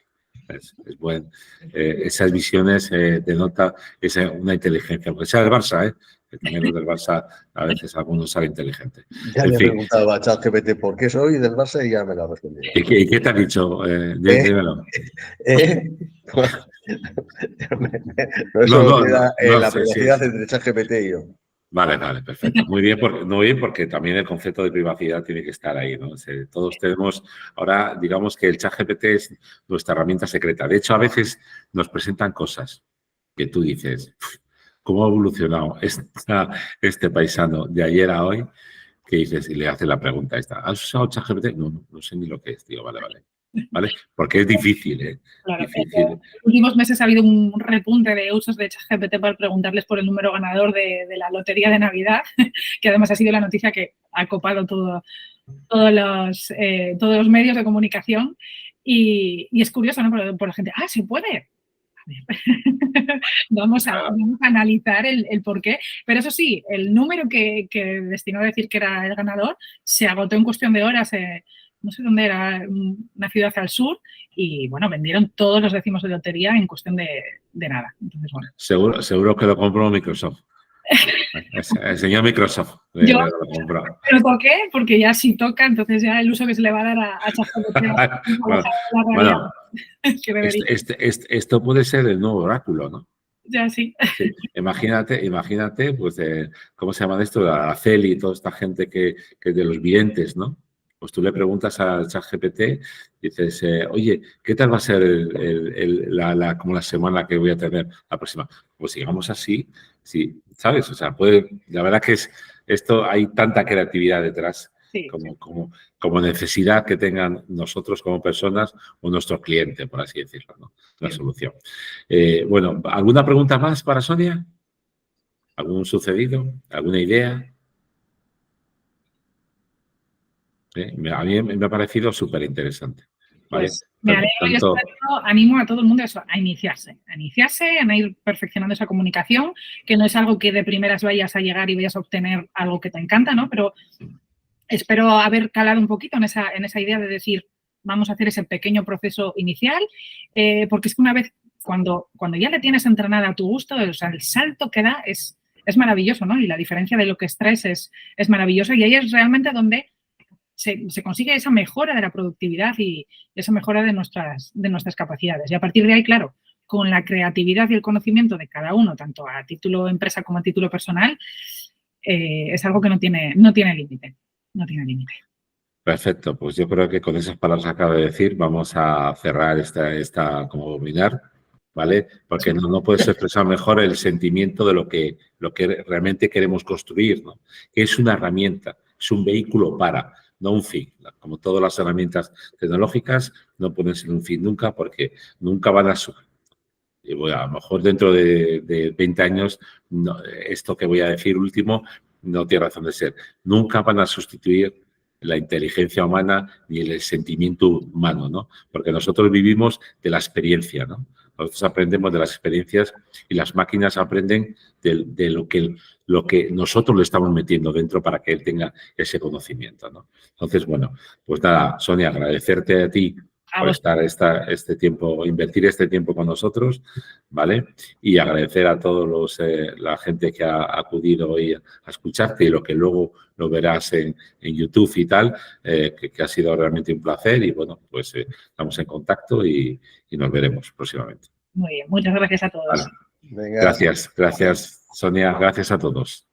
Speaker 1: Es buen, esas visiones denota una inteligencia, porque sea del Barça, que también los del Barça a veces algunos salen inteligentes.
Speaker 5: Ya le he preguntado a ChatGPT por qué soy del Barça y ya me lo ha respondido.
Speaker 1: ¿Y qué te ha dicho? Dímelo.
Speaker 5: La privacidad entre ChatGPT y yo.
Speaker 1: Vale, perfecto. Muy bien, porque también el concepto de privacidad tiene que estar ahí, ¿no? Todos tenemos, ahora digamos que el ChatGPT es nuestra herramienta secreta. De hecho, a veces nos presentan cosas que tú dices, ¿cómo ha evolucionado este paisano de ayer a hoy? Que dices, y le hace la pregunta esta, ¿has usado ChatGPT? No sé ni lo que es, tío, vale. ¿vale? Porque es difícil, ¿eh?
Speaker 2: Claro,
Speaker 1: Difícil.
Speaker 2: en los últimos meses ha habido un repunte de usos de ChatGPT para preguntarles por el número ganador de la lotería de Navidad, que además ha sido la noticia que ha copado todos los medios de comunicación. Y es curioso, ¿no? Por la gente, se puede. Vamos a analizar el por qué. Pero eso sí, el número que destinó a decir que era el ganador se agotó en cuestión de horas. No sé dónde era, una ciudad al sur, y bueno, vendieron todos los décimos de lotería en cuestión de nada. Entonces, bueno.
Speaker 1: Seguro que lo compró Microsoft. El señor Microsoft
Speaker 2: Yo,
Speaker 1: lo compró.
Speaker 2: ¿Pero por qué? Porque ya si toca, entonces ya el uso que se le va a dar a ChatGPT
Speaker 1: Bueno, esto puede ser el nuevo oráculo, ¿no?
Speaker 2: Ya sí.
Speaker 1: Sí. Imagínate, pues, ¿cómo se llama esto? La CELI y toda esta gente que de los videntes, ¿no? Pues tú le preguntas a ChatGPT, dices, oye, ¿qué tal va a ser como la semana que voy a tener la próxima? Pues sigamos así, sí, ¿sabes? O sea, la verdad que hay tanta creatividad detrás,
Speaker 2: sí,
Speaker 1: como necesidad que tengan nosotros como personas o nuestro cliente, por así decirlo, ¿no? La solución. Bueno, ¿alguna pregunta más para Sonia? ¿Algún sucedido? ¿Alguna idea? A mí me ha parecido súper interesante. ¿Vale?
Speaker 2: Pues me alegro y animo a todo el mundo a iniciarse, a ir perfeccionando esa comunicación, que no es algo que de primeras vayas a llegar y vayas a obtener algo que te encanta, ¿no? Pero espero haber calado un poquito en esa idea de decir, vamos a hacer ese pequeño proceso inicial, porque es que una vez, cuando ya le tienes entrenada a tu gusto, o sea, el salto que da es maravilloso, ¿no? Y la diferencia de lo que extraes es maravillosa, y ahí es realmente donde se consigue esa mejora de la productividad y esa mejora de nuestras capacidades. Y a partir de ahí, claro, con la creatividad y el conocimiento de cada uno, tanto a título empresa como a título personal, es algo que no tiene límite. No tiene límite.
Speaker 1: Perfecto, pues yo creo que con esas palabras que acabo de decir vamos a cerrar esta como webinar, ¿vale? Porque no puedes expresar mejor el sentimiento de lo que realmente queremos construir, ¿no? Que es una herramienta, es un vehículo no un fin. Como todas las herramientas tecnológicas, no pueden ser un fin nunca, porque nunca van a lo mejor dentro de 20 años, esto que voy a decir último no tiene razón de ser. Nunca van a sustituir la inteligencia humana ni el sentimiento humano, ¿no? Porque nosotros vivimos de la experiencia, ¿no? Nosotros aprendemos de las experiencias y las máquinas aprenden de lo que nosotros le estamos metiendo dentro para que él tenga ese conocimiento, ¿no? Entonces, bueno, pues nada, Sonia, agradecerte a ti por estar invertir este tiempo con nosotros, ¿vale? Y agradecer a todos la gente que ha acudido hoy a escucharte y lo que luego lo verás en YouTube y tal, que ha sido realmente un placer y bueno, pues estamos en contacto y nos veremos próximamente.
Speaker 2: Muy bien, muchas gracias a todos.
Speaker 1: Vale. Gracias, Sonia, gracias a todos.